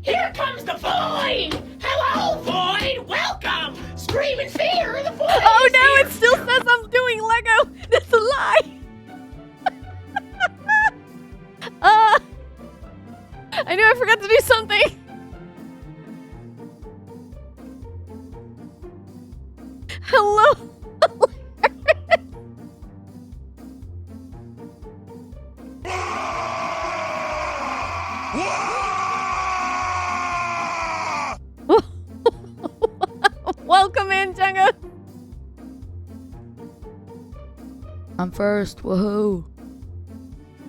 Here comes the void! Hello, void! Welcome! Scream in fear! The void Oh is no, here. it still says I'm doing Lego! That's a lie! I knew I forgot to do something! Hello! Welcome in, Django! I'm first. Woohoo!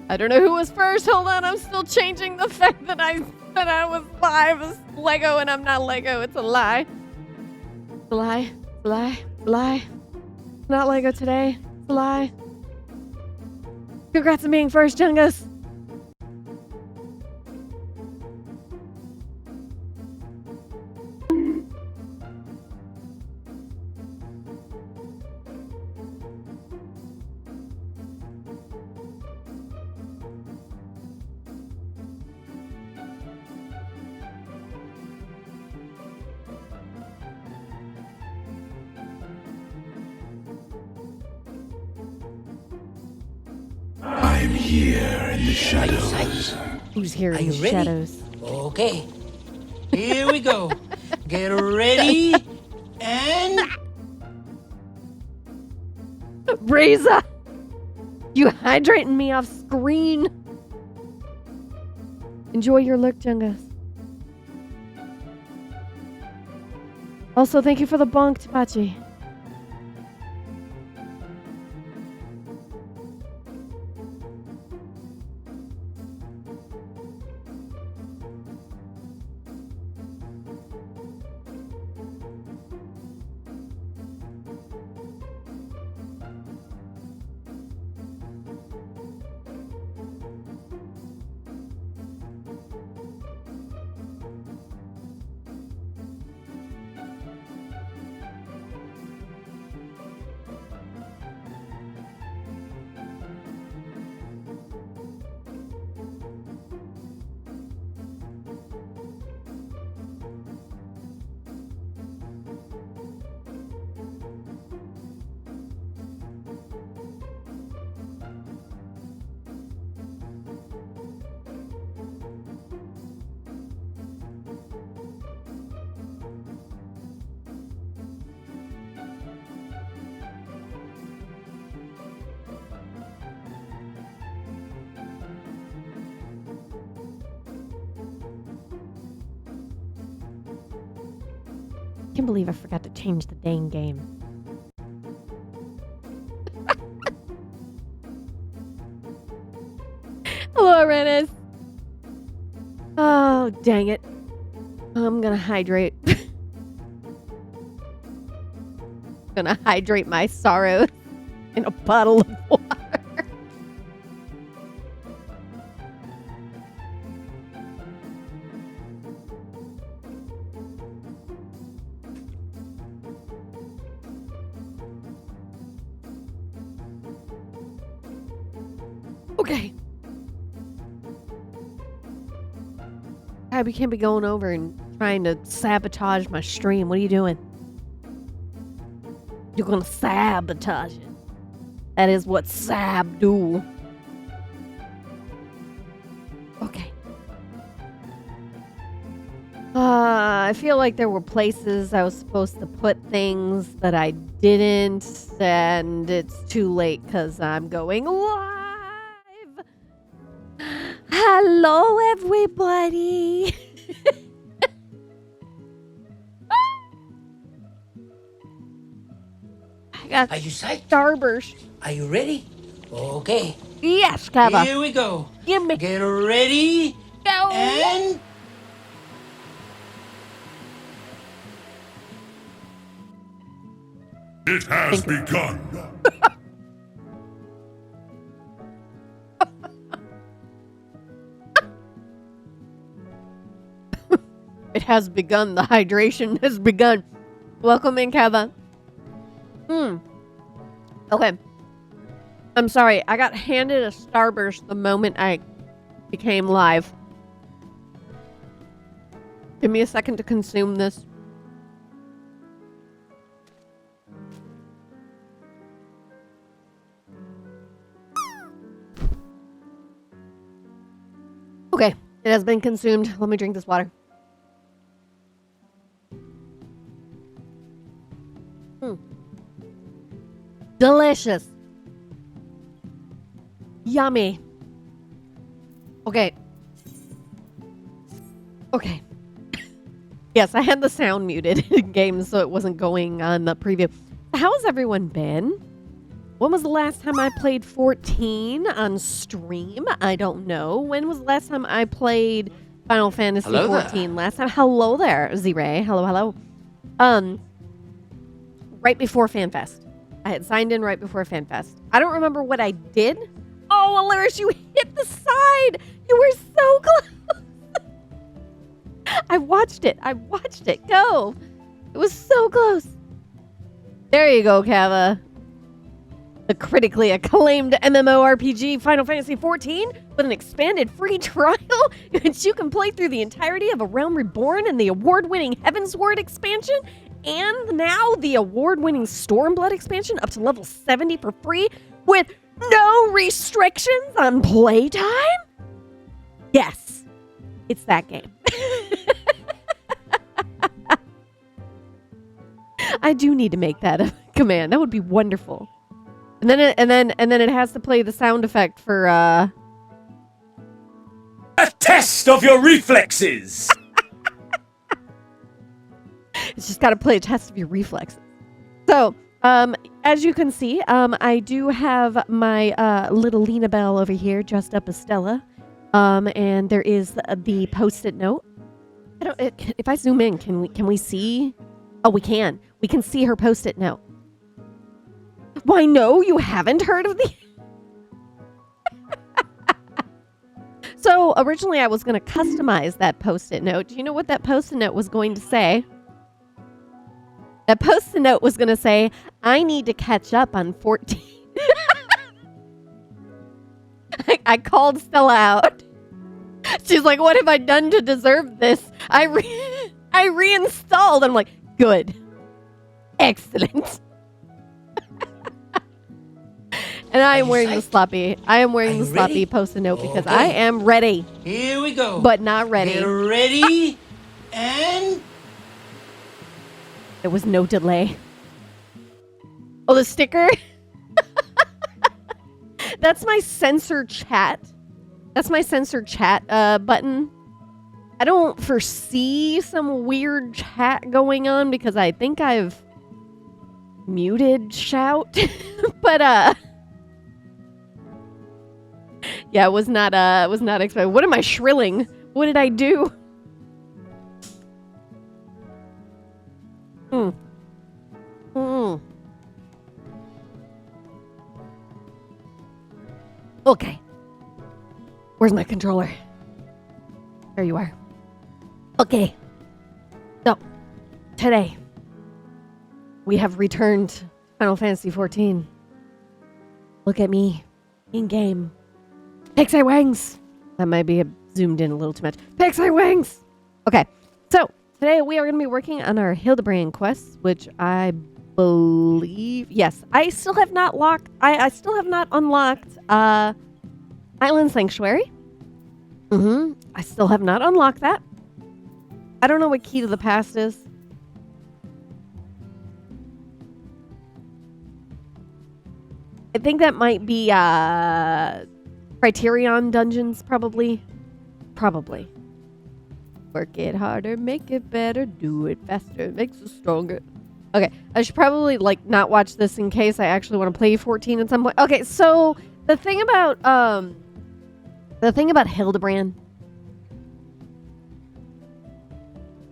I don't know who was first. Hold on, I'm still changing the fact that I was live as Lego and I'm not Lego. It's a lie. It's a lie. It's a lie. It's a lie. Not Lego today. It's a lie. Congrats on being first, Jungus. I'm here in the shadows. Who's here Are in the you ready? shadows? Okay. Here we go. Get ready. And... Reza! You hydrating me off screen. Enjoy your look, Jungus. Also, thank you for the bonk, Tapachi. I can't believe I forgot to change the dang game. Hello, Rennis. Oh, dang it. I'm gonna hydrate. Gonna hydrate my sorrow in a bottle of water. Okay. God, we can't be going over and trying to sabotage my stream. What are you doing? You're gonna sabotage it. That is what sab do. Okay. I feel like there were places I was supposed to put things that I didn't, and it's too late because I'm going live. Hello, everybody. I got Are you psyched? Starburst. Are you ready? Okay. Yes, Kava. Here we go. Give me Get ready. go. And... It has begun. It has begun. The hydration has begun. Welcome in, Kava. Okay. I'm sorry. I got handed a Starburst the moment I became live. Give me a second to consume this. Okay, it has been consumed. Let me drink this water. Delicious. Yummy. Okay. Okay. Yes, I had the sound muted in games, so it wasn't going on the preview. How's everyone been? When was the last time I played 14 on stream? I don't know. When was the last time I played Final Fantasy 14? Last time? Hello there, Z-Ray. Hello, hello. Right before FanFest. I had signed in right before FanFest. I don't remember what I did. Oh, Alaris, you hit the side. You were so close. I watched it. Go. It was so close. There you go, Kava. The critically acclaimed MMORPG Final Fantasy XIV with an expanded free trial in which you can play through the entirety of A Realm Reborn and the award-winning Heavensward expansion, and now the award-winning Stormblood expansion up to level 70 for free with no restrictions on playtime? Yes, it's that game. I do need to make that a command. That would be wonderful. And then it has to play the sound effect for A test of your reflexes! It's just got to play a test of your reflexes. So, as you can see, I do have my little Lena Bell over here dressed up as Stella. And there is the post-it note. If I zoom in, can we see? Oh, we can. We can see her post-it note. Why, no, you haven't heard of the... So, originally I was going to customize that post-it note. Do you know what that post-it note was going to say? That post-it note was going to say, I need to catch up on 14. I called Stella out. She's like, what have I done to deserve this? I reinstalled. I'm like, good. Excellent. And I am wearing the sloppy. I am wearing the sloppy post-it note because I am ready. Here we go. But not ready. Get ready, and... There was no delay. Oh, the sticker? That's my censor chat. That's my censor chat button. I don't foresee some weird chat going on because I think I've muted shout. But yeah, it was not expected. What am I shrilling? What did I do? Okay. Where's my controller? There you are. Okay. So, today, we have returned to Final Fantasy XIV. Look at me. In-game. Pixie wings! That might be zoomed in a little too much. Pixie wings! Okay. So, today we are going to be working on our Hildebrand quests, which I believe... Yes, I still have not I still have not unlocked Island Sanctuary. I still have not unlocked that. I don't know what Key to the Past is. I think that might be Criterion Dungeons, probably. Probably. Work it harder, make it better, do it faster, makes us stronger. Okay, I should probably not watch this in case I actually want to play 14 at some point. Okay, so the thing about Hildebrand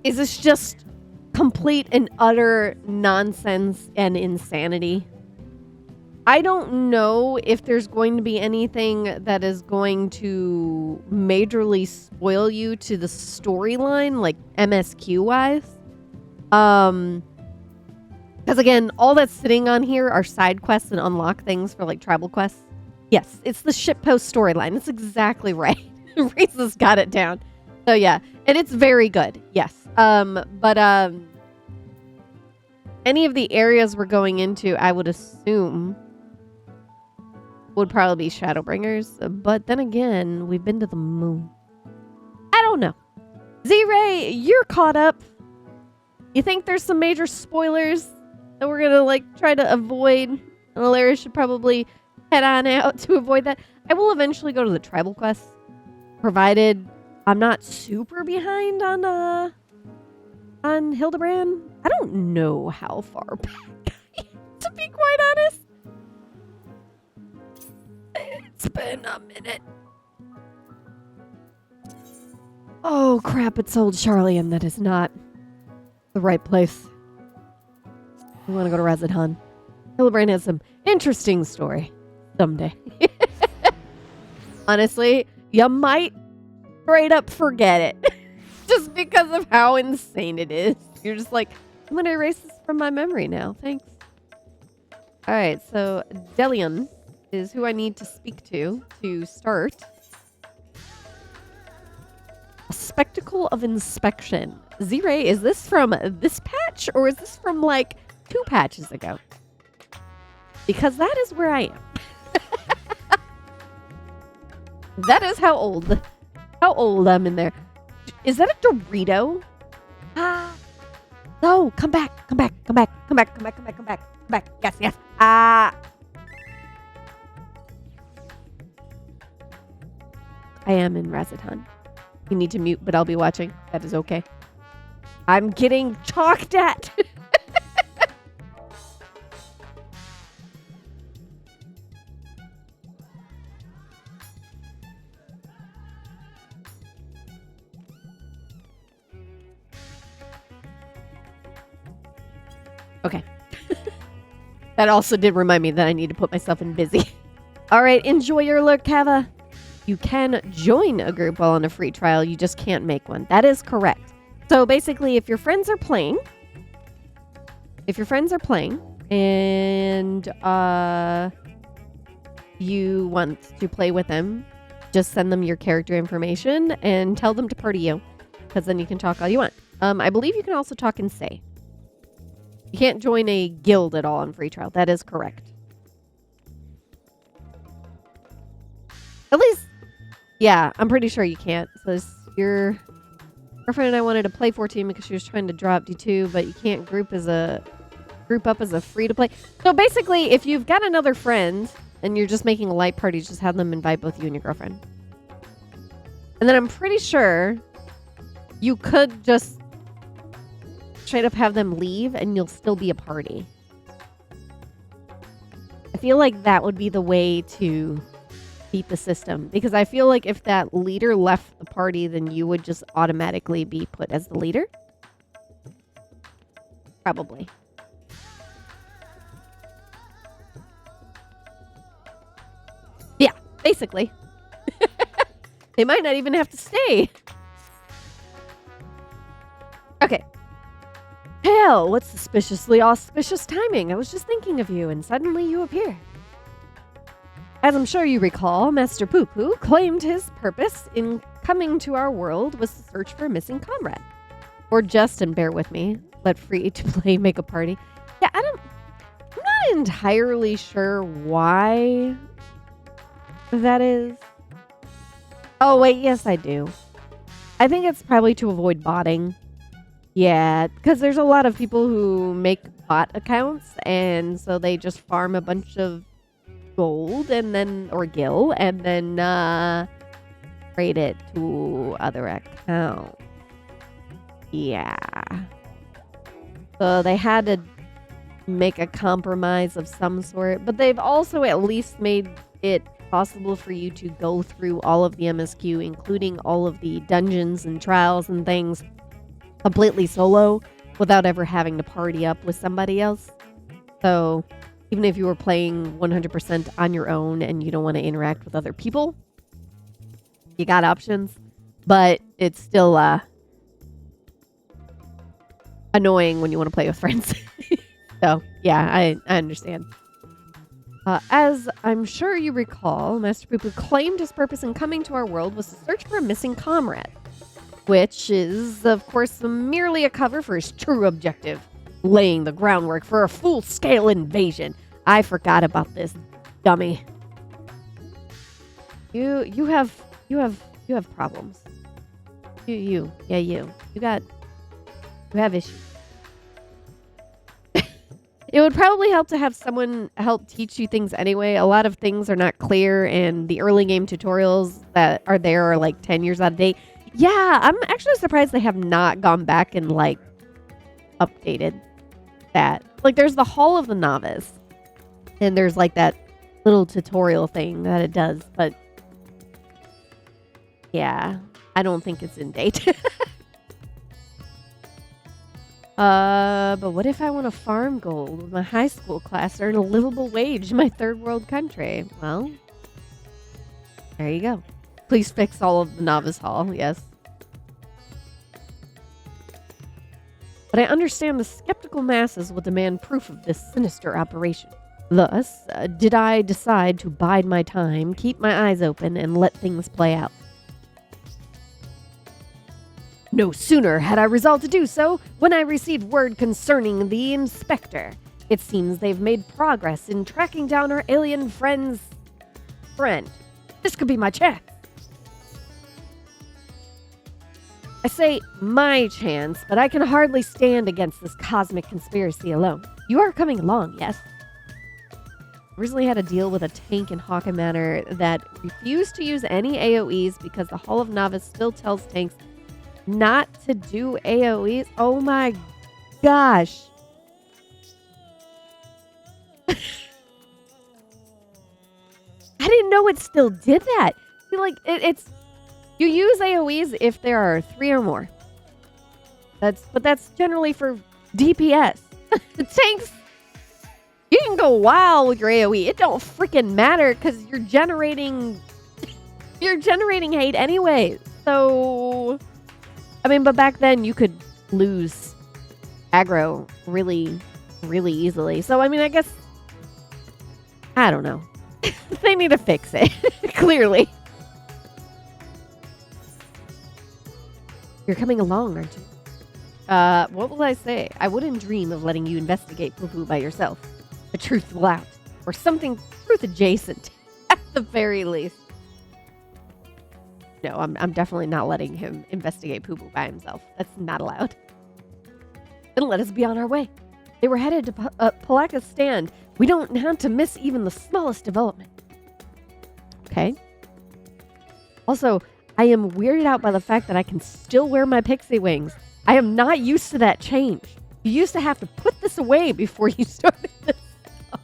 is it's just complete and utter nonsense and insanity. I don't know if there's going to be anything that is going to majorly spoil you to the storyline, like MSQ-wise. Because again, all that's sitting on here are side quests and unlock things for tribal quests. Yes, it's the shitpost storyline. It's exactly right. Reese's got it down. So yeah, and it's very good. Yes. But any of the areas we're going into, I would assume would probably be Shadowbringers. But then again, we've been to the moon. I don't know. Z-Ray, you're caught up. You think there's some major spoilers that we're gonna like try to avoid? And Alaris should probably head on out to avoid that. I will eventually go to the tribal quest, provided I'm not super behind on Hildebrand. I don't know how far back I am, to be quite honest. It's been a minute. Oh crap, it's old Charlie, and that is not the right place. We want to go to Razadhan. Hildebrand has some interesting story someday. Honestly, you might straight up forget it. Just because of how insane it is. You're just like, I'm going to erase this from my memory now. Thanks. Alright, so Delion is who I need to speak to start. A Spectacle of Inspection. Z-Ray, is this from this patch or is this from like 2 patches ago? Because that is where I am. That is how old I'm in there. Is that a Dorito? Ah. No, come back. Yes. Ah. I am in Razadhan. You need to mute, but I'll be watching. That is okay. I'm getting talked at. Okay. That also did remind me that I need to put myself in busy. All right, enjoy your lurk, Kava. You can join a group while on a free trial. You just can't make one. That is correct. So basically, if your friends are playing, and you want to play with them, just send them your character information and tell them to party you, because then you can talk all you want. I believe you can also talk and say. You can't join a guild at all on free trial. That is correct. At least, yeah, I'm pretty sure you can't. So your girlfriend and I wanted to play 14 because she was trying to drop D2, but you can't group up as a free to play. So basically, if you've got another friend and you're just making a light party, just have them invite both you and your girlfriend. And then I'm pretty sure you could just straight up have them leave and you'll still be a party. I feel like that would be the way to beat the system, because I feel like if that leader left the party, then you would just automatically be put as the leader. Probably. Yeah, basically. They might not even have to stay. Okay. Hell, what suspiciously auspicious timing. I was just thinking of you, and suddenly you appear. As I'm sure you recall, Master Poo-Poo claimed his purpose in coming to our world was to search for a missing comrade. Or just, and bear with me, let free to play, make a party. Yeah, I'm not entirely sure why that is. Oh, wait, yes, I do. I think it's probably to avoid botting. Yeah, because there's a lot of people who make bot accounts, and so they just farm a bunch of gold and then, or gil, and then trade it to other accounts. Yeah. So they had to make a compromise of some sort, but they've also at least made it possible for you to go through all of the MSQ, including all of the dungeons and trials and things, completely solo without ever having to party up with somebody else. So even if you were playing 100% on your own and you don't want to interact with other people, you got options. But it's still annoying when you want to play with friends. So yeah, I understand. As I'm sure you recall, Master Poo-Poo claimed his purpose in coming to our world was to search for a missing comrade. which is, of course, merely a cover for his true objective, laying the groundwork for a full-scale invasion. I forgot about this, dummy. You have problems. You have issues. It would probably help to have someone help teach you things anyway. A lot of things are not clear, and the early game tutorials that are there are like 10 years out of date. Yeah, I'm actually surprised they have not gone back and like updated that. Like there's the Hall of the Novice, and there's like that little tutorial thing that it does, but yeah, I don't think it's in date. But what if I want to farm gold with my high school class, earn a livable wage in my third world country? Well, there you go. Please fix all of the Novice Hall, yes. But I understand the skeptical masses will demand proof of this sinister operation. Thus, did I decide to bide my time, keep my eyes open, and let things play out. No sooner had I resolved to do so when I received word concerning the inspector. It seems they've made progress in tracking down our alien friend's friend. This could be my chance. I say my chance, but I can hardly stand against this cosmic conspiracy alone. You are coming along, yes? Originally had to deal with a tank in Hawken Manor that refused to use any AoEs because the Hall of Novice still tells tanks not to do AoEs. Oh my gosh. I didn't know it still did that. See, like it's you use AoEs if there are 3 or more. But that's generally for DPS. The tanks, you can go wild with your AoE. It don't freaking matter because you're generating hate anyway. So I mean, but back then you could lose aggro really, really easily. So, I mean, I guess, I don't know. They need to fix it, clearly. You're coming along, aren't you? What will I say? I wouldn't dream of letting you investigate poo-poo by yourself. The truth will out. Or something truth adjacent, at the very least. No, I'm definitely not letting him investigate poo-poo by himself. That's not allowed. Then let us be on our way. They were headed to Palaka's stand. We don't want to miss even the smallest development. Okay. Also, I am weirded out by the fact that I can still wear my pixie wings. I am not used to that change. You used to have to put this away before you started this stuff.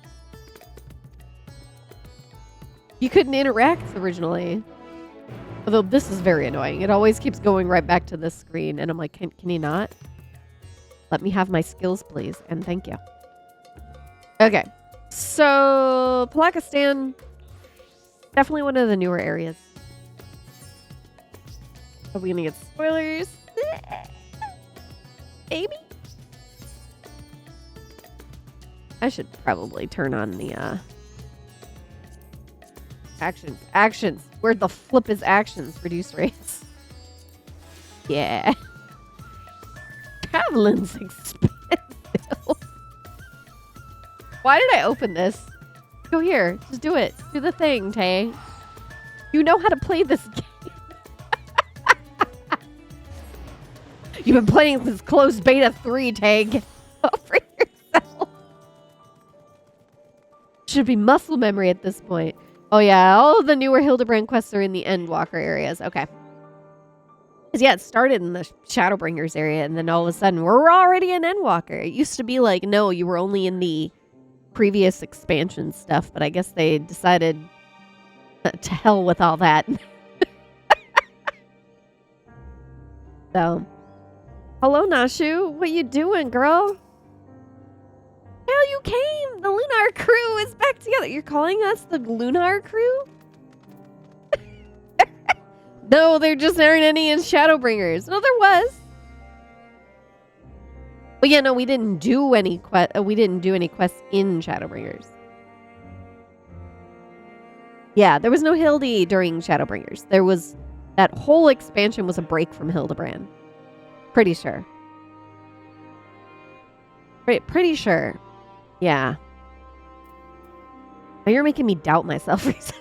You couldn't interact originally. Although this is very annoying. It always keeps going right back to this screen. And I'm like, can he not? Let me have my skills, please. And thank you. Okay. So, Palakistan. Definitely one of the newer areas. Are we going to get spoilers? Maybe? I should probably turn on the, Actions. Where the flip is actions? Reduce rates. Yeah. Traveling's expensive. Why did I open this? Go here. Just do it. Do the thing, Tay. You know how to play this game. You've been playing this closed beta 3, Tay. Get over yourself. Should be muscle memory at this point. Oh yeah, all of the newer Hildebrand quests are in the Endwalker areas. Okay. Because yeah, it started in the Shadowbringers area, and then all of a sudden, we're already in Endwalker. It used to be like, no, you were only in the previous expansion stuff, but I guess they decided to hell with all that. So, hello, Nashu. What you doing, girl? Hell, you came! The Lunar crew is back together. You're calling us the Lunar crew? No, there just aren't any in Shadowbringers. No, there was. But yeah, no, we didn't do any quests in Shadowbringers. Yeah, there was no Hildy during Shadowbringers. There was That whole expansion was a break from Hildebrand. Pretty sure. Pretty sure. Yeah. Now you're making me doubt myself. The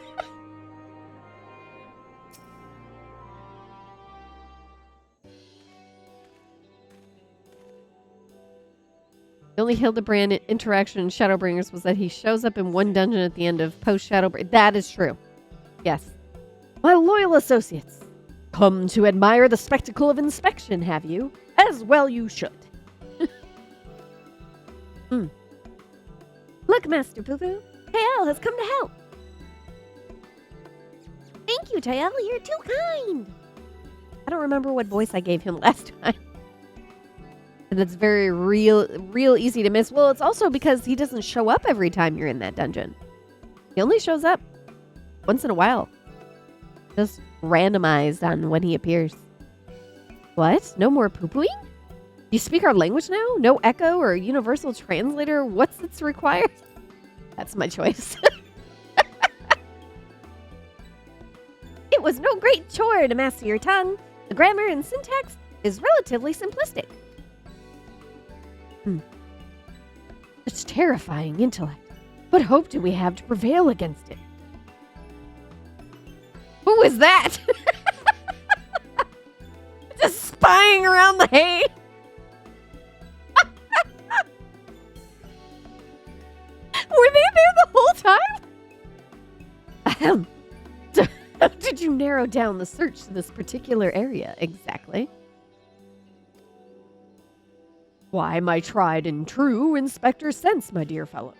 only Hildebrand interaction in Shadowbringers was that he shows up in one dungeon at the end of post-Shadowbringers. That is true. Yes. My loyal associates, come to admire the spectacle of inspection, have you? As well you should. Look, Master Poo-Poo. T.I.L has come to help. Thank you, T.I.L. You're too kind. I don't remember what voice I gave him last time. And it's very real easy to miss. Well, it's also because he doesn't show up every time you're in that dungeon. He only shows up once in a while. Just randomized on when he appears. What? No more poo-pooing? You speak our language now? No echo or universal translator? What's its required? That's my choice. It was no great chore to master your tongue. The grammar and syntax is relatively simplistic. Such terrifying intellect. What hope do we have to prevail against it? Who is that? Just spying around the hay. Were they there the whole time? How did you narrow down the search to this particular area exactly? Why, my tried and true inspector sense, my dear fellow.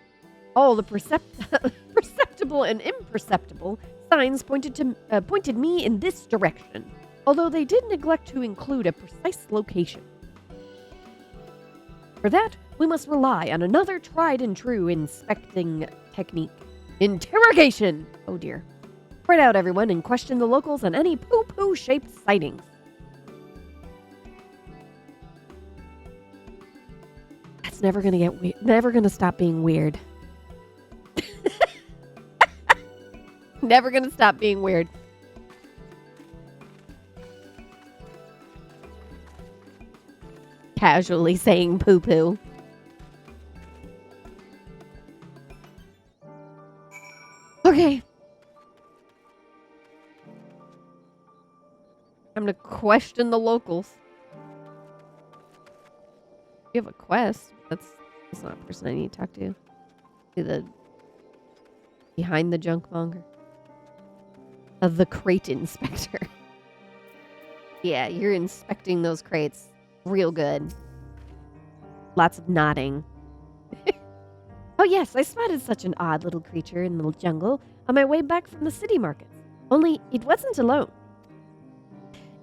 All the perceptible and imperceptible signs pointed me in this direction, although they did neglect to include a precise location. For that, we must rely on another tried and true inspecting technique. Interrogation! Oh dear. Spread out, everyone, and question the locals on any poo-poo shaped sightings. That's never gonna get never gonna stop being weird. Never gonna stop being weird. Casually saying poo-poo. Okay. I'm gonna question the locals. You have a quest. That's not a person I need to talk to. To the behind the junk monger. The crate inspector. Yeah, you're inspecting those crates real good. Lots of nodding. Oh yes, I spotted such an odd little creature in the jungle on my way back from the city markets. Only it wasn't alone.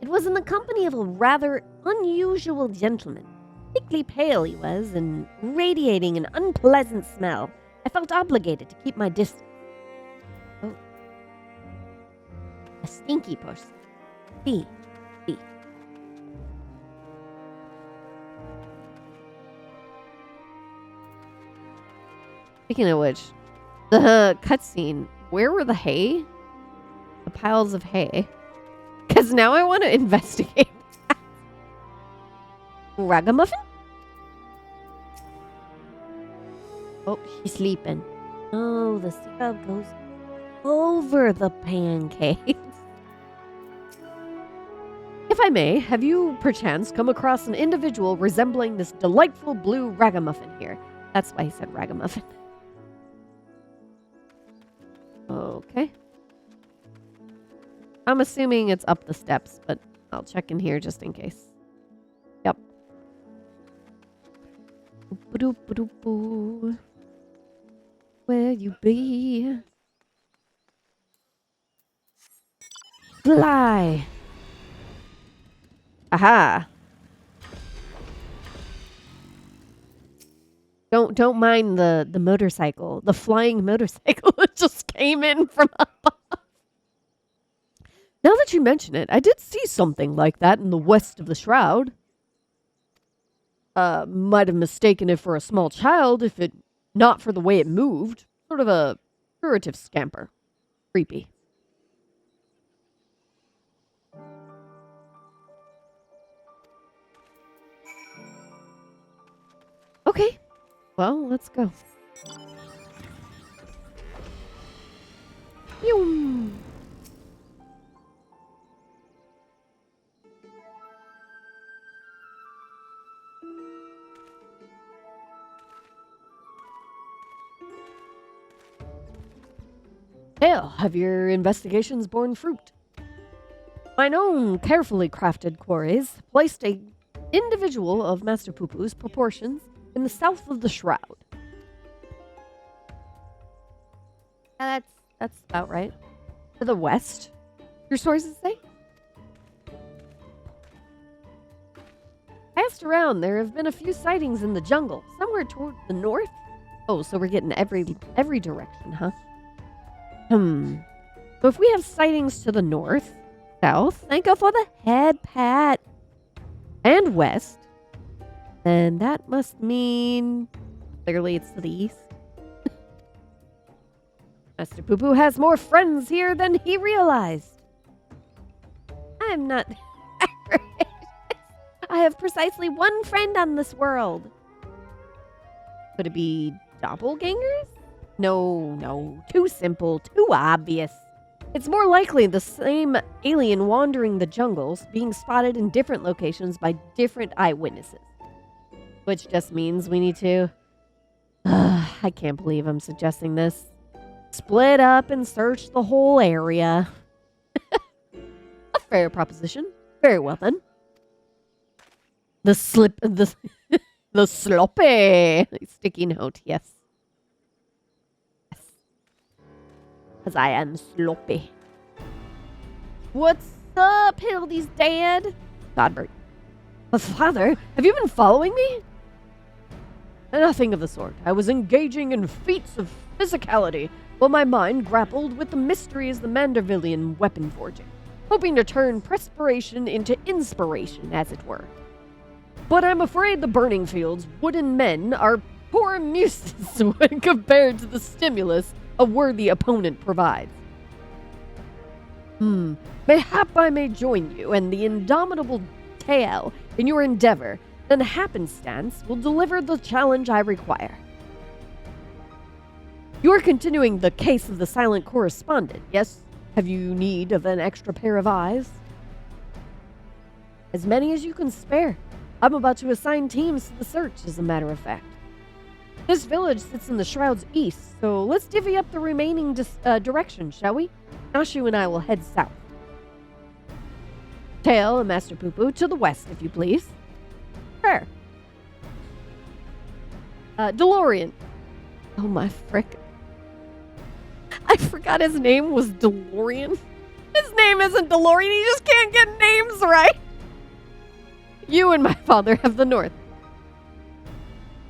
It was in the company of a rather unusual gentleman. Thickly pale he was, and radiating an unpleasant smell. I felt obligated to keep my distance. Oh. A stinky person. B. Speaking of which, the cutscene, where were the hay? The piles of hay. Because now I want to investigate that. Ragamuffin? Oh, she's sleeping. Oh, the syrup goes over the pancakes. If I may, have you perchance come across an individual resembling this delightful blue ragamuffin here? That's why he said ragamuffin. Okay. I'm assuming it's up the steps, but I'll check in here just in case. Yep. Where you be? Fly. Aha. Don't mind the motorcycle. The flying motorcycle that just came in from above. Now that you mention it, I did see something like that in the west of the shroud. Might have mistaken it for a small child if it not for the way it moved. Sort of a furtive scamper. Creepy. Well, let's go. Phew. Hale, have your investigations borne fruit? Mine own carefully crafted quarries placed a individual of Master Poo-Poo's proportions in the south of the shroud. That's about right. To the west, your sources say? I asked around. There have been a few sightings in the jungle, somewhere toward the north. Oh, so we're getting every direction, huh? So if we have sightings to the north, south, and go for the head pat, and west, then that must mean clearly it's to the east. Master Poo-Poo has more friends here than he realized. I'm not I have precisely one friend on this world. Could it be doppelgangers? No. Too simple, too obvious. It's more likely the same alien wandering the jungles, being spotted in different locations by different eyewitnesses. Which just means we need to... I can't believe I'm suggesting this. Split up and search the whole area. A fair proposition. Very well then. The sloppy sticky note, yes. Because I am sloppy. What's up, Hildy's dad? Godbert. But father, have you been following me? Nothing of the sort. I was engaging in feats of physicality while my mind grappled with the mysteries of the Mandervillian weapon forging, hoping to turn perspiration into inspiration, as it were. But I'm afraid the Burning Field's wooden men are poor amusements when compared to the stimulus a worthy opponent provides. Mayhap I may join you and the indomitable T.I.T.S in your endeavor, then happenstance will deliver the challenge I require. You are continuing the case of the silent correspondent, yes? Have you need of an extra pair of eyes? As many as you can spare. I'm about to assign teams to the search, as a matter of fact. This village sits in the Shroud's east, so let's divvy up the remaining direction, shall we? Nashu and I will head south. Tail and Master Poo-Poo to the west, if you please. Sure. DeLorean. Oh my frick. I forgot his name was DeLorean. His name isn't DeLorean, he just can't get names right. You and my father have the north.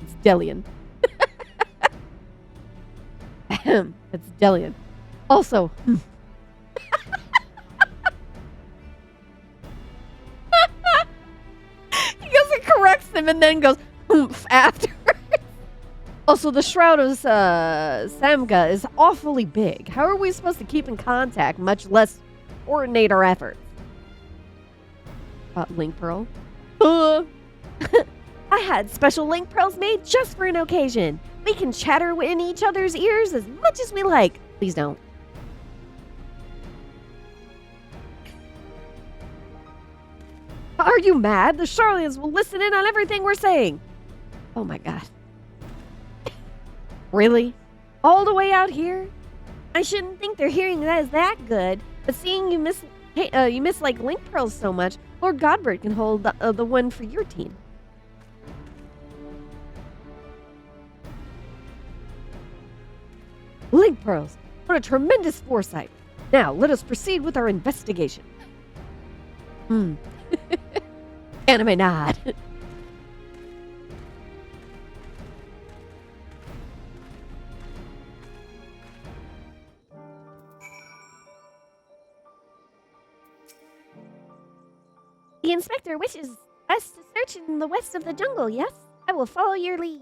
It's Delian. It's Delian. Also, he goes and corrects him and then goes afterwards. Also, the Shroud of Samga is awfully big. How are we supposed to keep in contact, much less coordinate our efforts? Link Pearl. I had special link pearls made just for an occasion. We can chatter in each other's ears as much as we like. Please don't. Are you mad? The Charlians will listen in on everything we're saying. Oh my god. Really? All the way out here? I shouldn't think they're hearing that is that good, but seeing you miss like link pearls so much, Lord Godbert can hold the one for your team. Link pearls! What a tremendous foresight! Now, let us proceed with our investigation. Anime nod. The inspector wishes us to search in the west of the jungle, yes? I will follow your lead.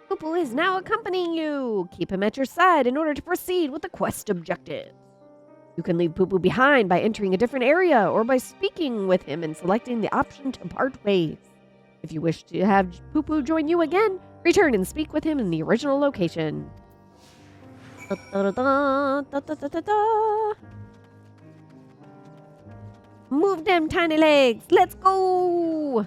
Poo-Poo is now accompanying you. Keep him at your side in order to proceed with the quest objectives. You can leave Poo-Poo behind by entering a different area or by speaking with him and selecting the option to part ways. If you wish to have Poo-Poo join you again, Return and speak with him in the original location. Da-da-da-da, move them tiny legs. Let's go.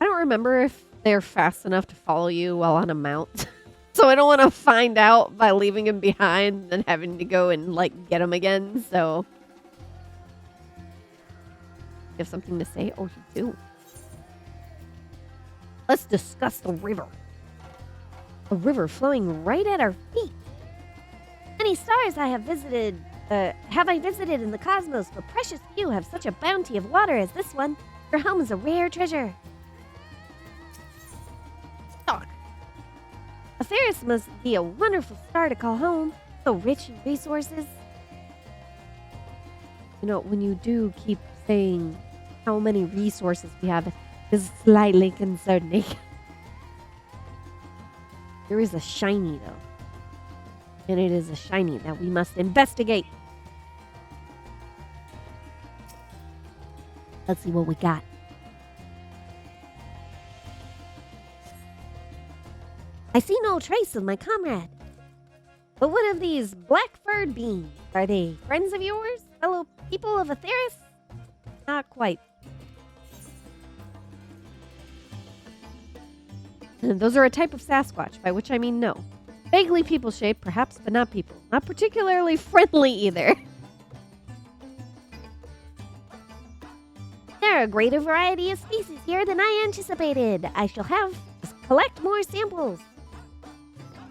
I don't remember if they're fast enough to follow you while on a mount. So I don't want to find out by leaving him behind and having to go and, like, get him again, so... You have something to say? Oh, you do. Let's discuss the river. A river flowing right at our feet. Many stars I have visited in the cosmos, but precious few have such a bounty of water as this one. Your home is a rare treasure. Talk. Atheris must be a wonderful star to call home, so rich in resources. You know, when you do keep saying how many resources we have, it is slightly concerning. There is a shiny, though. And it is a shiny that we must investigate. Let's see what we got. I see no trace of my comrade. But what of these black-furred beings? Are they friends of yours? Fellow people of Atheris? Not quite. Those are a type of Sasquatch, by which I mean no. Vaguely people-shaped, perhaps, but not people. Not particularly friendly either. There are a greater variety of species here than I anticipated. I shall have to collect more samples.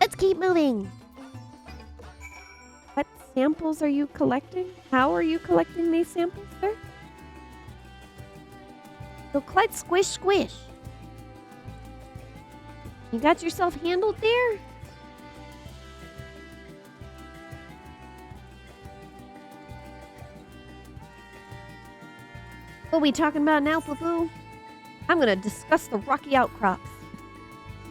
Let's keep moving. What samples are you collecting? How are you collecting these samples, sir? So quite squish, squish. You got yourself handled there? What are we talking about now, Poo-Poo? I'm gonna discuss the rocky outcrops.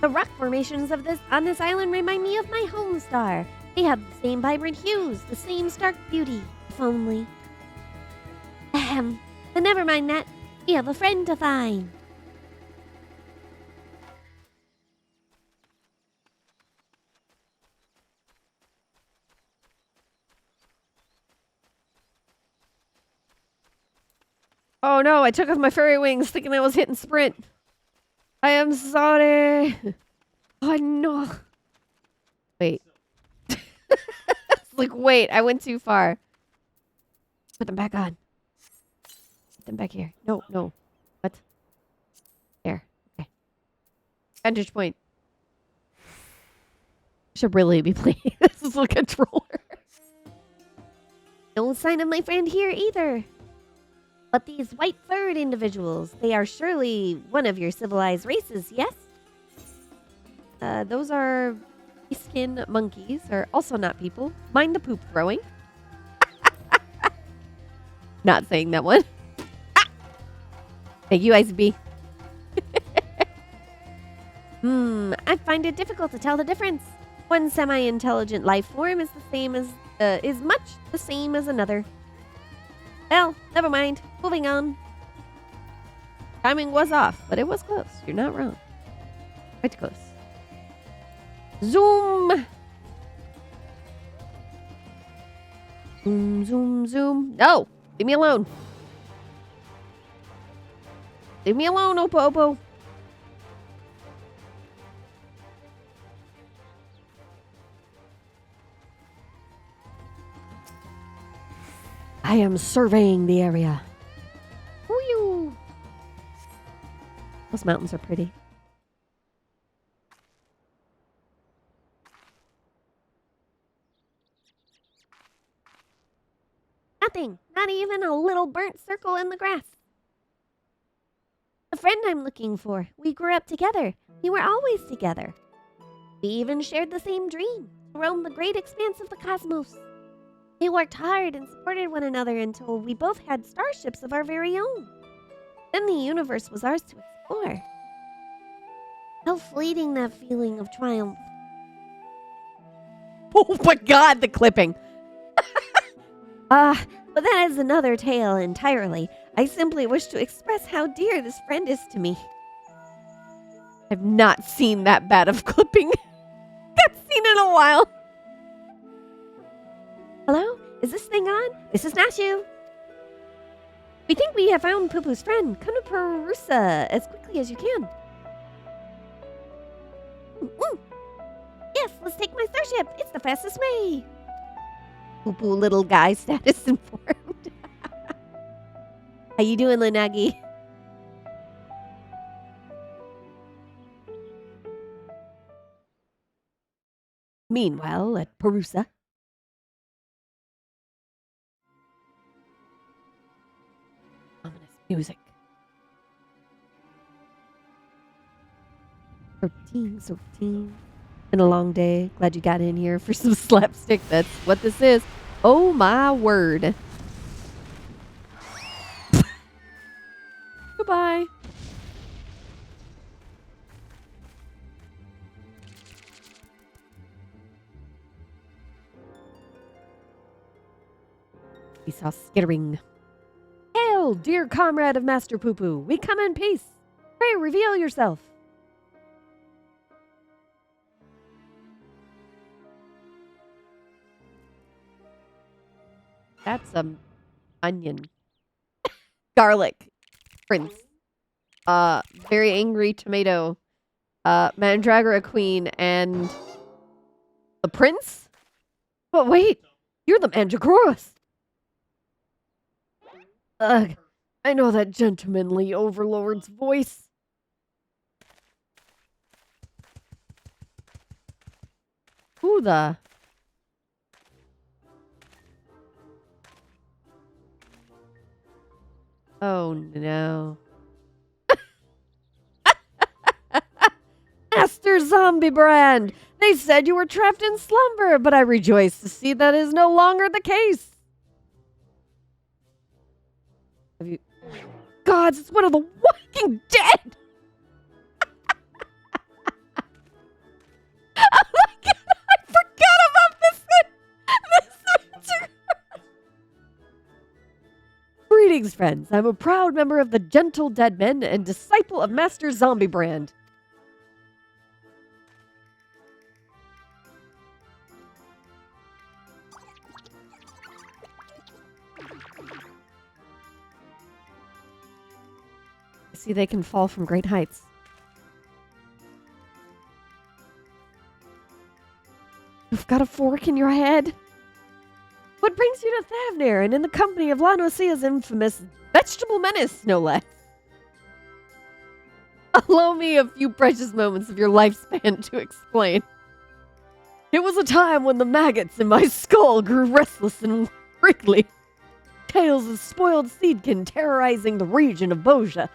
The rock formations on this island remind me of my home star. They have the same vibrant hues, the same stark beauty, if only. Ahem. But never mind that. We have a friend to find. Oh no, I took off my fairy wings thinking I was hitting sprint. I am sorry. Oh no. Wait. It's like, wait, I went too far. Put them back on. Put them back here. No, no. What? There. Okay. Vantage point. Should really be playing this as a controller. No sign of my friend here either. But these white-furred individuals, they are surely one of your civilized races, yes? Those are skin monkeys, are also not people. Mind the poop throwing. Not saying that one. Thank you, ICB. I find it difficult to tell the difference. One semi-intelligent life form is much the same as another. Well, never mind. Moving on. Timing was off, but it was close. You're not wrong. Quite close. Zoom! Zoom, zoom, zoom. No! Leave me alone. Leave me alone, Oppo Oppo. I am surveying the area. Woo-yoo. Those mountains are pretty. Nothing. Not even a little burnt circle in the grass. The friend I'm looking for. We grew up together. We were always together. We even shared the same dream. To roam the great expanse of the cosmos. We worked hard and supported one another until we both had starships of our very own. Then the universe was ours to explore. How fleeting that feeling of triumph. Oh my God, the clipping. But that is another tale entirely. I simply wish to express how dear this friend is to me. I've not seen that bad of clipping. I've seen it in a while. Hello? Is this thing on? This is Nashu. We think we have found Poo-Poo's friend. Come to Perusa as quickly as you can. Yes, let's take my starship. It's the fastest way. Poo-Poo little guy status informed. How you doing, Lunagi? Meanwhile, at Perusa. Ominous music. 13. Been a long day. Glad you got in here for some slapstick. That's what this is. Oh my word. Goodbye. We saw skittering. Hail, dear comrade of Master Poo-Poo. We come in peace. Pray reveal yourself. That's onion. Garlic. Prince. Very angry tomato. Mandragora queen and the prince? But wait, you're the Mandragoras. Ugh, I know that gentlemanly overlord's voice. Who the? Oh no. Master Zombie Brand! They said you were trapped in slumber, but I rejoice to see that is no longer the case. Have you... Gods, it's one of the Walking Dead! Oh my God, I forgot about this. Greetings, friends. I'm a proud member of the Gentle Dead Men and disciple of Master Zombie Brand. See, they can fall from great heights. You've got a fork in your head? What brings you to Thavnir and in the company of Lanosia's infamous vegetable menace, no less? Allow me a few precious moments of your lifespan to explain. It was a time when the maggots in my skull grew restless and wriggly. Tales of spoiled seedkin terrorizing the region of Boja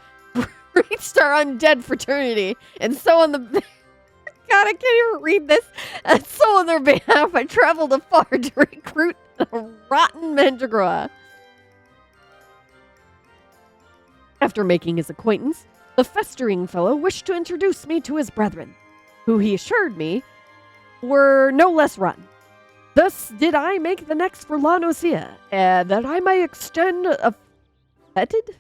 reached our undead fraternity, and so on the... God, I can't even read this. And so on their behalf, I traveled afar to recruit a rotten Mandragora. After making his acquaintance, the festering fellow wished to introduce me to his brethren, who he assured me were no less rotten. Thus did I make the next for Lanosia, that I may extend a fetid?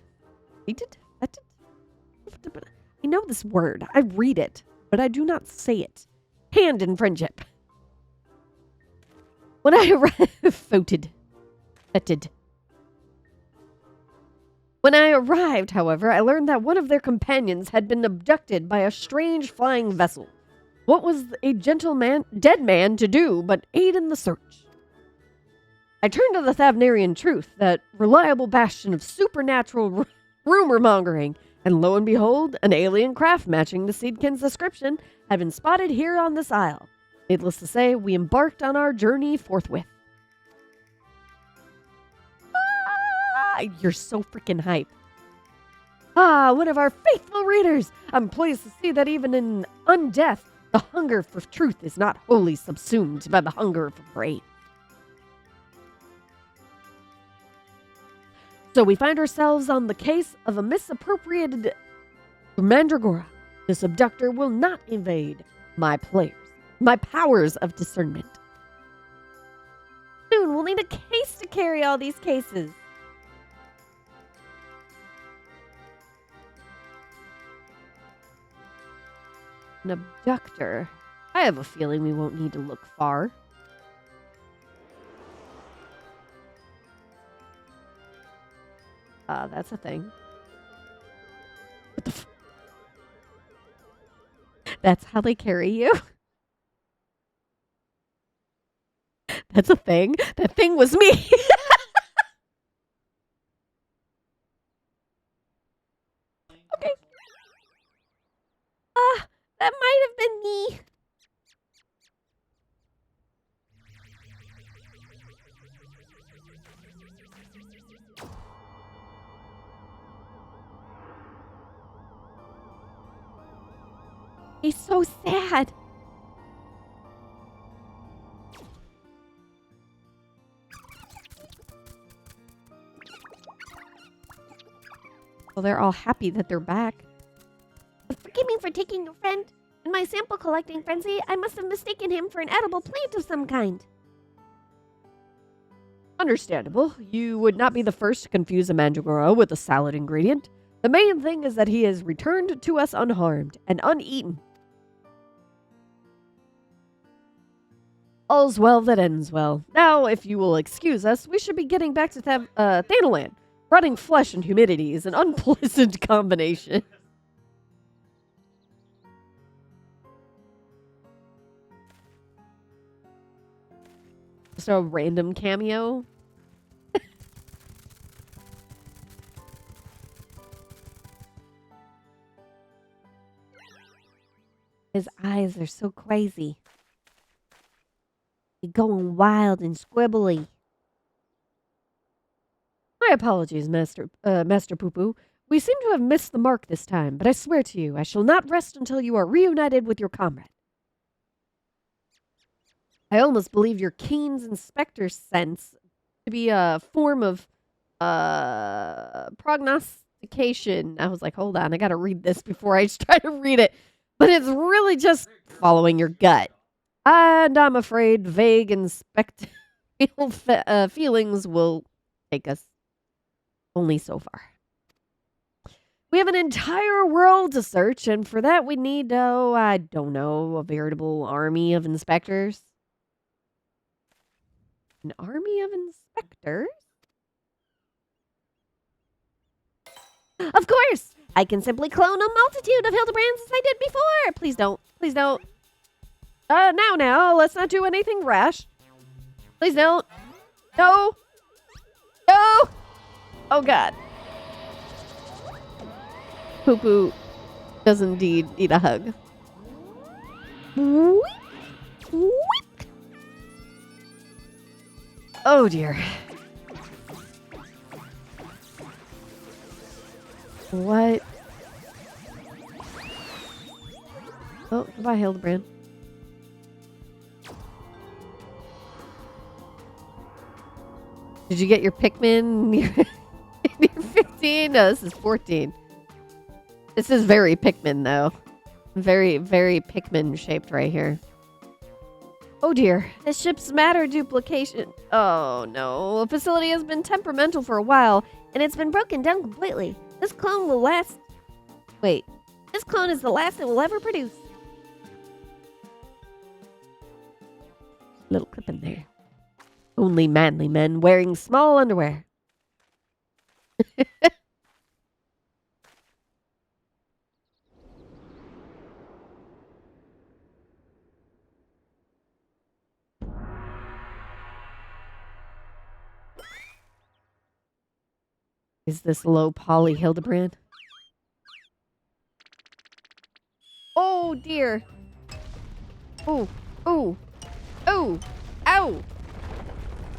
I know this word. I read it, but I do not say it. Hand in friendship. When I arrived, When I arrived, however, I learned that one of their companions had been abducted by a strange flying vessel. What was a dead man to do but aid in the search? I turned to the Thavnarian truth, that reliable bastion of supernatural rumor-mongering, and lo and behold, an alien craft matching the Seedkin's description had been spotted here on this isle. Needless to say, we embarked on our journey forthwith. You're so freaking hype. One of our faithful readers! I'm pleased to see that even in undeath, the hunger for truth is not wholly subsumed by the hunger for prey. So we find ourselves on the case of a misappropriated Mandragora. This abductor will not evade my powers of discernment. soon. We'll need a case to carry all these cases. An abductor. I have a feeling we won't need to look far. That's a thing. What the That's how they carry you? That's a thing? That thing was me! Okay. That might have been me. He's so sad. Well, they're all happy that they're back. Forgive me for taking your friend. In my sample collecting frenzy, I must have mistaken him for an edible plant of some kind. Understandable. You would not be the first to confuse a mandragora with a salad ingredient. The main thing is that he has returned to us unharmed and uneaten. All's well that ends well. Now, if you will excuse us, we should be getting back to Thanalan. Rotting flesh and humidity is an unpleasant combination. Just a random cameo. His eyes are so crazy. They're going wild and squibbly. My apologies, Master Poo-Poo. We seem to have missed the mark this time, but I swear to you, I shall not rest until you are reunited with your comrade. I almost believe your keen inspector sense to be a form of prognostication. I was like, hold on, I gotta read this before I try to read it. But it's really just following your gut. And I'm afraid vague feelings will take us only so far. We have an entire world to search, and for that we need, I don't know, a veritable army of inspectors. An army of inspectors? Of course! I can simply clone a multitude of Hildebrands as I did before! Please don't. Please don't. Now, let's not do anything rash. Please don't. No! No! Oh, God. Poo-Poo does indeed need a hug. Whoop. Whoop. Oh, dear. What? Oh, goodbye, Hildebrand. Did you get your Pikmin? You're 15? No, this is 14. This is very Pikmin, though. Very, very Pikmin shaped right here. Oh dear, this ship's matter duplication. Oh no, the facility has been temperamental for a while, and it's been broken down completely. This clone will last... Wait, this clone is the last it will ever produce. Little clip in there. Only manly men wearing small underwear. Is this low poly Hildebrand? Oh dear. Oh, oh, oh, ow.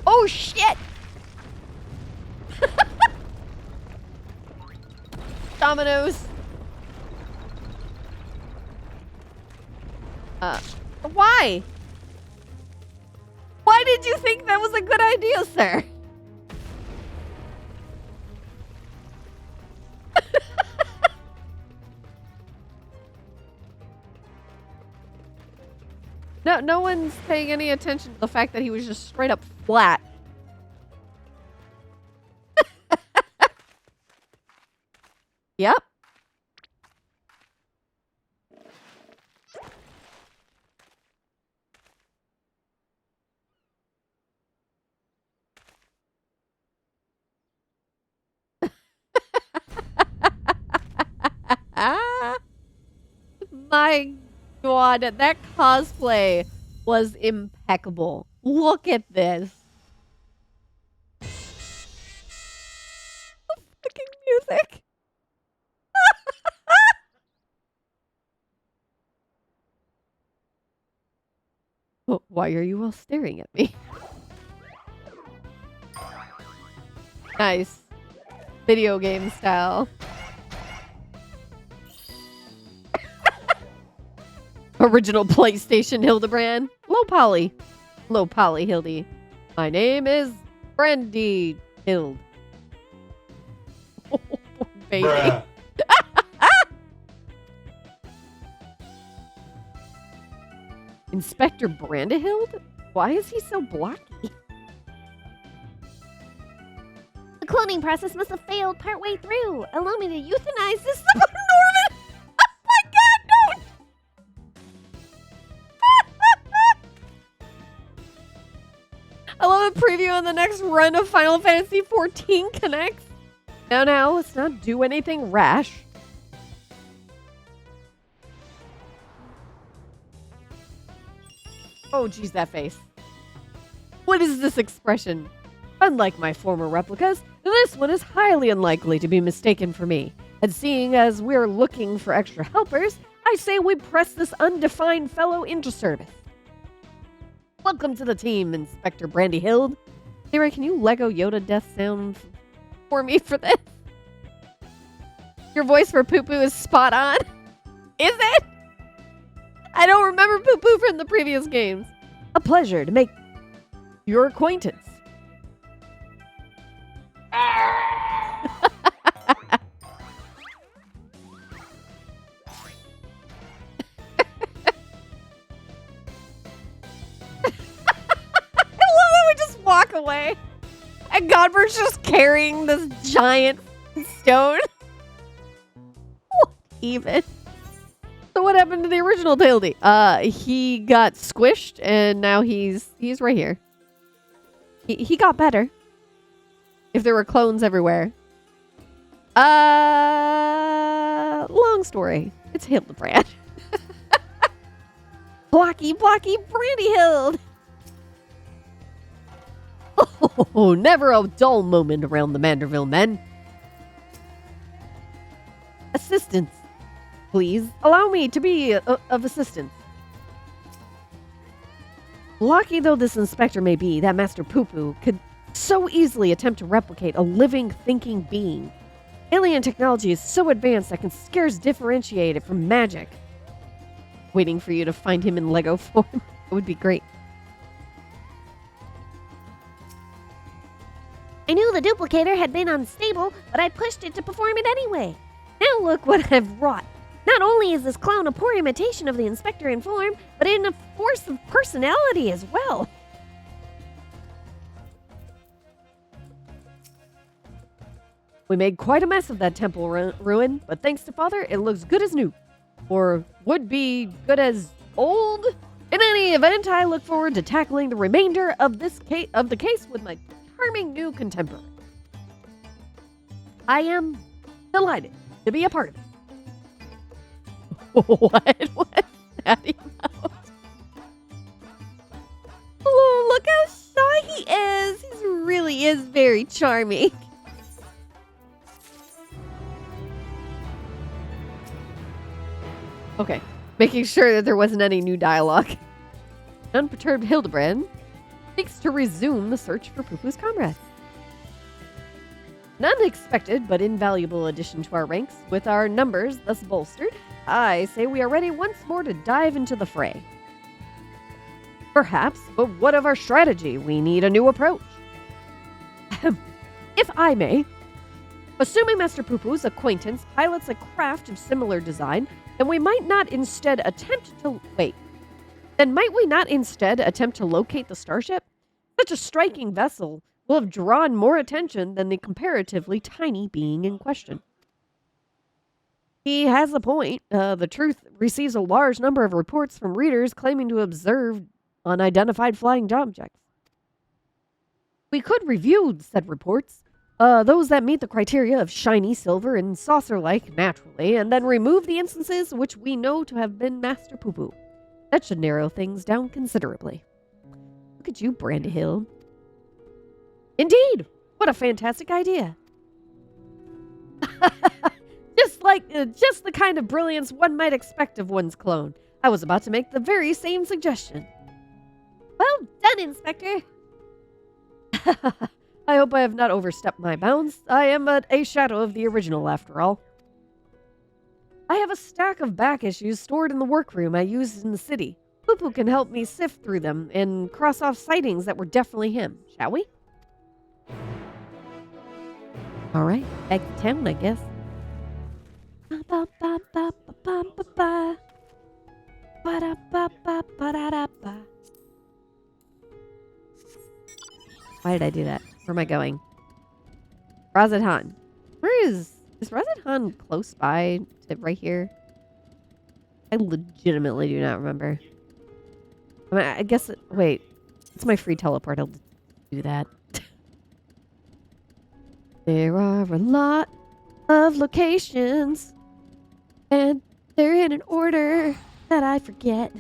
Oh shit. Dominoes. Why? Why did you think that was a good idea, sir? No one's paying any attention to the fact that he was just straight up flat Yep. My God, that cosplay was impeccable. Look at this. Fucking music. Why are you all staring at me? Nice. Video game style. Original PlayStation Hildebrand. Low poly Hildy. My name is Brandy Hild. Oh, baby. Bruh. Inspector Brandehild? Why is he so blocky? The cloning process must have failed partway through. Allow me to euthanize this Norman. Oh my God, don't! I love a preview on the next run of Final Fantasy XIV connects. Now, let's not do anything rash. Oh, geez, that face. What is this expression? Unlike my former replicas, this one is highly unlikely to be mistaken for me. And seeing as we're looking for extra helpers, I say we press this undefined fellow into service. Welcome to the team, Inspector Brandy Hild. Sarah, can you Lego Yoda death sound for me for this? Your voice for Poo Poo is spot on. Is it? I don't remember Poo Poo from the previous games. A pleasure to make your acquaintance. Walk away. And Godbert's just carrying this giant stone. What even? So what happened to the original Tildy? He got squished and now he's right here. He got better. If there were clones everywhere. Long story. It's Hildebrand. Blocky Brandyhild. Oh, never a dull moment around the Manderville men. Assistance. Please, allow me to be of assistance. Blocky though this inspector may be, that Master Poo Poo could so easily attempt to replicate a living, thinking being. Alien technology is so advanced I can scarce differentiate it from magic. Waiting for you to find him in Lego form. It would be great. I knew the duplicator had been unstable, but I pushed it to perform it anyway. Now look what I've wrought. Not only is this clone a poor imitation of the Inspector in form, but in a force of personality as well. We made quite a mess of that temple ruin, but thanks to Father, it looks good as new. Or would be good as old. In any event, I look forward to tackling the remainder of the case with my charming new contemporary. I am delighted to be a part of it. What? What's that about? Oh, look how shy he is. He really is very charming. Okay, making sure that there wasn't any new dialogue. Unperturbed Hildebrand seeks to resume the search for Poo Poo's comrades. An unexpected but invaluable addition to our ranks, with our numbers thus bolstered, I say we are ready once more to dive into the fray. Perhaps, but what of our strategy? We need a new approach. If I may, assuming Master Poo Poo's acquaintance pilots a craft of similar design, then we might not instead attempt to... might we not instead attempt to locate the starship? Such a striking vessel will have drawn more attention than the comparatively tiny being in question. He has a point. The Truth receives a large number of reports from readers claiming to observe unidentified flying objects. We could review said reports, those that meet the criteria of shiny, silver, and saucer-like naturally, and then remove the instances which we know to have been Master Poo-Poo. That should narrow things down considerably. Look at you, Brandyhill. Indeed! What a fantastic idea. Just the kind of brilliance one might expect of one's clone. I was about to make the very same suggestion. Well done, Inspector. I hope I have not overstepped my bounds. I am but a shadow of the original, after all. I have a stack of back issues stored in the workroom I used in the city. Poo-Poo can help me sift through them and cross off sightings that were definitely him, shall we? Alright, back to town, I guess. Why did I do that? Where am I going? Razadhan. Where is Razadhan close by to right here? I legitimately do not remember. I mean, I guess wait. It's my free teleport. I'll do that. There are a lot of locations, and they're in an order that I forget.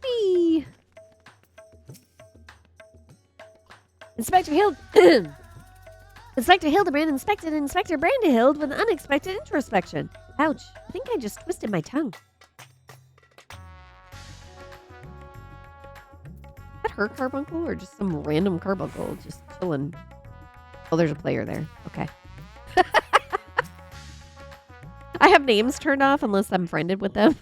Whee! Inspector Hildebrand inspected Inspector Brandyhild with unexpected introspection. Ouch. I think I just twisted my tongue. Is that her carbuncle or just some random carbuncle just chilling? Oh, there's a player there. Okay. I have names turned off unless I'm friended with them.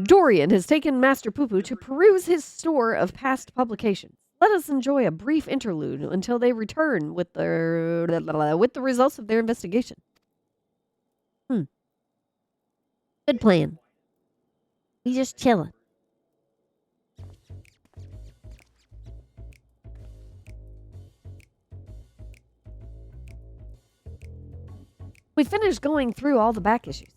Dorian has taken Master Poo-Poo to peruse his store of past publications. Let us enjoy a brief interlude until they return with the results of their investigation. Good plan. We just chilling. We finished going through all the back issues.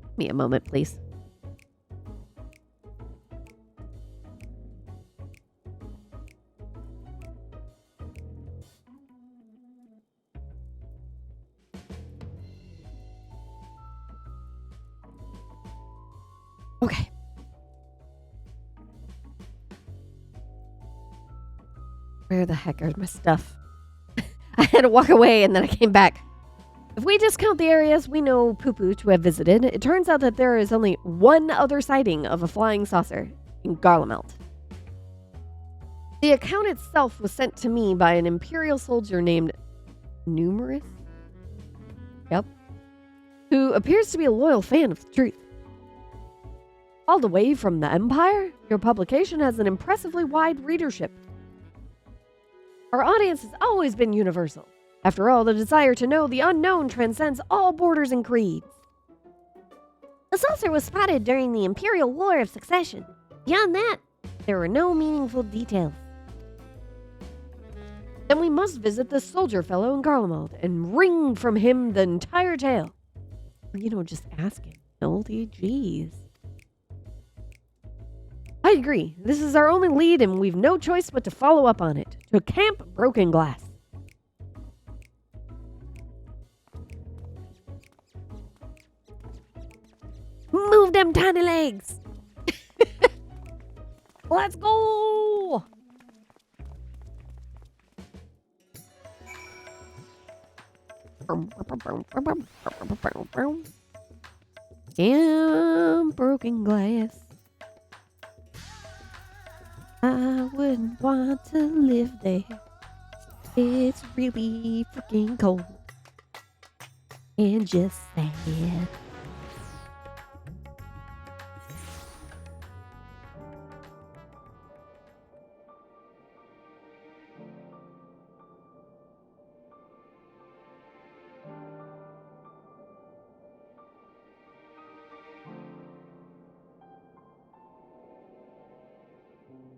Give me a moment, please. Okay. Where the heck are my stuff? I had to walk away and then I came back. If we discount the areas we know Poo-Poo to have visited, it turns out that there is only one other sighting of a flying saucer in Garlemelt. The account itself was sent to me by an Imperial soldier named Numerous? Yep. Who appears to be a loyal fan of the truth. All the way from the Empire, your publication has an impressively wide readership. Our audience has always been universal. After all, the desire to know the unknown transcends all borders and creeds. The saucer was spotted during the Imperial War of Succession. Beyond that, there were no meaningful details. Then we must visit the soldier fellow in Garlemald and wring from him the entire tale. Or, just ask him. Oldie jeez. I agree. This is our only lead and we've no choice but to follow up on it. To Camp Broken Glass. Move them tiny legs. Let's go. Camp Broken Glass. I wouldn't want to live there. It's really freaking cold. And just sad.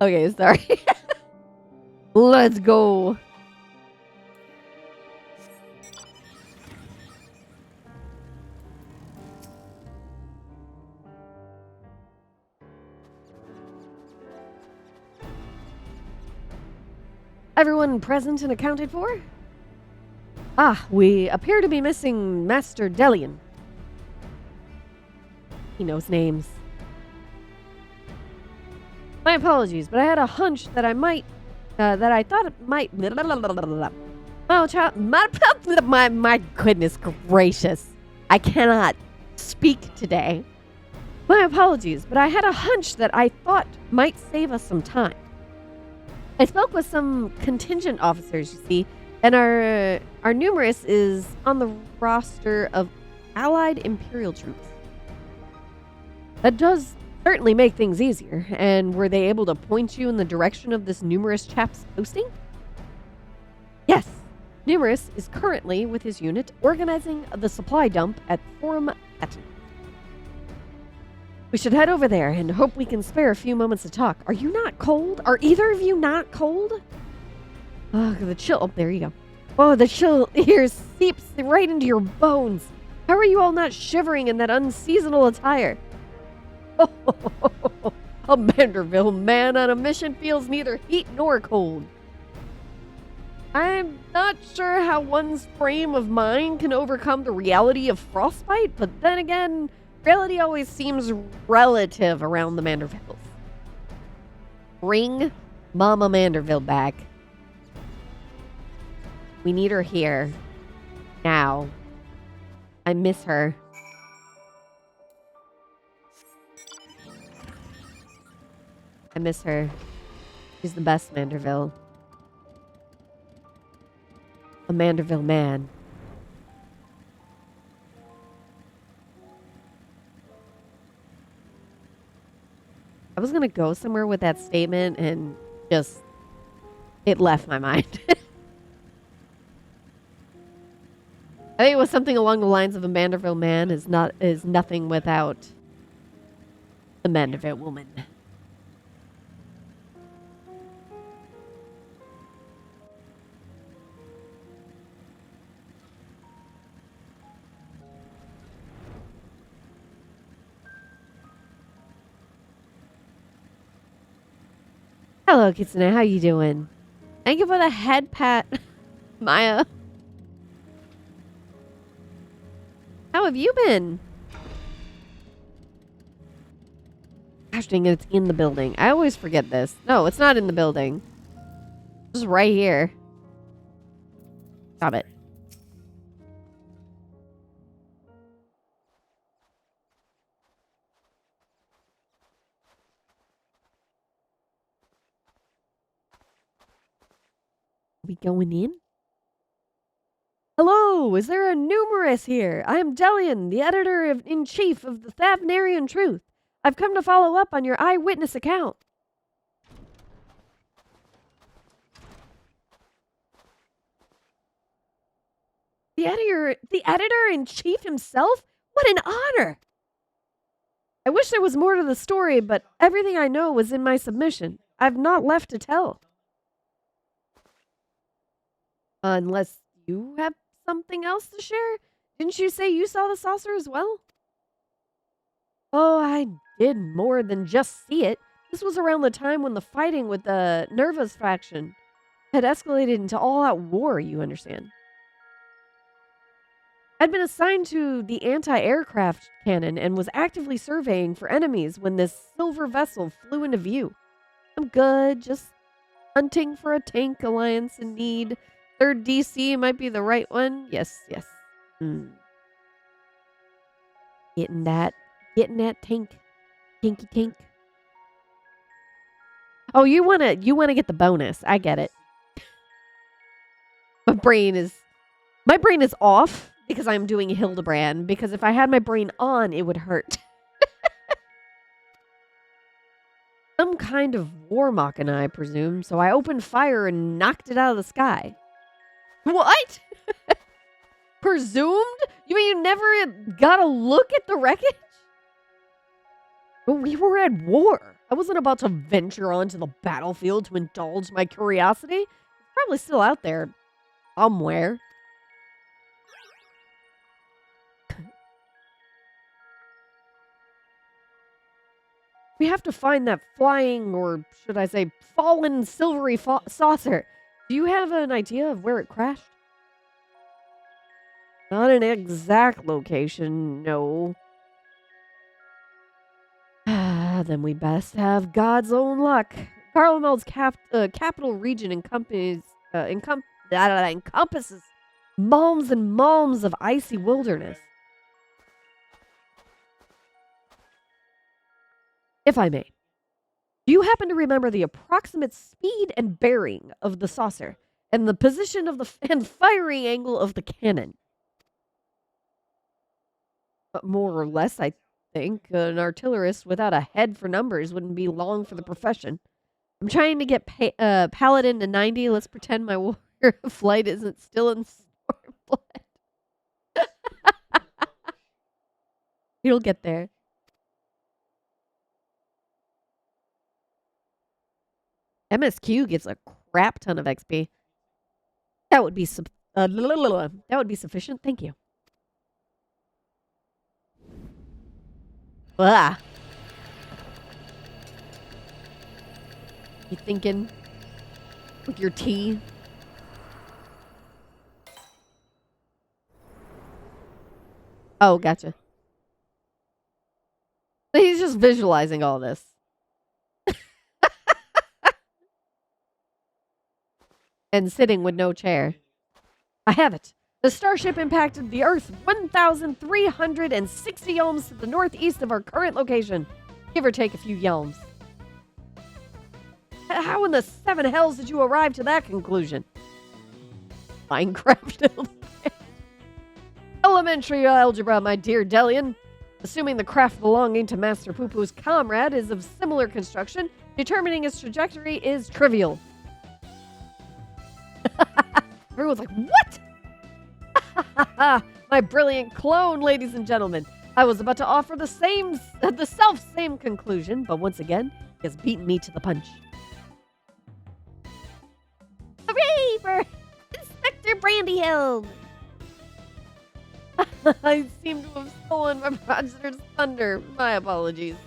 Okay, sorry. Let's go. Everyone present and accounted for? Ah, we appear to be missing Master Delian. He knows names. My apologies, but I had a hunch that I might, that I thought it might. My goodness gracious. I cannot speak today. My apologies, but I had a hunch that I thought might save us some time. I spoke with some contingent officers, you see, and our numerous is on the roster of allied Imperial troops. That does certainly make things easier. And were they able to point you in the direction of this numerous chap's posting? Yes. Numerous is currently, with his unit, organizing the supply dump at Forum Etten. We should head over there and hope we can spare a few moments to talk. Are you not cold? Are either of you not cold? Oh, the chill. Oh, there you go. Oh, the chill here seeps right into your bones. How are you all not shivering in that unseasonal attire? A Manderville man on a mission feels neither heat nor cold. I'm not sure how one's frame of mind can overcome the reality of frostbite, but then again, reality always seems relative around the Mandervilles. Bring Mama Manderville back. We need her here. Now. I miss her. I miss her. She's the best Manderville. A Manderville man. I was gonna go somewhere with that statement and just it left my mind. I think it was something along the lines of a Manderville man is nothing without a Manderville woman. Hello, Kitsune. How you doing? Thank you for the head pat, Maya. How have you been? Gosh dang it, it's in the building. I always forget this. No, it's not in the building. It's just right here. Stop it. We going in? Hello, is there a numerous here? I am Delian, the editor-in-chief of the Thavnarian Truth. I've come to follow up on your eyewitness account. The editor-in-chief himself? What an honor! I wish there was more to the story, but everything I know was in my submission. I've not left to tell. Unless you have something else to share? Didn't you say you saw the saucer as well? Oh, I did more than just see it. This was around the time when the fighting with the Nerva's faction had escalated into all-out war, you understand. I'd been assigned to the anti-aircraft cannon and was actively surveying for enemies when this silver vessel flew into view. I'm good, just hunting for a tank alliance in need. Third DC might be the right one. Yes. Getting that tank. Tanky. Oh, you wanna get the bonus. I get it. My brain is off because I'm doing Hildebrand, because if I had my brain on, it would hurt. Some kind of war machina, I presume, so I opened fire and knocked it out of the sky. What? Presumed? You mean you never got a look at the wreckage? But we were at war. I wasn't about to venture onto the battlefield to indulge my curiosity. It's probably still out there somewhere. We have to find that flying, or should I say, fallen silvery saucer. Do you have an idea of where it crashed? Not an exact location, no. Then we best have God's own luck. Garlemel's capital region encompasses malms and malms of icy wilderness. If I may, do you happen to remember the approximate speed and bearing of the saucer and the position of the and firing angle of the cannon? More or less, I think. An artillerist without a head for numbers wouldn't be long for the profession. I'm trying to get Paladin to 90. Let's pretend my warrior flight isn't still in Stormblood. He'll get there. MSQ gives a crap ton of XP. That would be sufficient. Thank you. Ah. You thinking with your tea? Oh, gotcha. He's just visualizing all this. And sitting with no chair. I have it. The starship impacted the Earth 1,360 yelms to the northeast of our current location. Give or take a few yelms. How in the seven hells did you arrive to that conclusion? Minecraft. Elementary algebra, my dear Delian. Assuming the craft belonging to Master Poo-Poo's comrade is of similar construction, determining its trajectory is trivial. Everyone's like, what? My brilliant clone, ladies and gentlemen. I was about to offer the self-same conclusion, but once again, he has beaten me to the punch. Hooray for Inspector Brandyhelm! I seem to have stolen my progester's thunder. My apologies.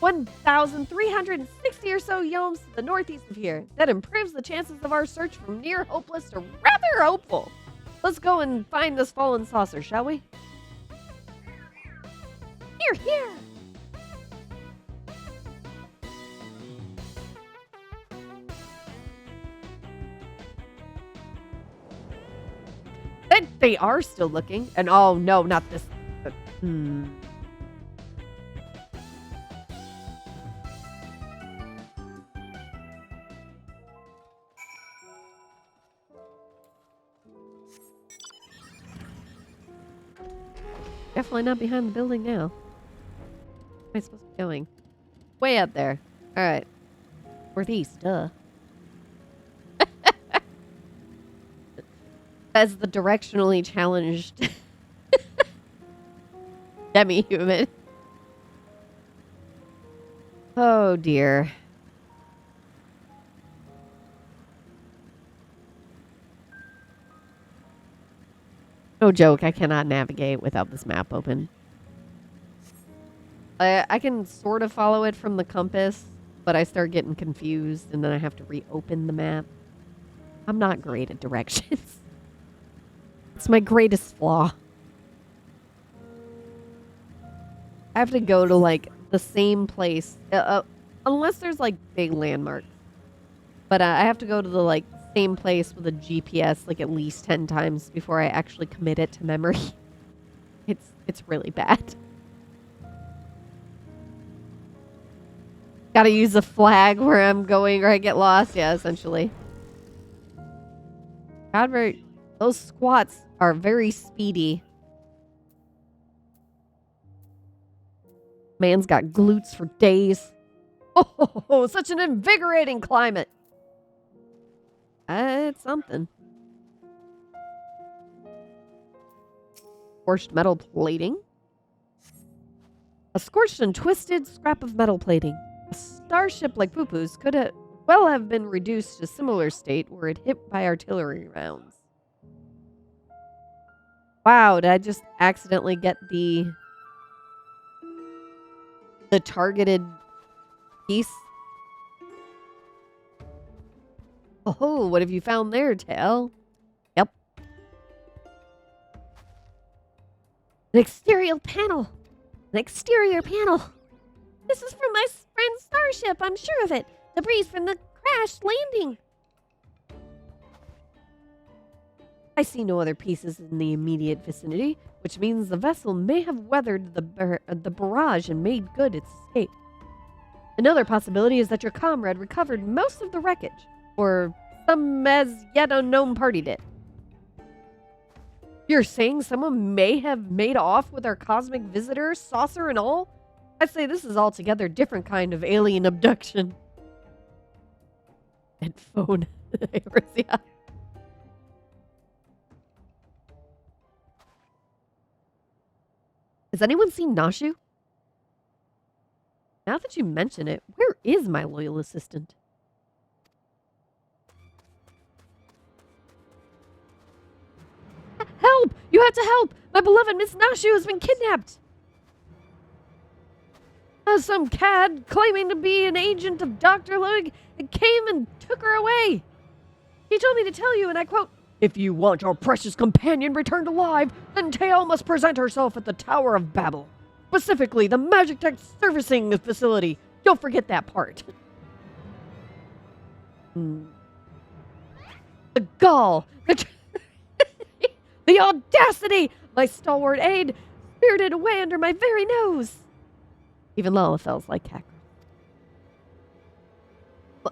1,360 or so yelms to the northeast of here. That improves the chances of our search from near hopeless to rather hopeful. Let's go and find this fallen saucer, shall we? Here, here! They are still looking. And oh, no, not this. Definitely not behind the building now. Where am I supposed to be going? Way up there. Alright. Northeast, duh. As the directionally challenged demi-human. Oh dear. No joke, I cannot navigate without this map open. I can sort of follow it from the compass, but I start getting confused and then I have to reopen the map. I'm not great at directions. It's my greatest flaw. I have to go to like the same place, unless there's like big landmarks. But I have to go to the like same place with a GPS like at least 10 times before I actually commit it to memory. It's really bad. Gotta use a flag where I'm going or I get lost. Yeah, essentially. God, those squats are very speedy. Man's got glutes for days. Oh, such an invigorating climate. It's something. Forged metal plating. A scorched and twisted scrap of metal plating. A starship like Poo-Poo's could have been reduced to a similar state were it hit by artillery rounds. Wow, did I just accidentally get the targeted piece? Oh, what have you found there, Tail? Yep. An exterior panel. An exterior panel. This is from my friend's starship, I'm sure of it. Debris from the crash landing. I see no other pieces in the immediate vicinity, which means the vessel may have weathered the barrage and made good its escape. Another possibility is that your comrade recovered most of the wreckage, or some as yet unknown party did. You're saying someone may have made off with our cosmic visitor, saucer and all? I'd say this is altogether different kind of alien abduction. Headphone. Yeah. Has anyone seen Nashu? Now that you mention it, where is my loyal assistant? Help! You have to help! My beloved Miss Nashu has been kidnapped! Some cad claiming to be an agent of Dr. Lug came and took her away. He told me to tell you, and I quote, "If you want your precious companion returned alive, then Tail must present herself at the Tower of Babel. Specifically, the Magic Tech Servicing Facility. You'll forget that part." The gall. The audacity! My stalwart aide spirited away under my very nose. Even Lalafell's like cackling.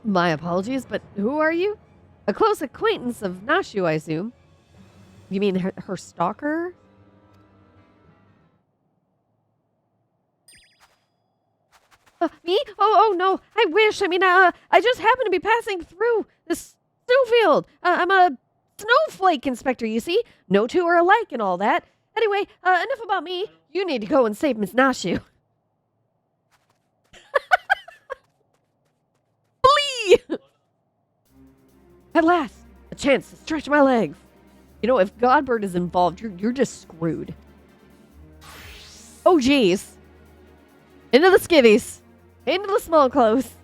My apologies, but who are you? A close acquaintance of Nashu, I assume. You mean her stalker? Me? Oh, no. I wish. I just happened to be passing through this snowfield. I'm a snowflake inspector, you see. No two are alike and all that. Anyway, enough about me. You need to go and save Miss Nashu. Flee! At last, a chance to stretch my legs. You know, if Godbird is involved, you're just screwed. Oh, geez. Into the skivvies. Into the small clothes.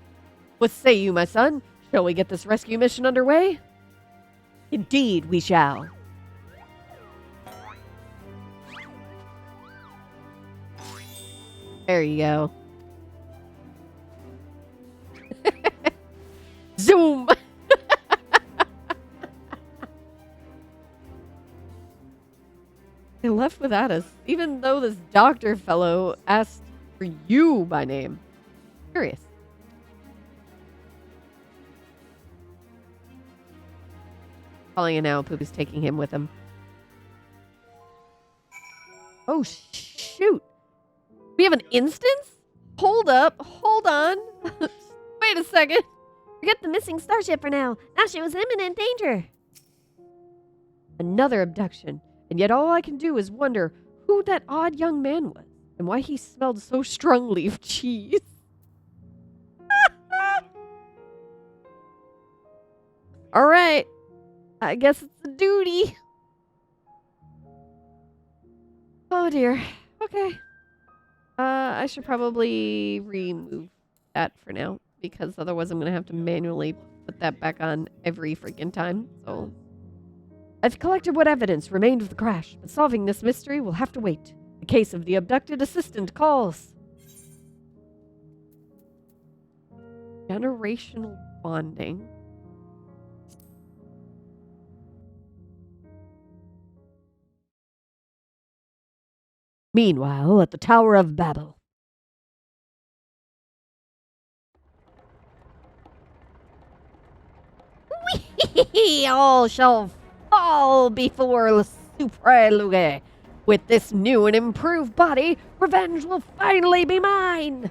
What say you, my son? Shall we get this rescue mission underway? Indeed, we shall. There you go. Zoom! They left without us, even though this doctor fellow asked for you by name. Curious. Calling it now, Poopy's taking him with him. Oh, shoot. We have an instance? Hold up. Hold on. Wait a second. Forget the missing starship for now. Nashu was in imminent danger. Another abduction. And yet all I can do is wonder who that odd young man was and why he smelled so strongly of cheese. All right. I guess it's a duty. Oh dear. Okay. I should probably remove that for now because otherwise I'm going to have to manually put that back on every freaking time. So I've collected what evidence remained of the crash, but solving this mystery will have to wait. The case of the abducted assistant calls. Generational bonding. Meanwhile, at the Tower of Babel. All shall fall before Le Supreluge. With this new and improved body, revenge will finally be mine.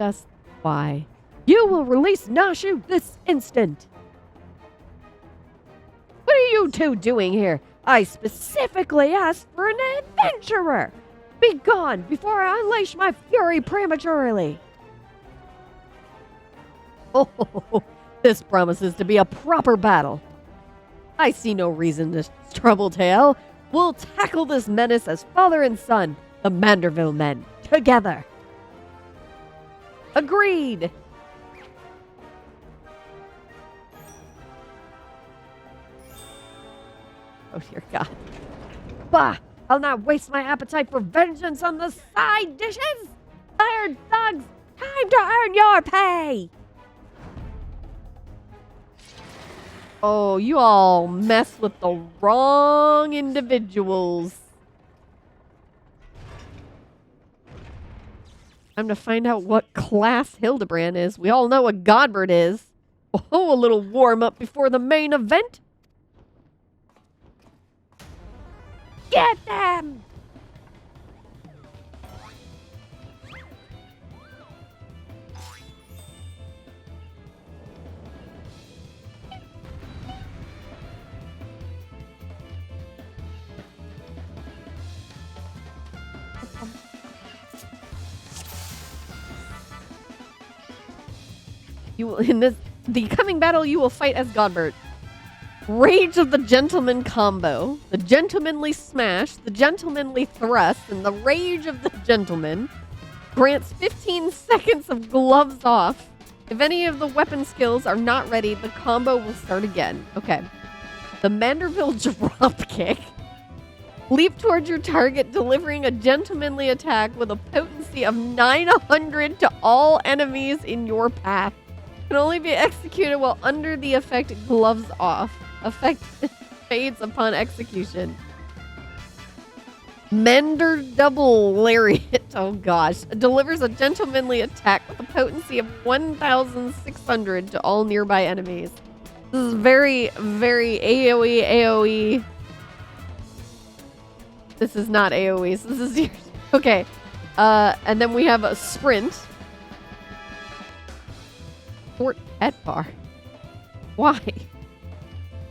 That's why. You will release Nashu this instant. What are you two doing here? I specifically asked for an adventurer. Be gone before I unleash my fury prematurely. Oh, this promises to be a proper battle. I see no reason to trouble tale. We'll tackle this menace as father and son, the Manderville men, together. Agreed. Oh dear God. Bah! I'll not waste my appetite for vengeance on the side dishes! Tired thugs! Time to earn your pay! Oh, you all mess with the wrong individuals. Time to find out what class Hildebrand is. We all know what Godbert is. Oh, a little warm up before the main event. Get them! You will, in the coming battle, you will fight as Godbert. Rage of the Gentleman combo, the Gentlemanly Smash, the Gentlemanly Thrust, and the Rage of the Gentleman grants 15 seconds of gloves off. If any of the weapon skills are not ready, the combo will start again. Okay. The Manderville Dropkick. Leap towards your target, delivering a gentlemanly attack with a potency of 900 to all enemies in your path. Can only be executed while under the effect gloves off. Effect fades upon execution. Mender Double Lariat. Oh gosh. Delivers a gentlemanly attack with a potency of 1,600 to all nearby enemies. This is very, very AoE. This is not AoE. So this is your... Okay. And then we have a Sprint. Fort Pet Bar. Why?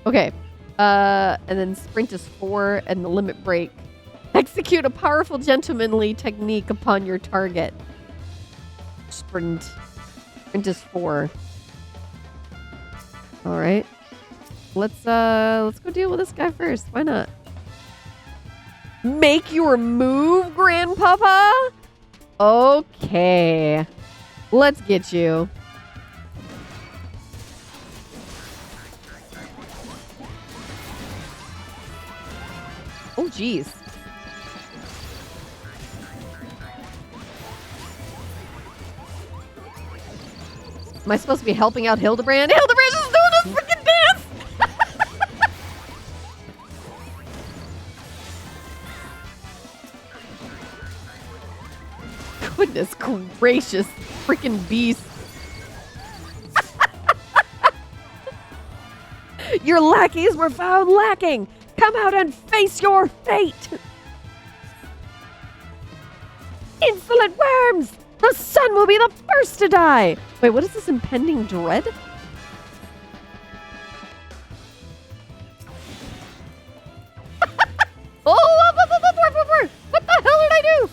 Okay. And then Sprint is 4 and the Limit Break. Execute a powerful gentlemanly technique upon your target. Sprint is 4. All right. Let's go deal with this guy first. Why not? Make your move, Grandpapa? Okay. Let's get you. Oh, jeez. Am I supposed to be helping out Hildebrand? Hildebrand is doing a freaking dance! Goodness gracious, freaking beast. Your lackeys were found lacking. Come out and face your fate. Insolent worms! The sun will be the first to die! Wait, what is this impending dread? Oh, what the hell did I do?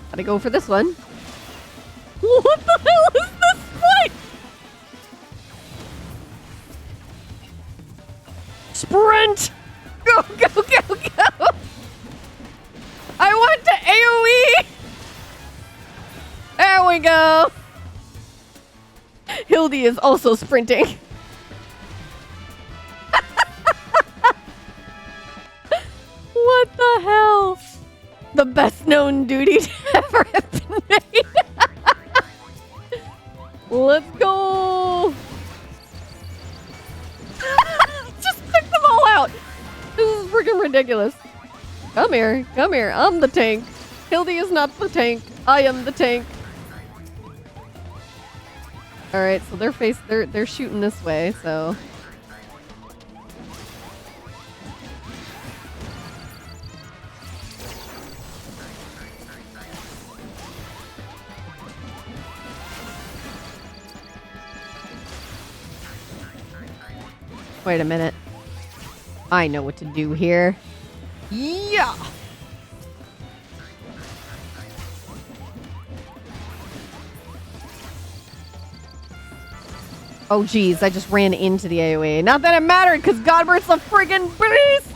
Gotta go for this one. What the hell is this fight? Sprint! Go, go, go, go! I want to AoE! There we go! Hildy is also sprinting. What the hell? The best known duty to ever have been made. Let's go! Just took them all out! This is freaking ridiculous. Come here, come here. I'm the tank. Hildy is not the tank. I am the tank. All right, so they're shooting this way, so Wait a minute. I know what to do here. Yeah! Oh, geez. I just ran into the AoE. Not that it mattered, because Godbert's a friggin' beast!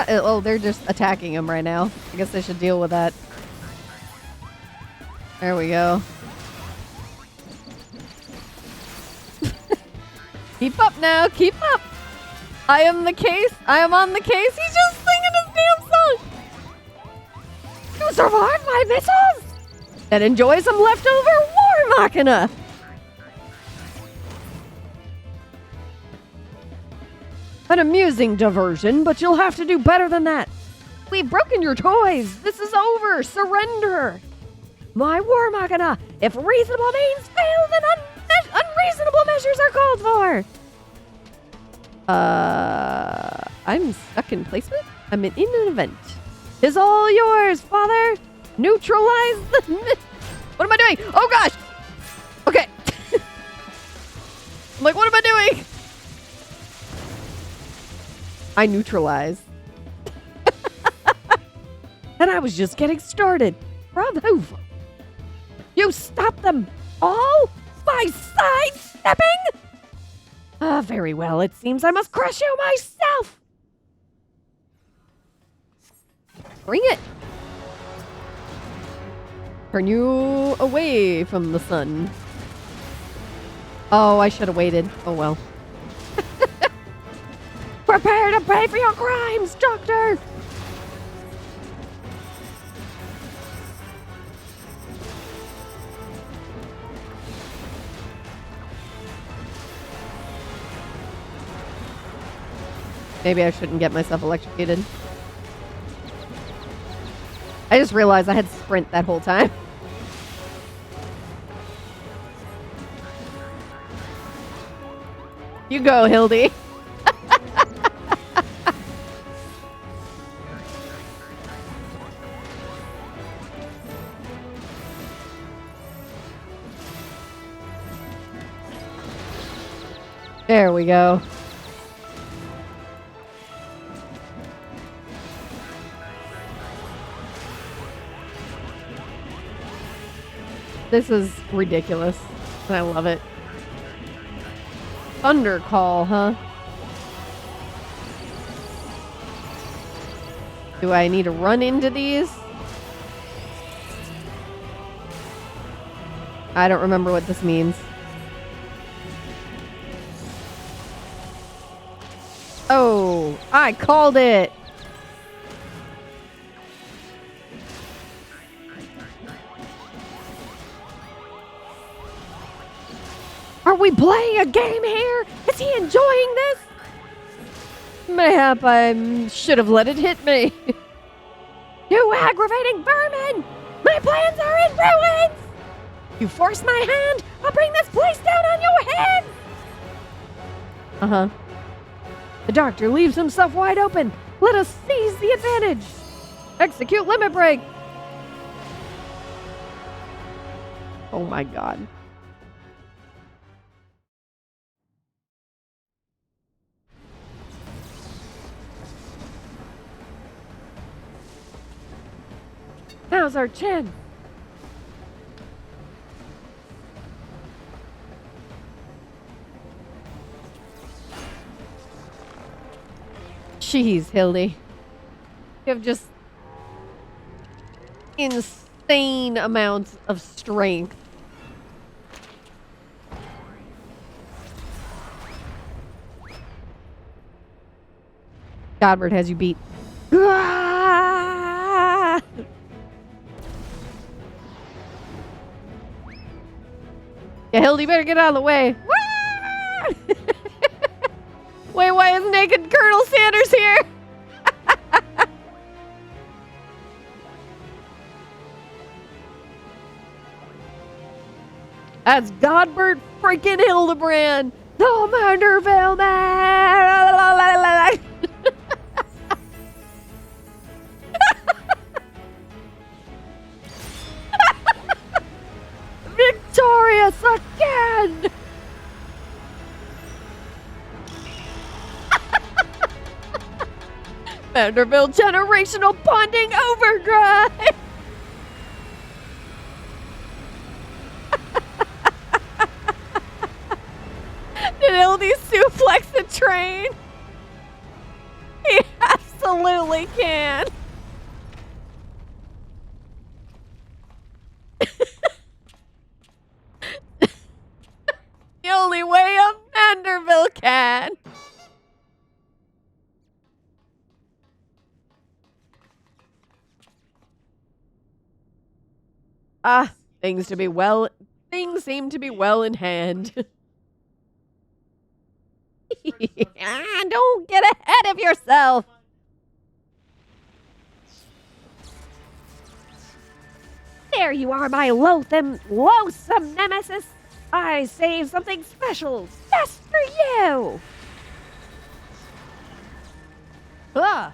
Oh, they're just attacking him right now. I guess I should deal with that. There we go. Keep up now. Keep up. I am the case. I am on the case. He's just singing his damn song. You survived my missiles and enjoy some leftover war machina. An amusing diversion, but you'll have to do better than that. We've broken your toys. This is over. Surrender. My war machina. If reasonable means fail, then unreasonable measures are called for. I'm stuck in placement. I'm in an event. It's all yours, father. Neutralize the... What am I doing? Oh, gosh. Okay. I'm like, what am I doing? I neutralize. And I was just getting started. Bravo. You stopped them all by sidestepping? Very well. It seems I must crush you myself. Bring it. Turn you away from the sun. Oh, I should have waited. Oh, well. Prepare to pay for your crimes, Doctor! Maybe I shouldn't get myself electrocuted. I just realized I had sprint that whole time. You go, Hildy. There we go. This is ridiculous. And I love it. Thunder Call, huh? Do I need to run into these? I don't remember what this means. Oh, I called it. Are we playing a game here? Is he enjoying this? Mayhap I should have let it hit me. You aggravating vermin! My plans are in ruins! You force my hand, I'll bring this place down on your head! Uh-huh. The doctor leaves himself wide open. Let us seize the advantage. Execute limit break. Oh my god. Now's our chance. Jeez, Hildy. You have just insane amounts of strength. Godbert has you beat. Ah! Yeah, Hildy, better get out of the way. Wait, why is naked Colonel Sanders here? That's Godbert freaking Hildebrand, the Manderville man. Victorious, a Vanderbilt generational bonding overdrive. Did Hildy suplex the train? He absolutely can. The only way a Vanderbilt can. Ah, things seem to be well in hand. Don't get ahead of yourself. There you are, my loathsome nemesis. I saved something special just for you. Ah.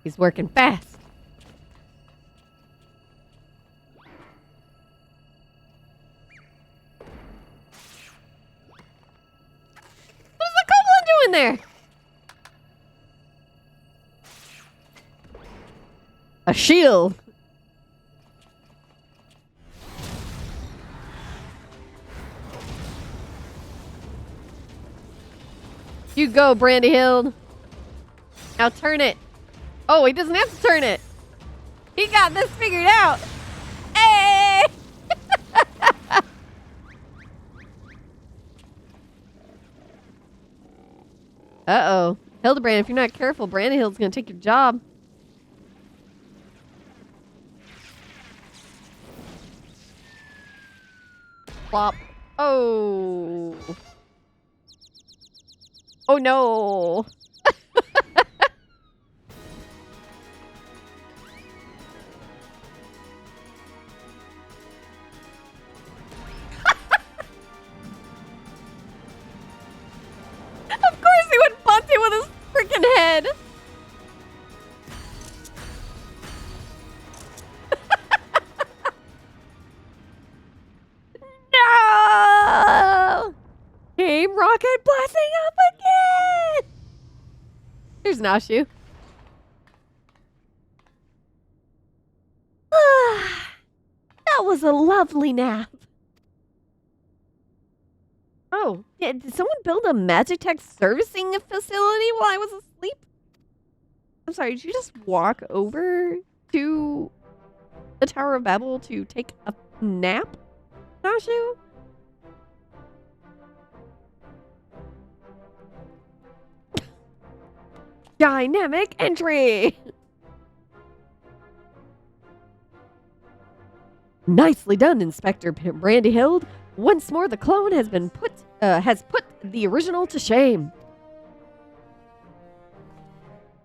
He's working fast. What's the goblin doing there? A shield. You go, Brandy Hill. Now turn it. Oh, he doesn't have to turn it. He got this figured out. Hey! Uh-oh. Hildebrand, if you're not careful, Brandy Hill's gonna take your job. Plop. Oh. Oh no. Of course he would bunt it with his freaking head. No! Team Rocket blasting up again! There's Nashu. That was a lovely nap. Oh, yeah, did someone build a Magitech servicing facility while I was asleep? I'm sorry, did you just walk over to the Tower of Babel to take a nap, Nashu? Dynamic entry! Nicely done, Inspector Brandy Hild. Once more, the clone has put the original to shame.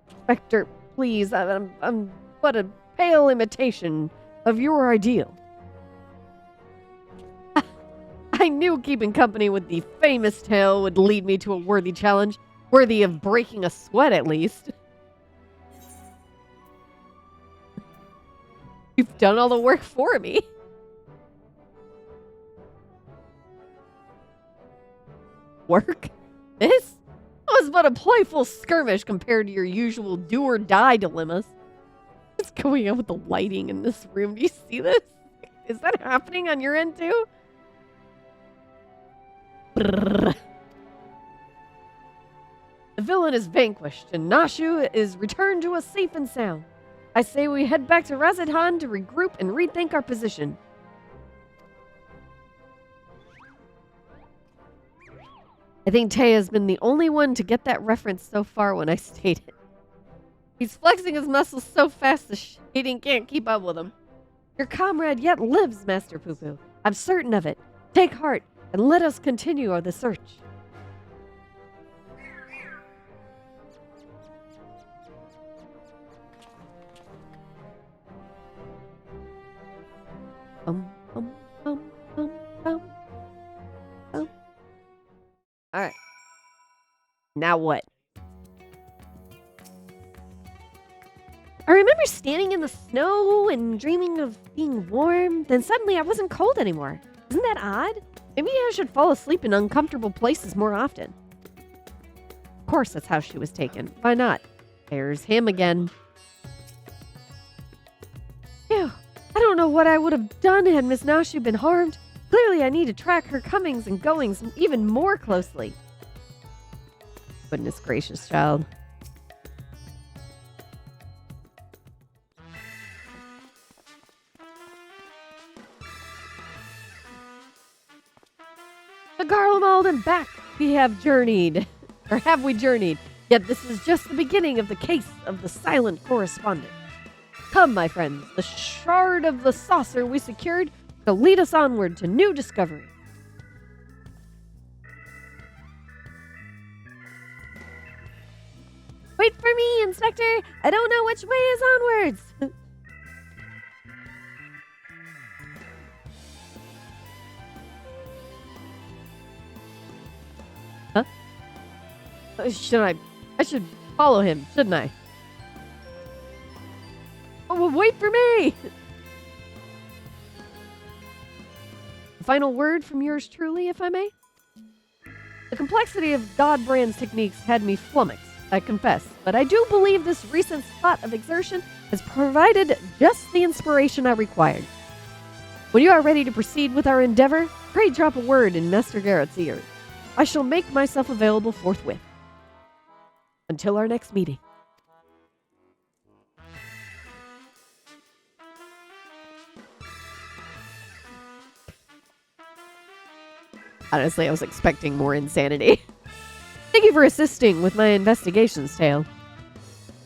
Inspector, please, I'm but a pale imitation of your ideal. I knew keeping company with the famous tale would lead me to a worthy challenge, worthy of breaking a sweat at least. You've done all the work for me. Work? This was but a playful skirmish compared to your usual do-or-die dilemmas. What's going on with the lighting in this room? Do you see this? Is that happening on your end too? Brrr. The villain is vanquished, and Nashu is returned to us safe and sound. I say we head back to Razadhan to regroup and rethink our position. I think Tay has been the only one to get that reference so far when I state it. He's flexing his muscles so fast the shading can't keep up with him. Your comrade yet lives, Master Poo-Poo. I'm certain of it. Take heart, and let us continue the search. Now what? I remember standing in the snow and dreaming of being warm. Then suddenly I wasn't cold anymore. Isn't that odd? Maybe I should fall asleep in uncomfortable places more often. Of course, that's how she was taken. Why not? There's him again. Phew. I don't know what I would have done had Miss Nashi been harmed. Clearly, I need to track her comings and goings even more closely. Goodness gracious, child. To Garlemald and back we have journeyed. Or have we journeyed? Yet this is just the beginning of the case of the silent correspondent. Come, my friends, the shard of the saucer we secured will lead us onward to new discovery. Wait for me, Inspector! I don't know which way is onwards! Huh? I should follow him, shouldn't I? Oh, well, wait for me! Final word from yours truly, if I may? The complexity of Godbrand's techniques had me flummoxed, I confess, but I do believe this recent spot of exertion has provided just the inspiration I required. When you are ready to proceed with our endeavor, pray drop a word in Master Garrett's ear. I shall make myself available forthwith. Until our next meeting. Honestly, I was expecting more insanity. Thank you for assisting with my investigations, Tail.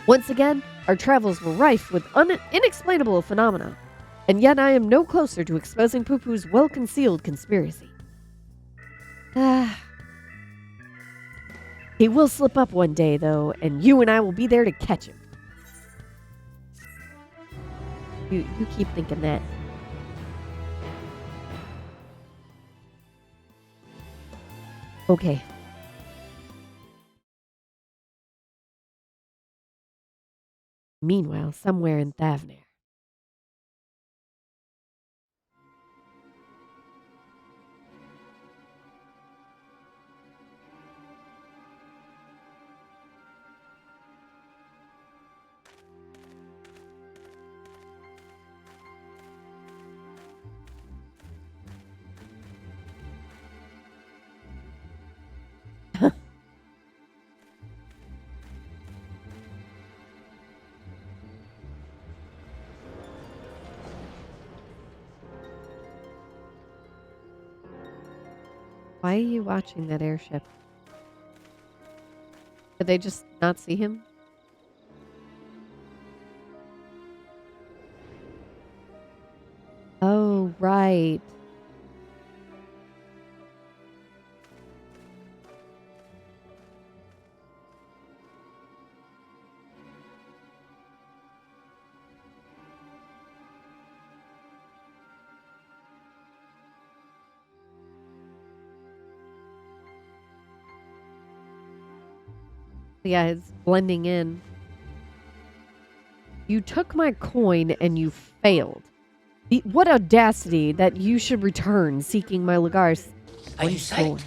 Once again, our travels were rife with inexplainable phenomena, and yet I am no closer to exposing Poo-Poo's well-concealed conspiracy. He will slip up one day, though, and you and I will be there to catch him. You keep thinking that. Okay. Meanwhile, somewhere in Thavner. Why are you watching that airship? Did they just not see him? Oh, right. Yeah, it's blending in. You took my coin and you failed. What audacity that you should return seeking my Lagars. Are you psyched?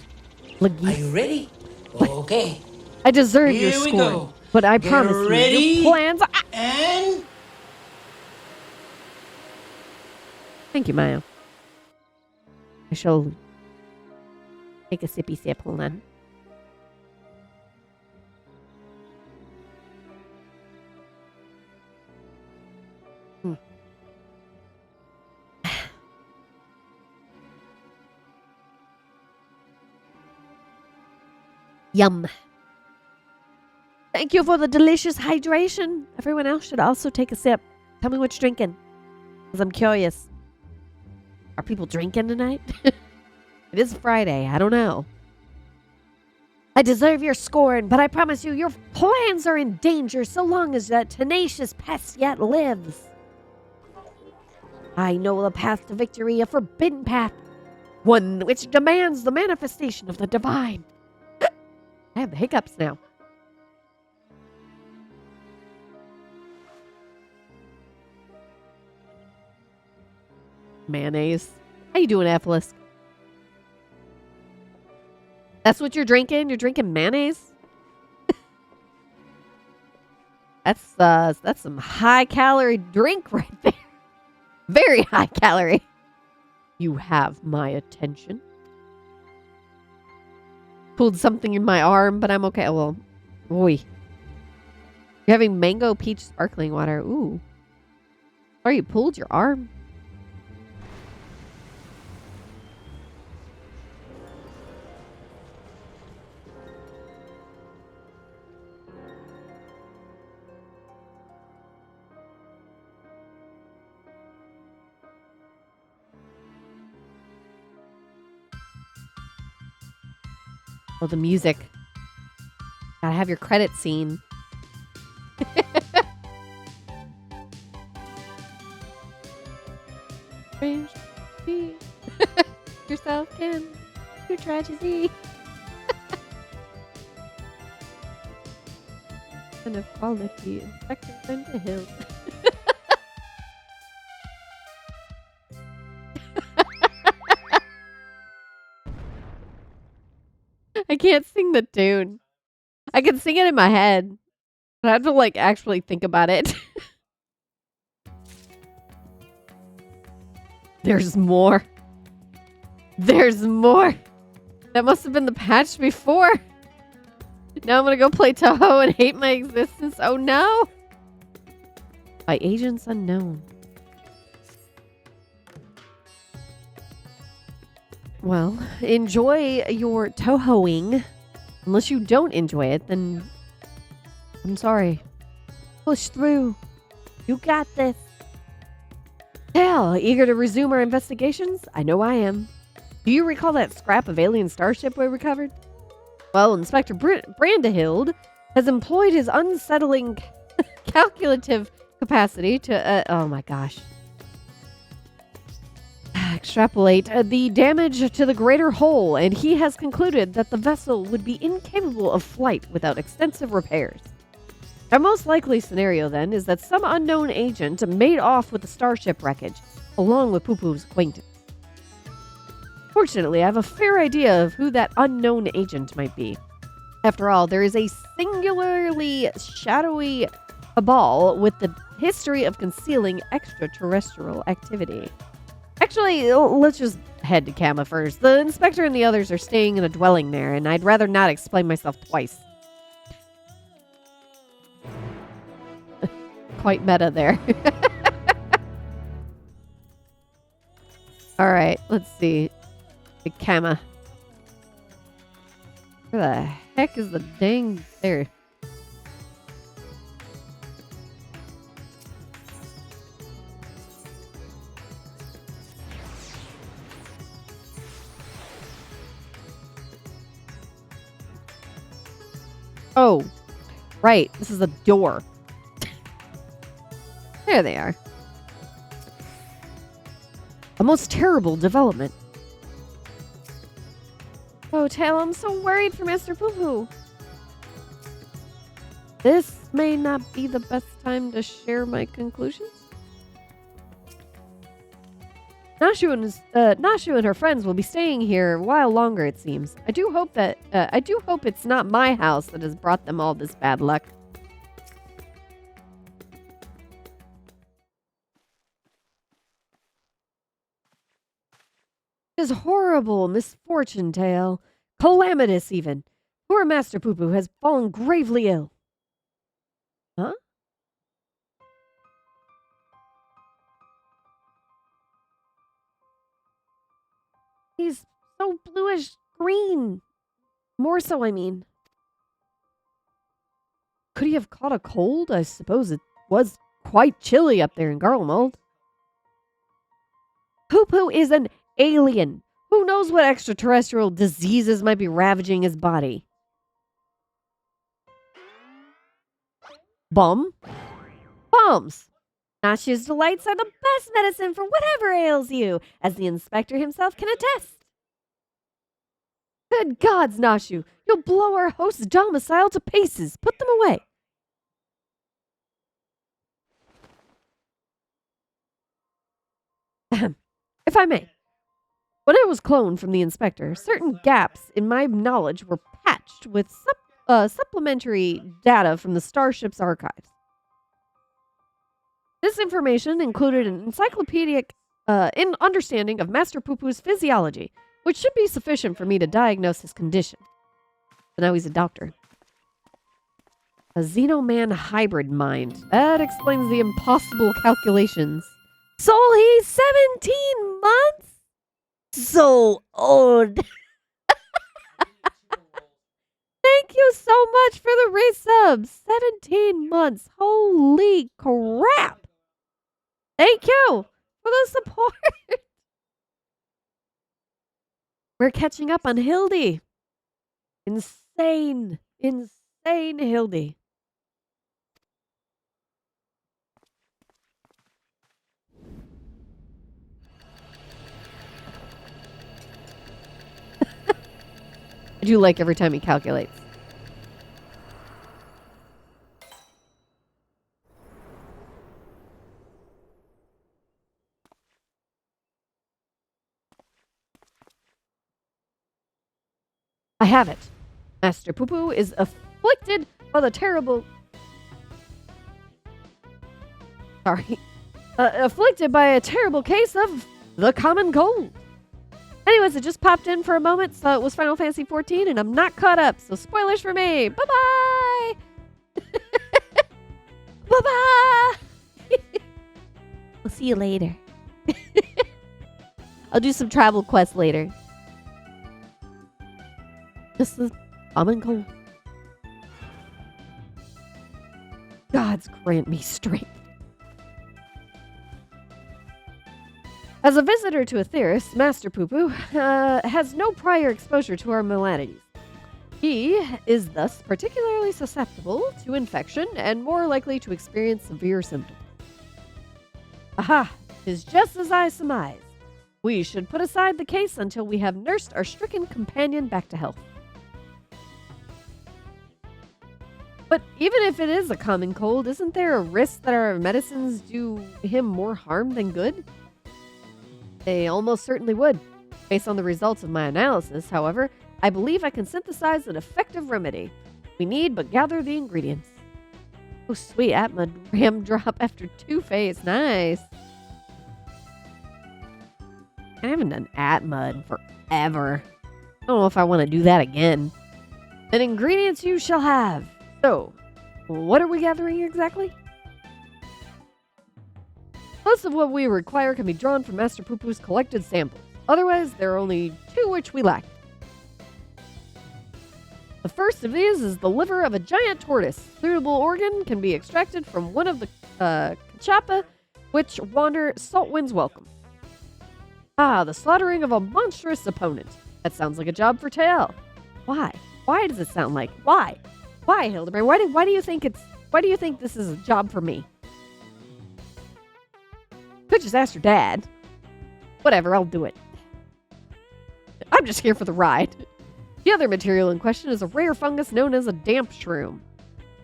Lagis. Are you ready? Okay. I deserve Here your we scorn, go. but I Get promise ready. you, your plans. And Thank you, Maya. I shall take a sippy sip. Hold on. Yum. Thank you for the delicious hydration. Everyone else should also take a sip. Tell me what you're drinking, because I'm curious. Are people drinking tonight? It is Friday. I don't know. I deserve your scorn, but I promise you, your plans are in danger so long as that tenacious pest yet lives. I know the path to victory, a forbidden path, one which demands the manifestation of the divine. I have the hiccups now. Mayonnaise. How you doing, Apple-isk? That's what you're drinking? You're drinking mayonnaise? That's some high calorie drink right there. Very high calorie. You have my attention. Pulled something in my arm, but I'm okay. Well, boy. You're having mango peach sparkling water. Ooh. Sorry, you pulled your arm. Oh, the music. Gotta have your credit scene. Strange to see yourself can your tragedy. And of quality, Inspector Brenda Hill. I can't sing the tune. I can sing it in my head, but I have to like actually think about it. There's more. There's more. That must have been the patch before. Now I'm gonna go play Toho and hate my existence. Oh no! By Agents Unknown. Well, enjoy your Tohoing. Unless you don't enjoy it, then I'm sorry. Push through. You got this. Hell, eager to resume our investigations? I know I am. Do you recall that scrap of alien starship we recovered? Well, Inspector Brandehild has employed his unsettling calculative capacity to, oh my gosh. Extrapolate the damage to the greater whole, and he has concluded that the vessel would be incapable of flight without extensive repairs. Our most likely scenario, then, is that some unknown agent made off with the starship wreckage, along with Poo-Poo's acquaintance. Fortunately, I have a fair idea of who that unknown agent might be. After all, there is a singularly shadowy cabal with the history of concealing extraterrestrial activity. Actually, let's just head to Kama first. The inspector and the others are staying in a dwelling there, and I'd rather not explain myself twice. Quite meta there. Alright, let's see. The Kama. Where the heck is the dang... There. Oh, right. This is a door. There they are. A most terrible development. Oh, Tail, I'm so worried for Mr. Poo-Poo. This may not be the best time to share my conclusions. Nashu and her friends will be staying here a while longer, it seems. I do hope it's not my house that has brought them all this bad luck. It is horrible misfortune, Tail. Calamitous, even. Poor Master Poo-Poo has fallen gravely ill. Huh? He's so bluish green. More so, I mean. Could he have caught a cold? I suppose it was quite chilly up there in Garlemald. Poo-Poo is an alien. Who knows what extraterrestrial diseases might be ravaging his body? Bums. Nashu's delights are the best medicine for whatever ails you, as the inspector himself can attest. Good gods, Nashu! You'll blow our host's domicile to pieces! Put them away! Ahem. If I may. When I was cloned from the inspector, certain gaps in my knowledge were patched with supplementary data from the Starship's archives. This information included an encyclopedic understanding of Master Poo-Poo's physiology, which should be sufficient for me to diagnose his condition. So now he's a doctor. A Xenoman hybrid mind. That explains the impossible calculations. So he's 17 months? So old. Thank you so much for the resubs. 17 months. Holy crap. Thank you for the support. We're catching up on Hildy. Insane Hildy. I do like every time he calculates. I have it. Master Poo-Poo is afflicted by the terrible... afflicted by a terrible case of the common cold. Anyways, it just popped in for a moment, so it was Final Fantasy XIV, and I'm not caught up, so spoilers for me. Bye-bye! Bye-bye! We'll see you later. I'll do some travel quests later. Just the common cold. Gods grant me strength. As a visitor to Aetheris, Master Poo-Poo has no prior exposure to our maladies. He is thus particularly susceptible to infection and more likely to experience severe symptoms. Aha! 'Tis just as I surmised. We should put aside the case until we have nursed our stricken companion back to health. But even if it is a common cold, isn't there a risk that our medicines do him more harm than good? They almost certainly would. Based on the results of my analysis, however, I believe I can synthesize an effective remedy. We need but gather the ingredients. Oh, sweet Atma ram drop after 2 phase. Nice. I haven't done Atma in forever. I don't know if I want to do that again. And ingredients you shall have. So, what are we gathering exactly? Most of what we require can be drawn from Master Poo-Poo's collected samples. Otherwise, there are only 2 which we lack. The first of these is the liver of a giant tortoise. Suitable organ can be extracted from one of the Kachapa, which wander Saltwind's welcome. Ah, the slaughtering of a monstrous opponent. That sounds like a job for T.I.T.S. Why? Why does it sound like? Why? Why, Hildebrand? Why do you think this is a job for me? Could just ask your dad. Whatever, I'll do it. I'm just here for the ride. The other material in question is a rare fungus known as a damp shroom,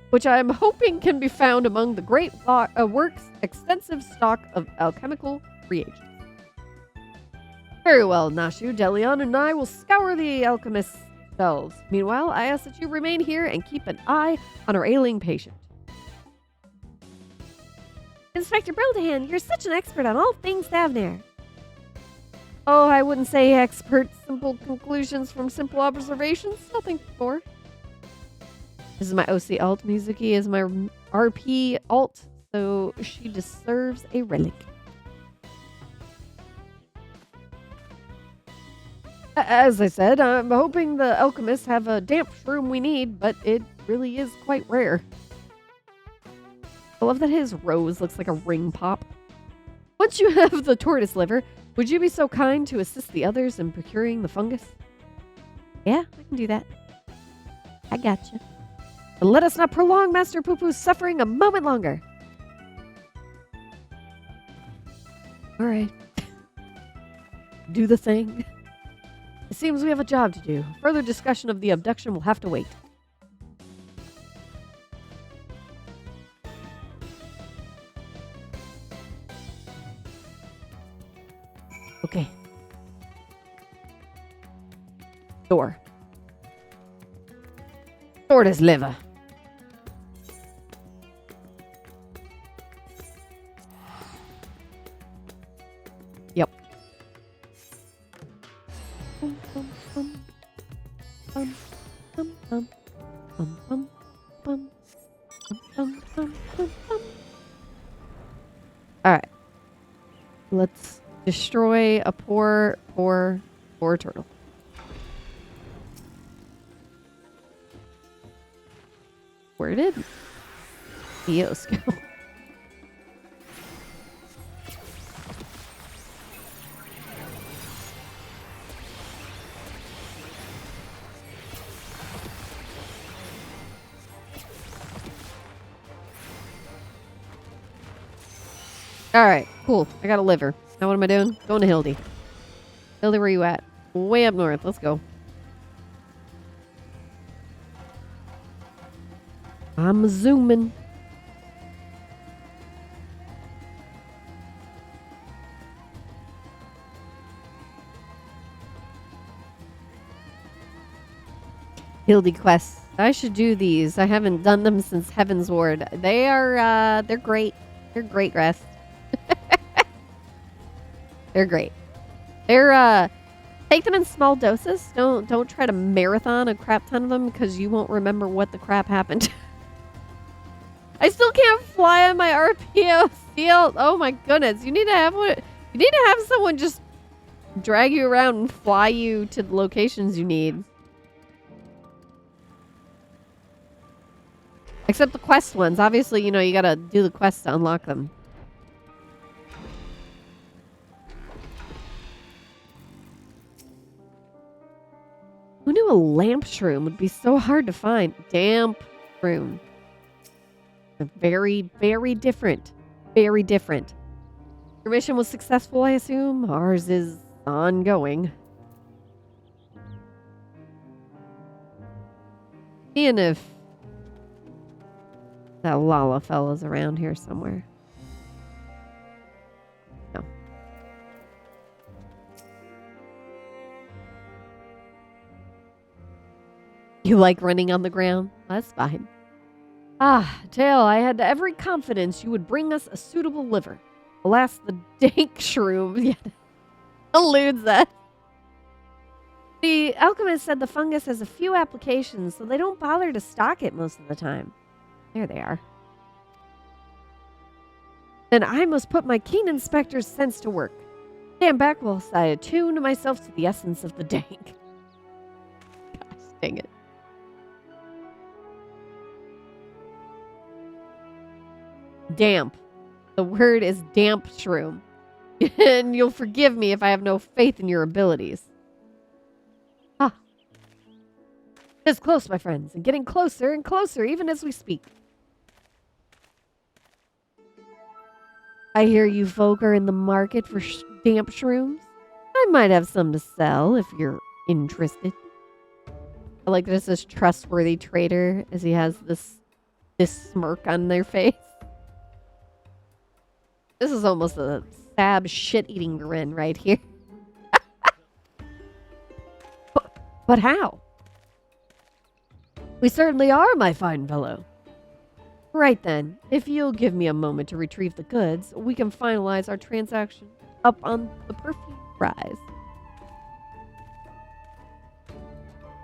which I'm hoping can be found among the Great Works' extensive stock of alchemical reagents. Very well, Nashu, Delion, and I will scour the alchemist's cells. Meanwhile, I ask that you remain here and keep an eye on our ailing patient. Inspector Brildahan, you're such an expert on all things Thavnair. Oh, I wouldn't say expert. Simple conclusions from simple observations. Nothing more. This is my OC alt. Mizuki is my RP alt, so she deserves a relic. As I said, I'm hoping the alchemists have a damp shroom we need, but it really is quite rare. I love that his rose looks like a ring pop. Once you have the tortoise liver, would you be so kind to assist the others in procuring the fungus? Yeah, I can do that. I gotcha. But let us not prolong Master Poo-Poo's suffering a moment longer. Alright. Do the thing. seems we have a job to do. Further discussion of the abduction will have to wait. Okay. Door. Tortoise liver. Yep. All right. Let's destroy a poor turtle. Where did Theos go? Alright, cool. I got a liver. Now what am I doing? Going to Hildy. Hildy, where you at? Way up north. Let's go. I'm zooming. Hildy quests. I should do these. I haven't done them since Heaven's Ward. They are, they're great. They're great rest. They're great. They're, take them in small doses. Don't try to marathon a crap ton of them because you won't remember what the crap happened. I still can't fly on my RPO seal. Oh my goodness. You need to have one. You need to have someone just drag you around and fly you to the locations you need. Except the quest ones. Obviously, you know, you gotta do the quests to unlock them. Who knew a lamp shroom would be so hard to find? Damp shroom. Very, very different. Very different. Your mission was successful, I assume? Ours is ongoing. Seeing if that Lala fella's around here somewhere. No. You like running on the ground? That's fine. Ah, Tail, I had every confidence you would bring us a suitable liver. Alas, the dank shroom eludes us. The alchemist said the fungus has a few applications, so they don't bother to stock it most of the time. There they are. Then I must put my keen inspector's sense to work. Stand back whilst I attune myself to the essence of the dank. Gosh, dang it. Damp. The word is damp shroom. And you'll forgive me if I have no faith in your abilities. Ah. It's close, my friends, and getting closer and closer even as we speak. I hear you folk are in the market for damp shrooms. I might have some to sell if you're interested. I like that it says trustworthy trader as he has this smirk on their face. This is almost a stab shit-eating grin right here. But how? We certainly are, my fine fellow. Right then, if you'll give me a moment to retrieve the goods, we can finalize our transaction up on the perfume prize.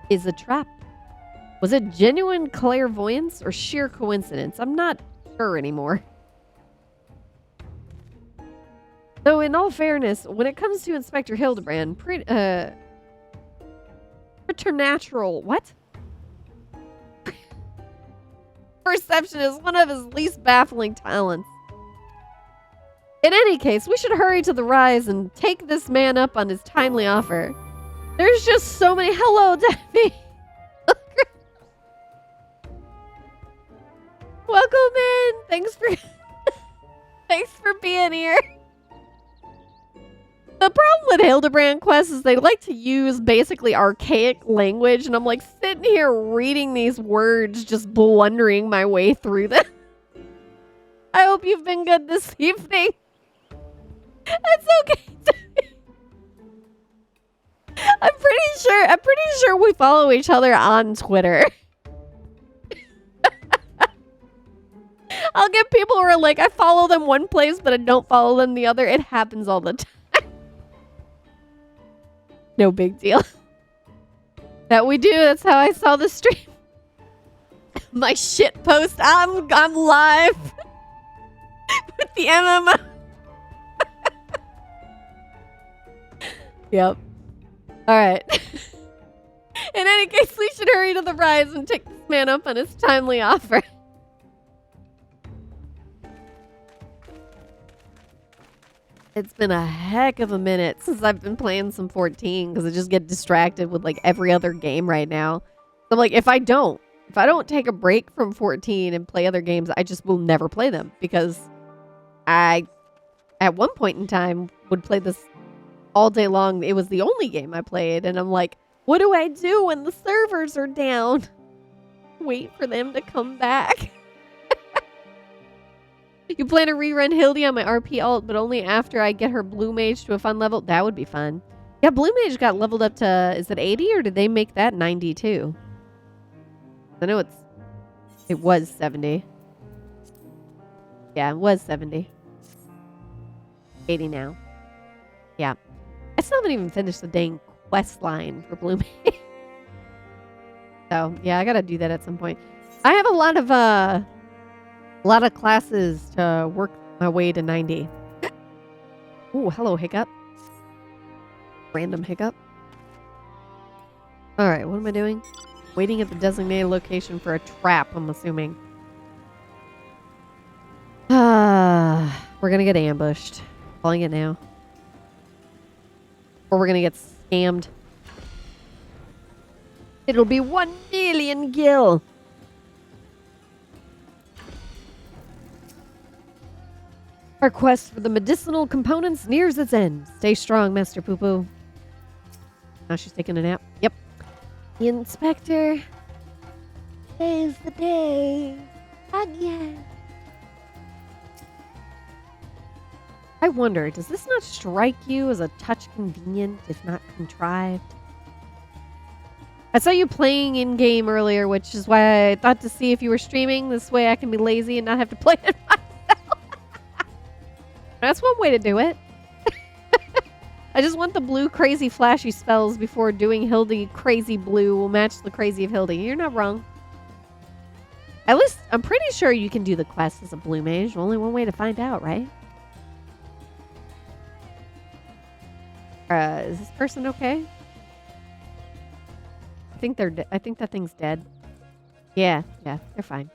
Is a trap. Was it genuine clairvoyance or sheer coincidence? I'm not sure anymore. Though, in all fairness, when it comes to Inspector Hildebrand, preternatural, what? Perception is one of his least baffling talents. In any case, we should hurry to the rise and take this man up on his timely offer. There's just so many. Hello, Debbie. Welcome in. Thanks for being here. The problem with Hildebrand quests is they like to use basically archaic language, and I'm like sitting here reading these words, just blundering my way through them. I hope you've been good this evening. It's okay. I'm pretty sure we follow each other on Twitter. I'll get people who are like, I follow them one place, but I don't follow them the other. It happens all the time. No big deal. That we do. That's how I saw the stream. My shit post. I'm live with the MMO. Yep. All right. In any case, we should hurry to the rise and take this man up on his timely offer. It's been a heck of a minute since I've been playing some 14 because I just get distracted with like every other game right now. So I'm like, if I don't take a break from 14 and play other games, I just will never play them because I, at one point in time, would play this all day long. It was the only game I played, and I'm like, what do I do when the servers are down? Wait for them to come back. You plan to rerun Hildy on my RP alt, but only after I get her Blue Mage to a fun level? That would be fun. Yeah, Blue Mage got leveled up to, is it 80 or did they make that 90 too? I know it was 70. Yeah, it was 70. 80 now. Yeah. I still haven't even finished the dang quest line for Blue Mage. So, yeah, I gotta do that at some point. I have a lot of classes to work my way to 90. Ooh, hello, Hiccup. Random Hiccup. Alright, what am I doing? Waiting at the designated location for a trap, I'm assuming. We're gonna get ambushed. Calling it now. Or we're gonna get scammed. It'll be 1 million gil. Our quest for the medicinal components nears its end. Stay strong, Master Poo Poo. Now she's taking a nap. Yep. The inspector saves the day again. I wonder, does this not strike you as a touch convenient, if not contrived? I saw you playing in-game earlier, which is why I thought to see if you were streaming. This way I can be lazy and not have to play it myself. That's one way to do it. I just want the blue crazy flashy spells before doing Hildy crazy blue will match the crazy of Hildy. You're not wrong. At least, I'm pretty sure you can do the quest as a blue mage. Only one way to find out, right? Is this person okay? I think they're. I think that thing's dead. Yeah, they're fine.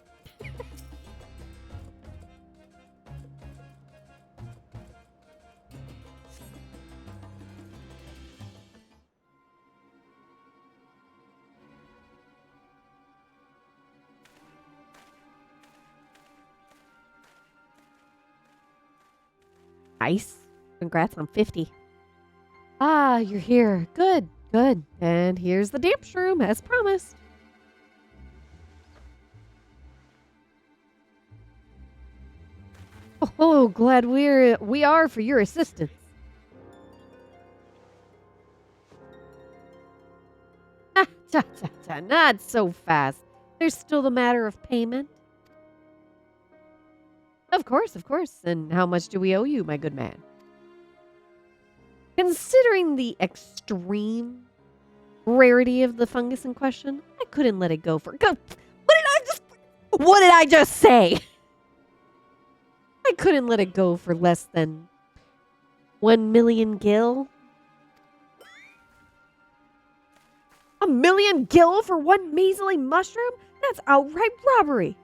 Nice. Congrats on 50. Ah, you're here. Good, good. And here's the damp shroom, as promised. Oh, glad we are for your assistance. Not so fast. There's still the matter of payment. Of course. And how much do we owe you, my good man? Considering the extreme rarity of the fungus in question, I couldn't let it go for... What did I just say? I couldn't let it go for less than 1 million gil. 1 million gil for one measly mushroom? That's outright robbery.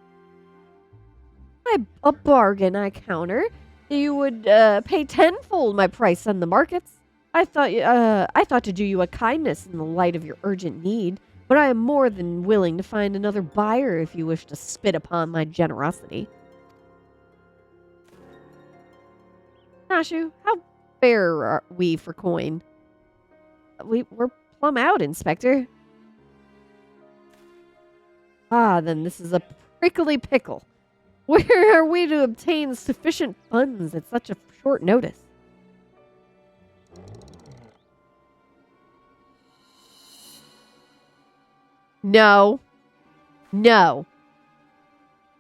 A bargain, I counter. You would pay tenfold my price on the markets. I thought to do you a kindness in the light of your urgent need, but I am more than willing to find another buyer if you wish to spit upon my generosity. Nashu, how fare are we for coin? We're plumb out, Inspector. Ah, then this is a prickly pickle. Where are we to obtain sufficient funds at such a short notice? No. No.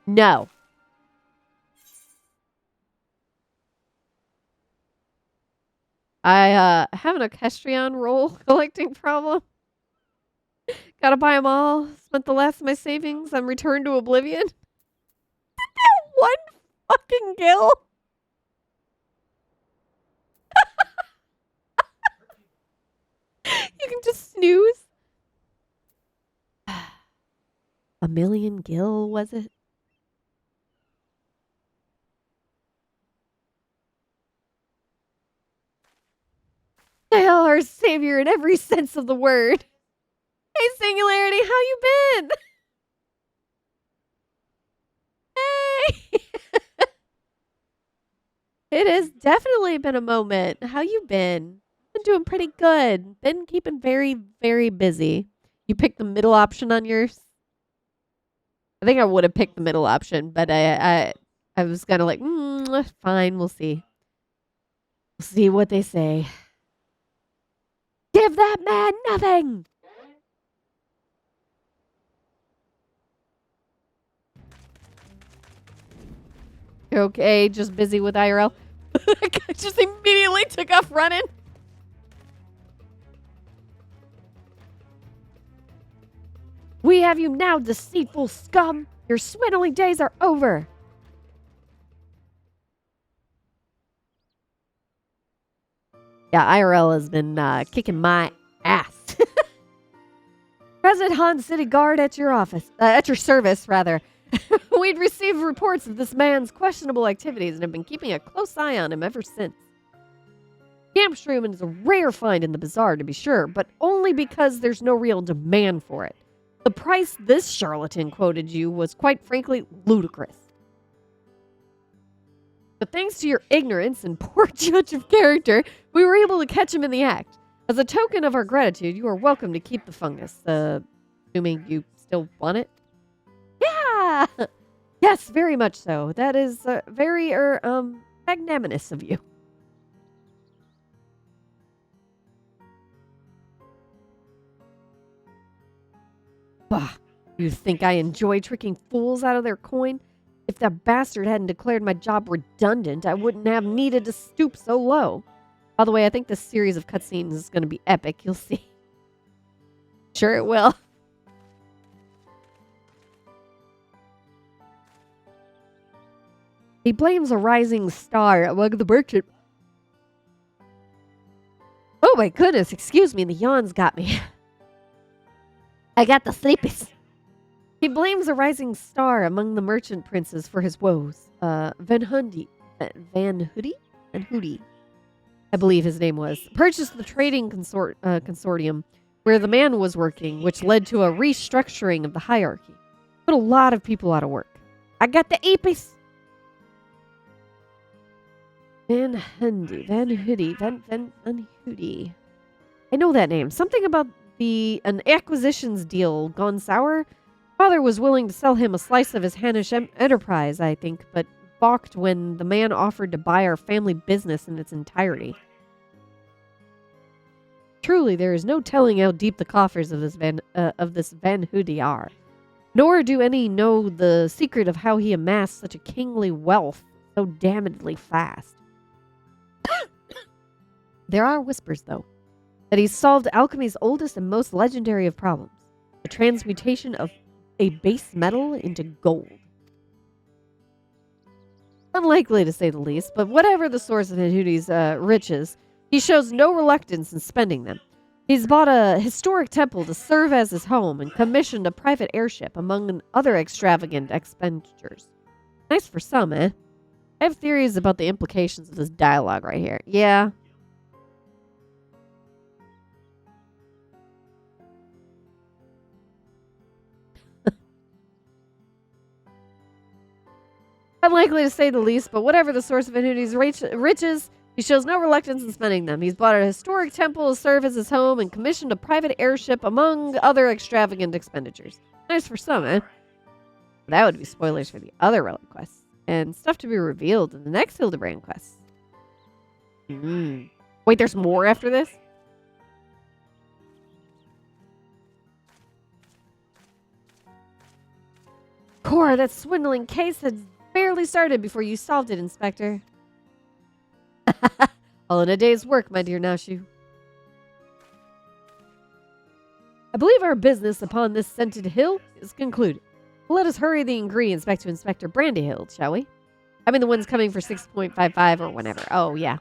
No. I have an equestrian roll collecting problem. Gotta buy them all. Spent the last of my savings on Return to Oblivion. Did that one fucking gill? You can just snooze. A million gil, was it? Hail our savior in every sense of the word. Hey, Singularity, how you been? Hey! It has definitely been a moment. How you been? Been doing pretty good. Been keeping very, very busy. You picked the middle option on yours? I think I would have picked the middle option, but I was kind of like, fine, we'll see. We'll see what they say. Give that man nothing! You're okay, just busy with IRL. I just immediately took off running. We have you now, deceitful scum. Your swindling days are over. Yeah, IRL has been kicking my ass. President Han, City Guard at your office, at your service, rather. We'd received reports of this man's questionable activities and have been keeping a close eye on him ever since. Scamstruman is a rare find in the bazaar, to be sure, but only because there's no real demand for it. The price this charlatan quoted you was, quite frankly, ludicrous. But thanks to your ignorance and poor judge of character, we were able to catch him in the act. As a token of our gratitude, you are welcome to keep the fungus, assuming you still want it. Yeah! Yes, very much so. That is very, magnanimous of you. Bah, you think I enjoy tricking fools out of their coin? If that bastard hadn't declared my job redundant, I wouldn't have needed to stoop so low. By the way, I think this series of cutscenes is going to be epic. You'll see. Sure it will. He blames a rising star among the merchant. Oh my goodness, excuse me, the yawns got me. I got the sleepies. He blames a rising star among the merchant princes for his woes. Van Hoody, I believe his name was, purchased the trading consortium where the man was working, which led to a restructuring of the hierarchy. Put a lot of people out of work. I got the eepies. Van Hoody. I know that name. Something about an acquisitions deal gone sour. Father was willing to sell him a slice of his Hanish enterprise, I think, but balked when the man offered to buy our family business in its entirety. Truly, there is no telling how deep the coffers of this Van Hoody are. Nor do any know the secret of how he amassed such a kingly wealth so damnedly fast. There are whispers, though, that he's solved alchemy's oldest and most legendary of problems, the transmutation of a base metal into gold. Unlikely to say the least, but whatever the source of Hoody's riches, he shows no reluctance in spending them. He's bought a historic temple to serve as his home and commissioned a private airship, among other extravagant expenditures. Nice for some, eh? I have theories about the implications of this dialogue right here. Yeah. Unlikely to say the least, but whatever the source of Hoody's riches, He shows no reluctance in spending them. He's bought a historic temple to serve as his home and commissioned a private airship, among other extravagant expenditures. Nice for some, eh? That would be spoilers for the other relic quests, and stuff to be revealed in the next Hildebrand quest. Wait, there's more after this? Cora, that swindling case had barely started before you solved it, Inspector. All in a day's work, my dear Nashu. I believe our business upon this scented hill is concluded. Let us hurry the ingredients back to Inspector Brandyhill, shall we? I mean the ones coming for 6.55 or whenever. Oh, yeah.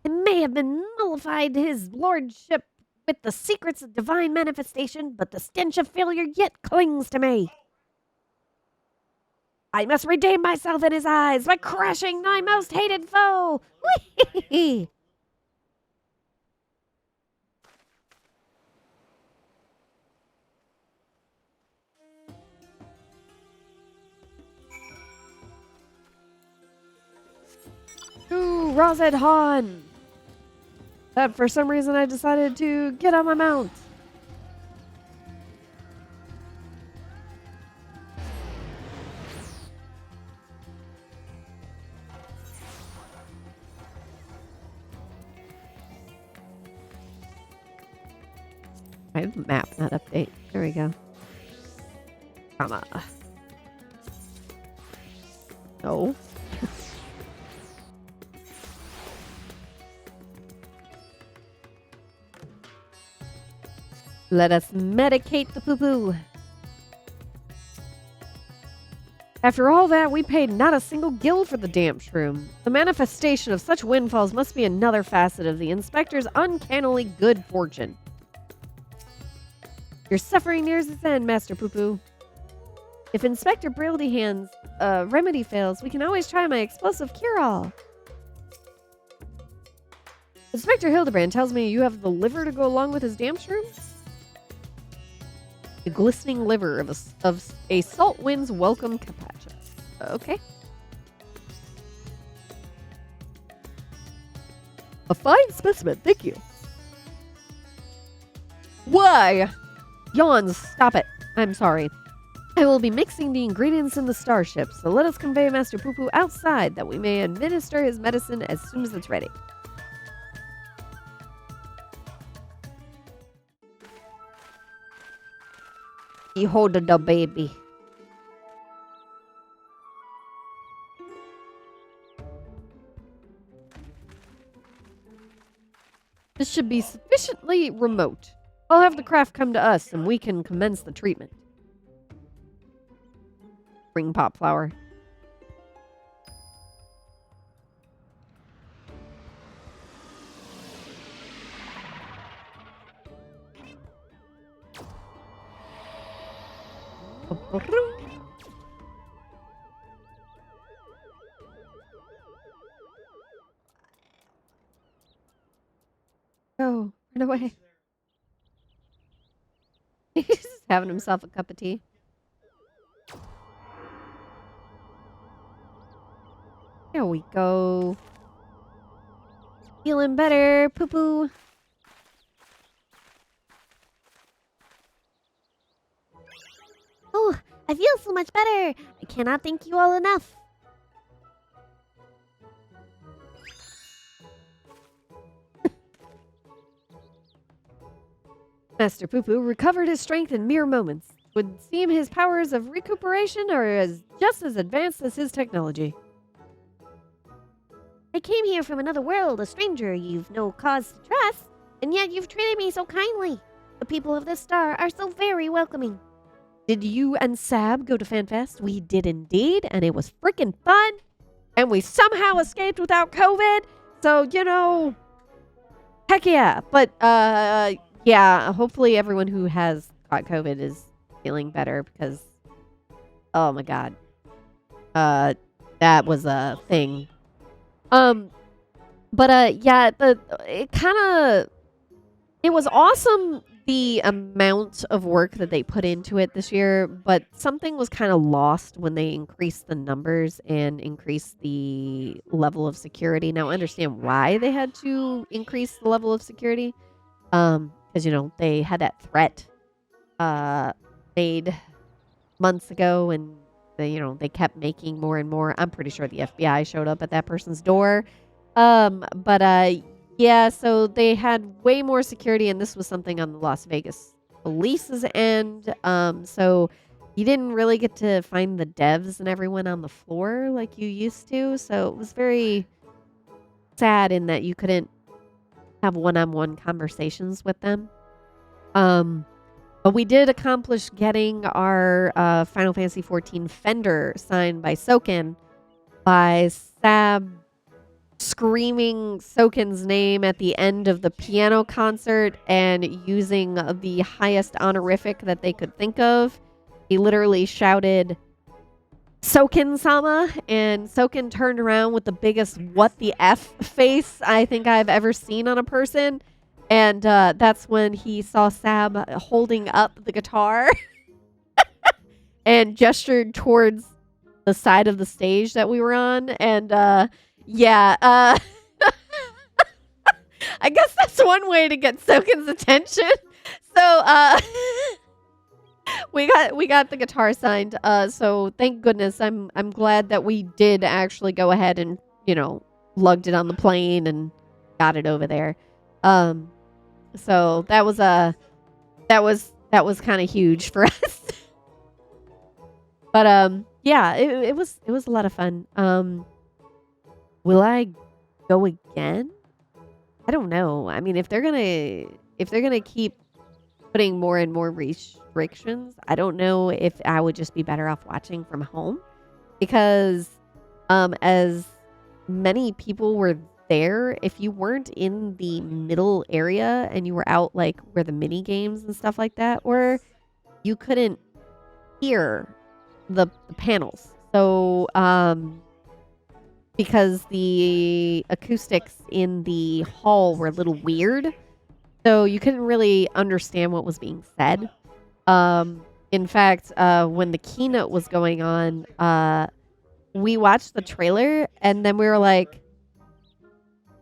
It may have been nullified his lordship with the secrets of divine manifestation, but the stench of failure yet clings to me. I must redeem myself in his eyes by crushing my most hated foe. Whee! Ooh, Rosed Han. But for some reason I decided to get on my mount. I have a map, not update. There we go. Comma. No. Let us medicate the poo-poo. After all that, we paid not a single guild for the damn shroom. The manifestation of such windfalls must be another facet of the inspector's uncannily good fortune. Your suffering nears its end, Master Poo-Poo. If Inspector Brildyhand's remedy fails, we can always try my explosive cure-all. Inspector Hildebrand tells me you have the liver to go along with his damn shroom? The glistening liver of a salt wind's welcome capacha. Okay. A fine specimen, thank you. Why? Yawns, stop it. I'm sorry. I will be mixing the ingredients in the starship, so let us convey Master Poo-Poo outside that we may administer his medicine as soon as it's ready. He hold the baby. This should be sufficiently remote. I'll have the craft come to us and we can commence the treatment. Ring pop flower. Go, run away. He's just having himself a cup of tea. There we go. Feeling better, Poo-Poo. Oh, I feel so much better. I cannot thank you all enough. Master Poo-Poo recovered his strength in mere moments. Would seem his powers of recuperation are just as advanced as his technology. I came here from another world, a stranger you've no cause to trust, and yet you've treated me so kindly. The people of this star are so very welcoming. Did you and Sab go to FanFest? We did indeed, and it was freaking fun. And we somehow escaped without COVID. So, you know, heck yeah. But, yeah, hopefully everyone who has caught COVID is feeling better because, oh my God. That was a thing. Yeah, it kind of It was awesome the amount of work that they put into it this year, but something was kind of lost when they increased the numbers and increased the level of security. Now, I understand why they had to increase the level of security. Because, they had that threat made months ago, and they kept making more and more. I'm pretty sure the FBI showed up at that person's door. Yeah, so they had way more security, and this was something on the Las Vegas police's end. So you didn't really get to find the devs and everyone on the floor like you used to. So it was very sad in that you couldn't have one-on-one conversations with them. But we did accomplish getting our Final Fantasy XIV Fender signed by Soken by Sab screaming Soken's name at the end of the piano concert and using the highest honorific that they could think of. He literally shouted, "Soken-sama," and Soken turned around with the biggest "what the F" face I think I've ever seen on a person. And that's when he saw Sab holding up the guitar and gestured towards the side of the stage that we were on. And I guess that's one way to get Soken's attention. So we got the guitar signed. So thank goodness. I'm glad that we did actually go ahead and lugged it on the plane and got it over there. So that was kind of huge for us. But yeah, it was a lot of fun. Will I go again? I don't know. I mean, if they're gonna keep putting more and more restrictions, I don't know if I would just be better off watching from home, because as many people were there, if you weren't in the middle area and you were out like where the mini games and stuff like that were, you couldn't hear the panels. So because the acoustics in the hall were a little weird, so you couldn't really understand what was being said. In fact, when the keynote was going on, we watched the trailer and then we were like,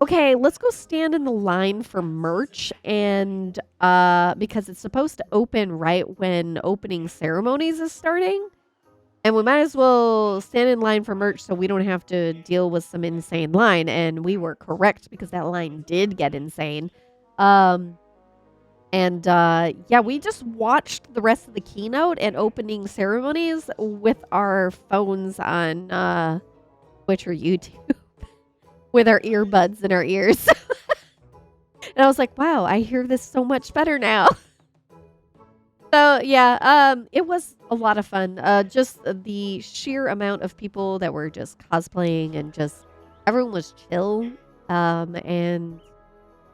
okay, let's go stand in the line for merch, and because it's supposed to open right when opening ceremonies is starting, and we might as well stand in line for merch so we don't have to deal with some insane line. And we were correct, because that line did get insane. Yeah, we just watched the rest of the keynote and opening ceremonies with our phones on Twitch or YouTube. With our earbuds in our ears. And I was like, wow, I hear this so much better now. So yeah, it was a lot of fun. Just the sheer amount of people that were just cosplaying, and just everyone was chill. And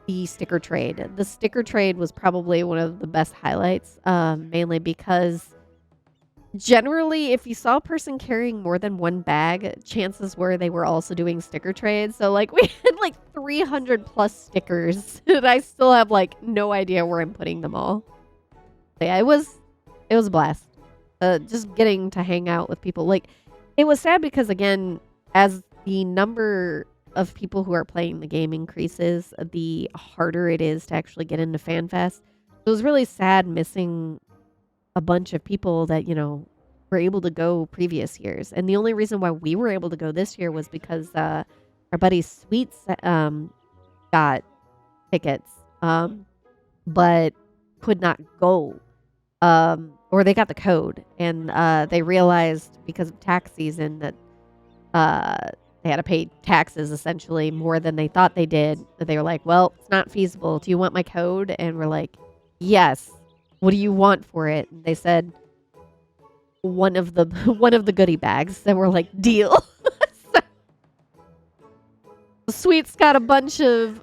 the sticker trade. The sticker trade was probably one of the best highlights, mainly because generally, if you saw a person carrying more than one bag, chances were they were also doing sticker trades. So like we had like 300 plus stickers, and I still have like no idea where I'm putting them all. But yeah, it was a blast. Just getting to hang out with people. Like, it was sad because, again, as the number of people who are playing the game increases, the harder it is to actually get into FanFest. It was really sad missing a bunch of people that, were able to go previous years. And the only reason why we were able to go this year was because our buddy Sweets got tickets, but could not go. Or they got the code, and they realized because of tax season that they had to pay taxes essentially more than they thought they did. They were like, well, it's not feasible. Do you want my code? And we're like, yes. What do you want for it? And they said one of the goodie bags. And we're like, deal. Sweet's got a bunch of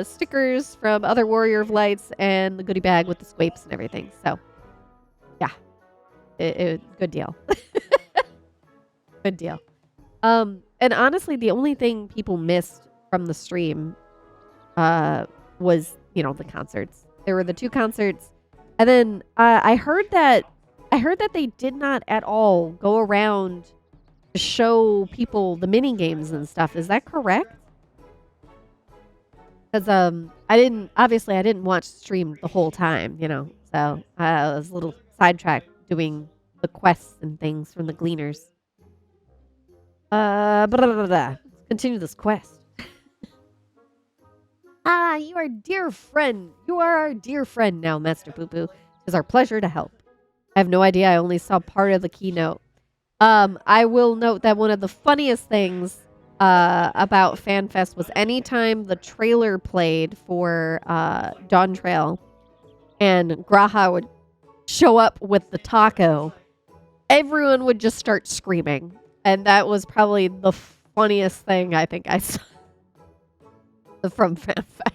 stickers from other Warrior of Lights and the goodie bag with the squapes and everything. So yeah, good deal. Good deal. And honestly, the only thing people missed from the stream was, the concerts. There were the 2 concerts. And then I heard that they did not at all go around to show people the mini games and stuff. Is that correct? Because I didn't watch the stream the whole time, so I was a little sidetracked doing the quests and things from the gleaners. Let's continue this quest. You are dear friend. You are our dear friend now, Master Poo Poo. It is our pleasure to help. I have no idea. I only saw part of the keynote. I will note that one of the funniest things about FanFest was anytime the trailer played for Dawn Trail and Graha would show up with the taco, everyone would just start screaming. And that was probably the funniest thing I think I saw from FanFest.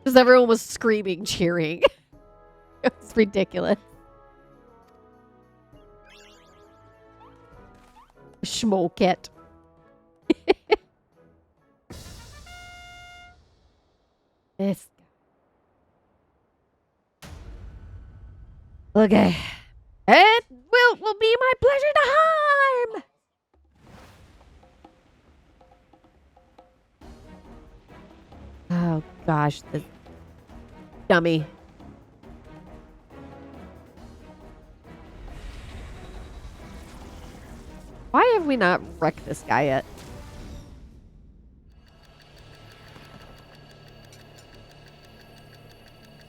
Because everyone was screaming, cheering. It was ridiculous. Smoke it. This guy. Okay. It will be my pleasure to harm. Oh gosh, this dummy. Why have we not wrecked this guy yet?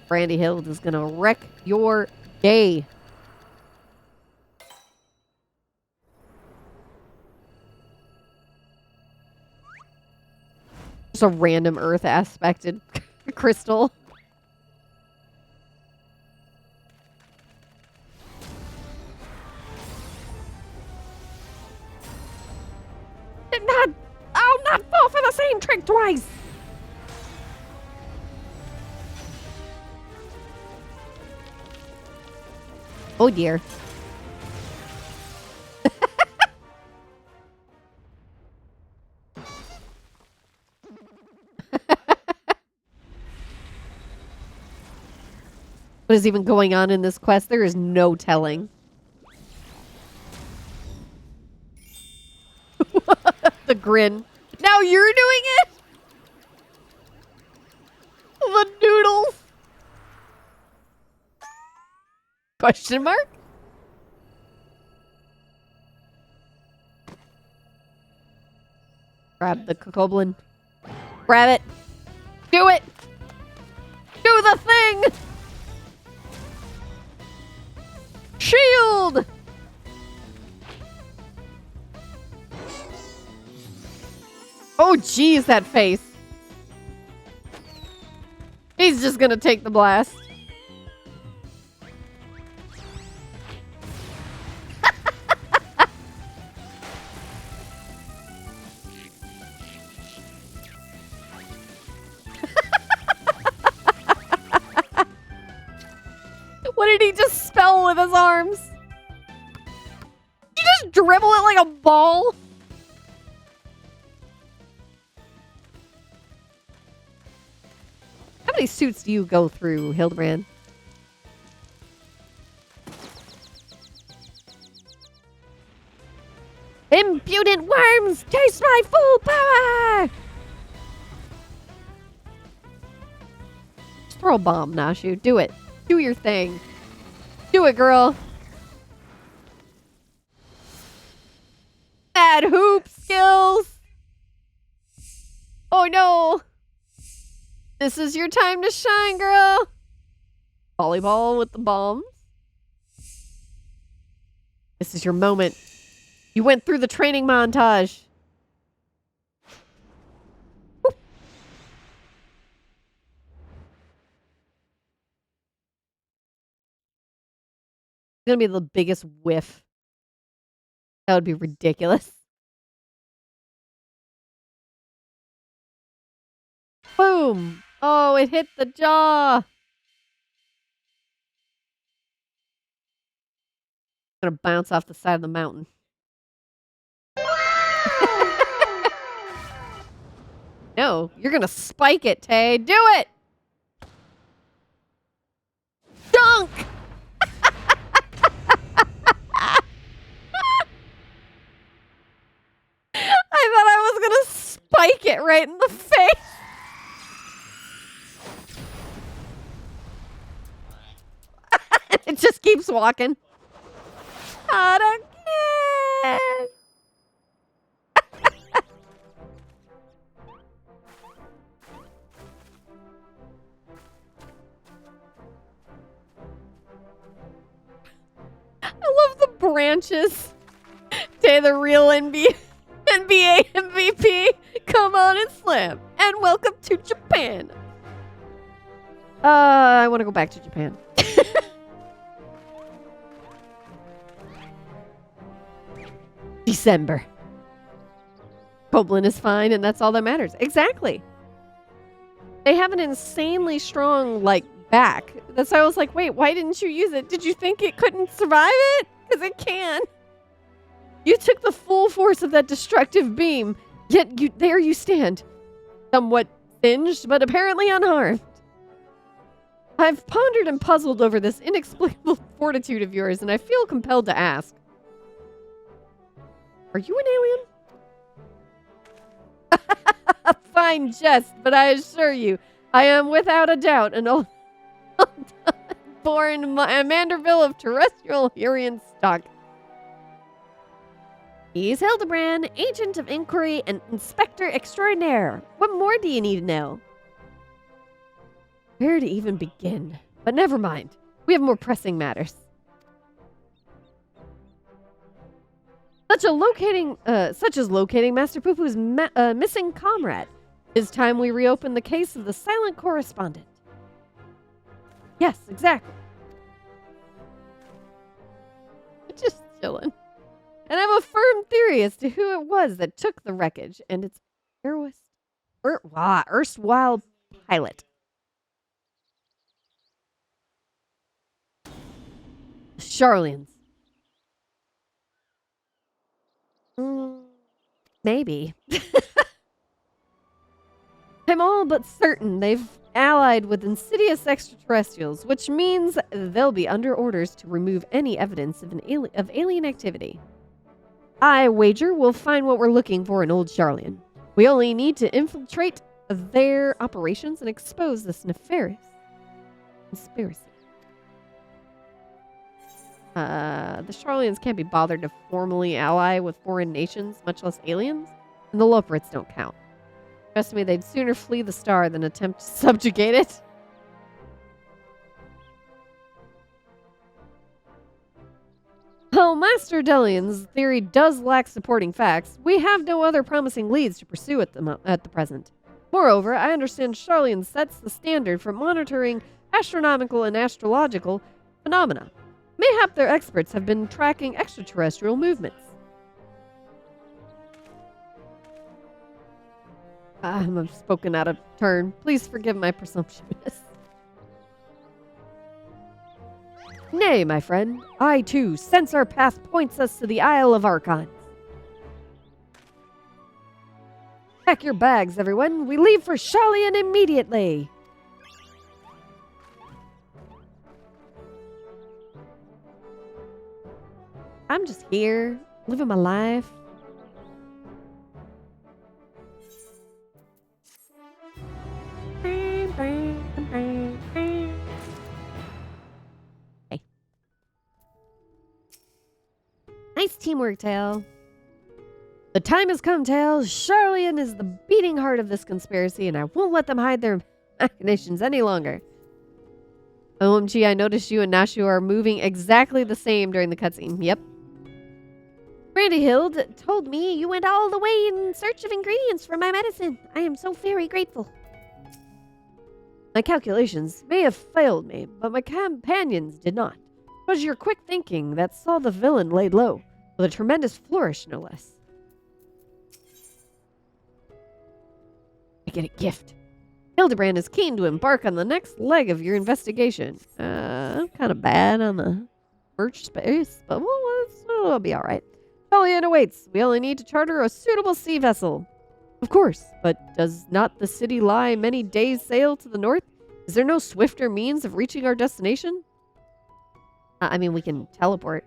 Brandy Hill is gonna wreck your day. Just a random earth aspected crystal. I'll not fall for the same trick twice. Oh dear. What is even going on in this quest? There is no telling. The grin. Now you're doing it? The noodles. Question mark? Grab the goblin. Grab it. Do it. Do the thing. Shield. Oh, geez, that face. He's just gonna take the blast. What did he just spell with his arms? Did you just dribble it like a ball? How many suits do you go through, Hildebrand? Impudent worms! Taste my full power! Just throw a bomb, Nashu. Do it. Do your thing. Do it, girl. Bad hoop skills! Oh no! This is your time to shine, girl. Volleyball with the bombs. This is your moment. You went through the training montage. Woo. It's gonna be the biggest whiff. That would be ridiculous. Boom. Oh, it hit the jaw. Gonna bounce off the side of the mountain. No, you're gonna spike it, Tay. Do it! stunk! I thought I was gonna spike it right in the face. It just keeps walking. Not again. I love the branches. Day the real NBA MVP. Come on and slam. And welcome to Japan. I want to go back to Japan. December. Koblin is fine, and that's all that matters. Exactly. They have an insanely strong, back. That's why I was like, wait, why didn't you use it? Did you think it couldn't survive it? Because it can. You took the full force of that destructive beam, yet there you stand. Somewhat singed, but apparently unharmed. I've pondered and puzzled over this inexplicable fortitude of yours, and I feel compelled to ask. Are you an alien? Fine jest, but I assure you, I am without a doubt an old born Manderville of terrestrial Hurrian stock. He's Hildebrand, agent of inquiry and inspector extraordinaire. What more do you need to know? Where to even begin? But never mind. We have more pressing matters. Such as locating Master Poo-Poo's missing comrade. It's time we reopen the case of the silent correspondent. Yes, exactly. Just chilling. And I have a firm theory as to who it was that took the wreckage and its erstwhile pilot. Charlians. Maybe. I'm all but certain they've allied with insidious extraterrestrials, which means they'll be under orders to remove any evidence of alien activity. I wager we'll find what we're looking for in Old Charlian. We only need to infiltrate their operations and expose this nefarious conspiracy. The Charlians can't be bothered to formally ally with foreign nations, much less aliens, and the Loporits don't count. Trust me, they'd sooner flee the star than attempt to subjugate it. While Master Delian's theory does lack supporting facts, we have no other promising leads to pursue at the present. Moreover, I understand Charlian sets the standard for monitoring astronomical and astrological phenomena. Mayhap their experts have been tracking extraterrestrial movements. I'm spoken out of turn. Please forgive my presumptuousness. Nay, my friend. I, too, sense our path points us to the Isle of Archons. Pack your bags, everyone. We leave for Charlian immediately. I'm just here, living my life. Hey. Nice teamwork, Tail. The time has come, Tail. Charlian is the beating heart of this conspiracy, and I won't let them hide their machinations any longer. OMG, I noticed you and Nashu are moving exactly the same during the cutscene. Yep. Brandy Hild told me you went all the way in search of ingredients for my medicine. I am so very grateful. My calculations may have failed me, but my companions did not. It was your quick thinking that saw the villain laid low, with a tremendous flourish, no less. I get a gift. Hildebrand is keen to embark on the next leg of your investigation. I'm kind of bad on the merch space, but it'll be all right. Charlian awaits. We only need to charter a suitable sea vessel. Of course, but does not the city lie many days' sail to the north? Is there no swifter means of reaching our destination? I mean, we can teleport.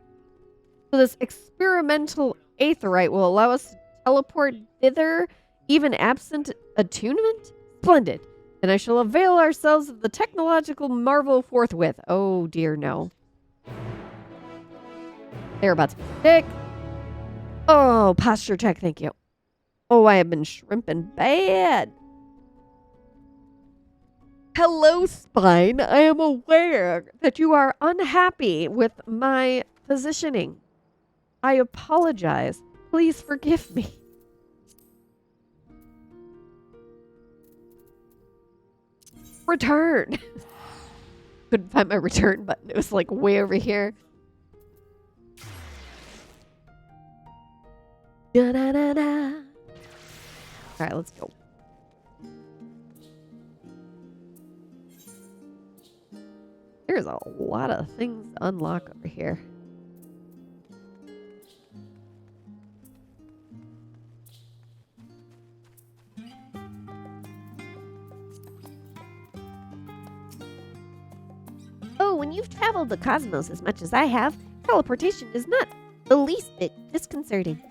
So this experimental aetherite will allow us to teleport thither, even absent attunement? Splendid. Then I shall avail ourselves of the technological marvel forthwith. Oh dear, no. They're about to be sick. Oh, posture check, thank you. Oh, I have been shrimping bad. Hello, Spine. I am aware that you are unhappy with my positioning. I apologize. Please forgive me. Return. Couldn't find my return button. It was like way over here. Da-da-da-da. All right, let's go. There's a lot of things to unlock over here. Oh, when you've traveled the cosmos as much as I have, teleportation is not the least bit disconcerting.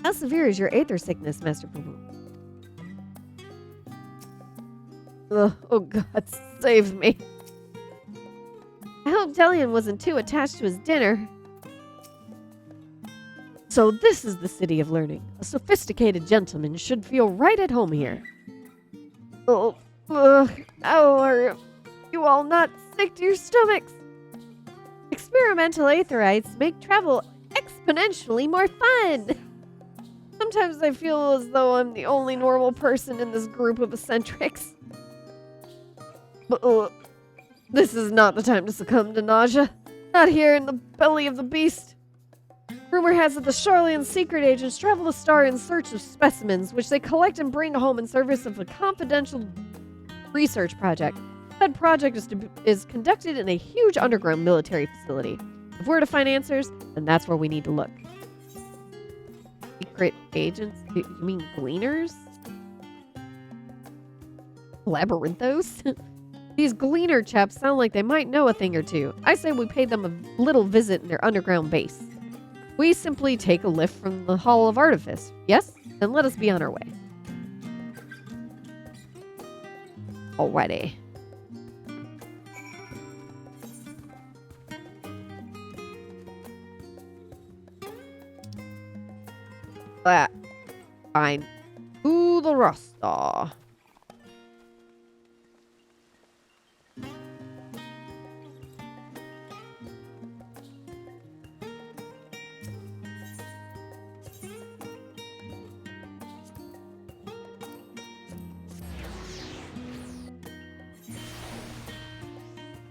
How severe is your aether sickness, Master Poo? Oh God, save me. I hope Delian wasn't too attached to his dinner. So this is the city of learning. A sophisticated gentleman should feel right at home here. Oh, how are you all not sick to your stomachs? Experimental aetherites make travel exponentially more fun. Sometimes I feel as though I'm the only normal person in this group of eccentrics. But this is not the time to succumb to nausea. Not here in the belly of the beast. Rumor has it the Charlian secret agents travel the star in search of specimens, which they collect and bring home in service of a confidential research project. That project is conducted in a huge underground military facility. If we're to find answers, then that's where we need to look. Secret agents? You mean gleaners? Labyrinthos? These gleaner chaps sound like they might know a thing or two. I say we pay them a little visit in their underground base. We simply take a lift from the Hall of Artifice. Yes? Then let us be on our way. Alrighty. Fine. To the roster.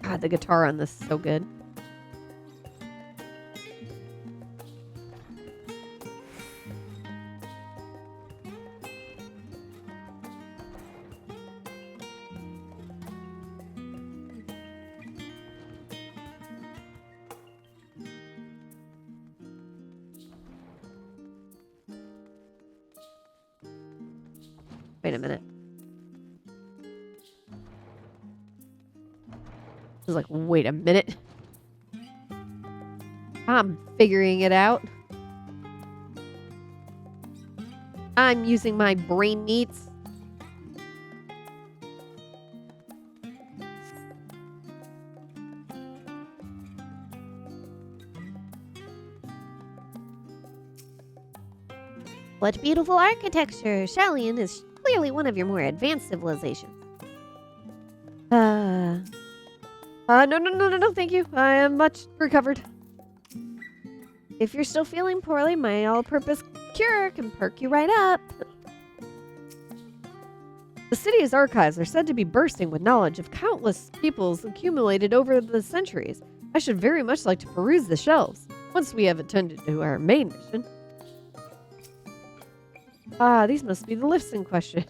God, the guitar on this is so good. Wait a minute. I was like, wait a minute. I'm figuring it out. I'm using my brain meats. What beautiful architecture! Shalian is clearly one of your more advanced civilizations. No, thank you. I am much recovered. If you're still feeling poorly, my all-purpose cure can perk you right up. The city's archives are said to be bursting with knowledge of countless peoples accumulated over the centuries. I should very much like to peruse the shelves, once we have attended to our main mission. These must be the lifts in question.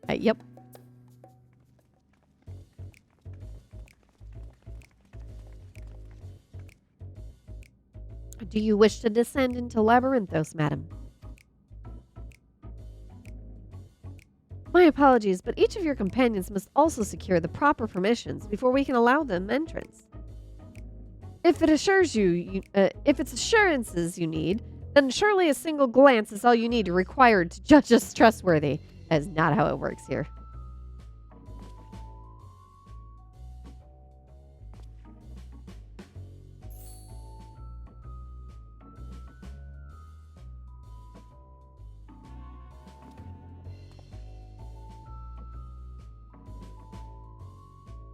Yep. Do you wish to descend into Labyrinthos, madam? My apologies, but each of your companions must also secure the proper permissions before we can allow them entrance. If if it's assurances you need, then surely a single glance is all you need required to judge us trustworthy. That is not how it works here.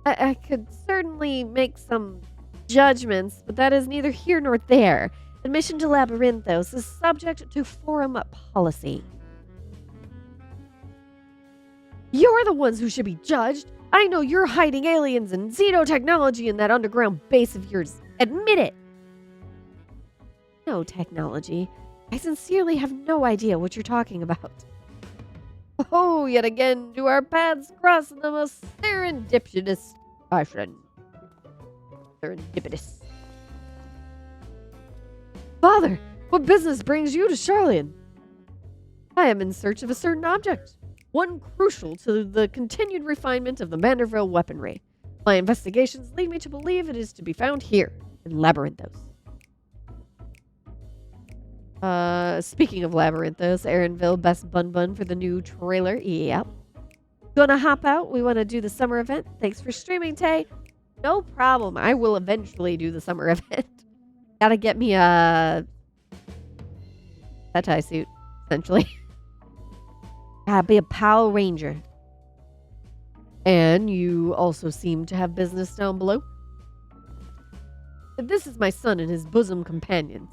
I could certainly make some judgments, but that is neither here nor there. Admission to Labyrinthos is subject to forum policy. You're the ones who should be judged. I know you're hiding aliens and xenotechnology in that underground base of yours. Admit it. No technology. I sincerely have no idea what you're talking about. Oh, yet again do our paths cross in the most serendipitous fashion. Serendipitous. Father, what business brings you to Charlian? I am in search of a certain object, one crucial to the continued refinement of the Manderville weaponry. My investigations lead me to believe it is to be found here, in Labyrinthos. Speaking of Labyrinthos, Aaronville, best bun for the new trailer. Yep. Gonna hop out? We want to do the summer event? Thanks for streaming, Tay. No problem. I will eventually do the summer event. Gotta get me a tie suit, essentially. Gotta be a Power Ranger. And you also seem to have business down below. This is my son and his bosom companions.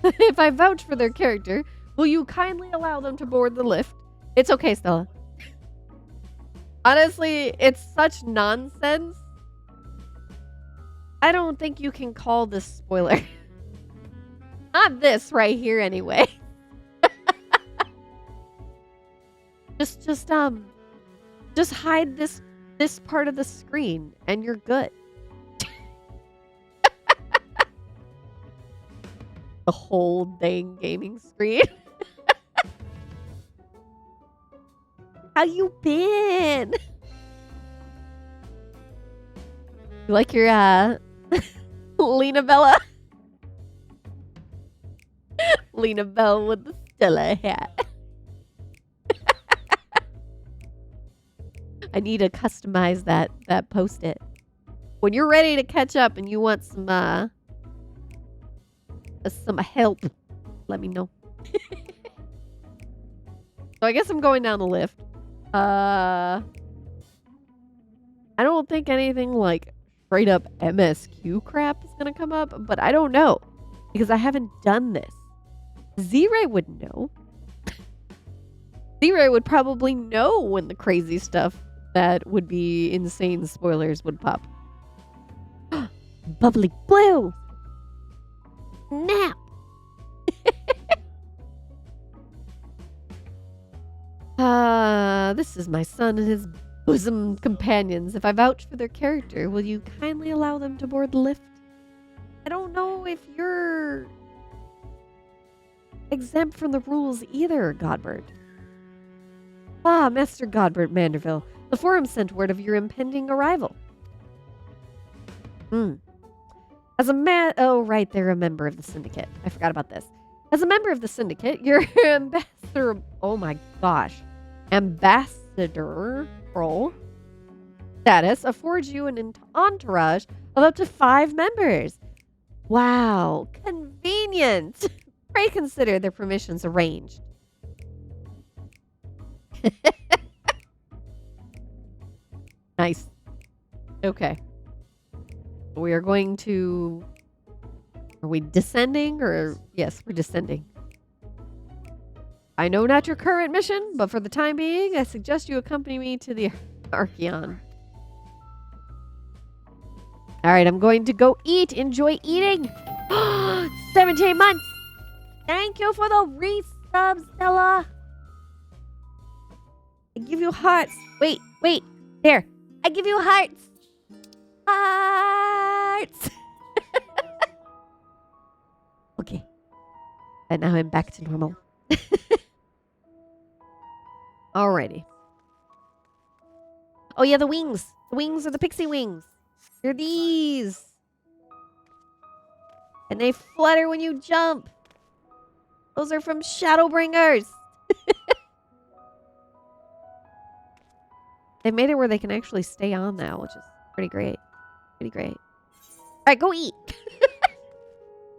If I vouch for their character, will you kindly allow them to board the lift? It's okay, Stella. Honestly, it's such nonsense. I don't think you can call this spoiler. Not this right here, anyway. Just hide this part of the screen, and you're good. The whole dang gaming screen. How you been? You like your Lena Bella? Lena Bell with the Stella hat. I need to customize that post-it. When you're ready to catch up and you want some help, let me know. So I guess I'm going down the lift. I don't think anything like straight up MSQ crap is gonna come up, but I don't know because I haven't done this. Z-Ray would know. Z-Ray would probably know when the crazy stuff that would be insane spoilers would pop. Bubbly blue! Nap! This is my son and his bosom companions. If I vouch for their character, will you kindly allow them to board the lift? I don't know if you're exempt from the rules either, Godbert. Master Godbert Manderville. The forum sent word of your impending arrival. As a oh, right, they're a member of the syndicate. I forgot about this. As a member of the syndicate, your ambassador, oh my gosh, ambassador role status affords you an entourage of up to 5 members. Wow, convenient. Pray consider their permissions arranged. Nice. Okay. We are going to... Are we descending or... Yes, we're descending. I know not your current mission, but for the time being, I suggest you accompany me to the Archeon. Alright, I'm going to go eat. Enjoy eating. 17 months. Thank you for the resub, Stella. I give you hearts. Wait. There. I give you hearts. Hearts. Okay. And now I'm back to normal. Alrighty. Oh yeah, the wings. The wings are the pixie wings. They're these. And they flutter when you jump. Those are from Shadowbringers. They made it where they can actually stay on now, which is pretty great. Pretty great. All right, go eat.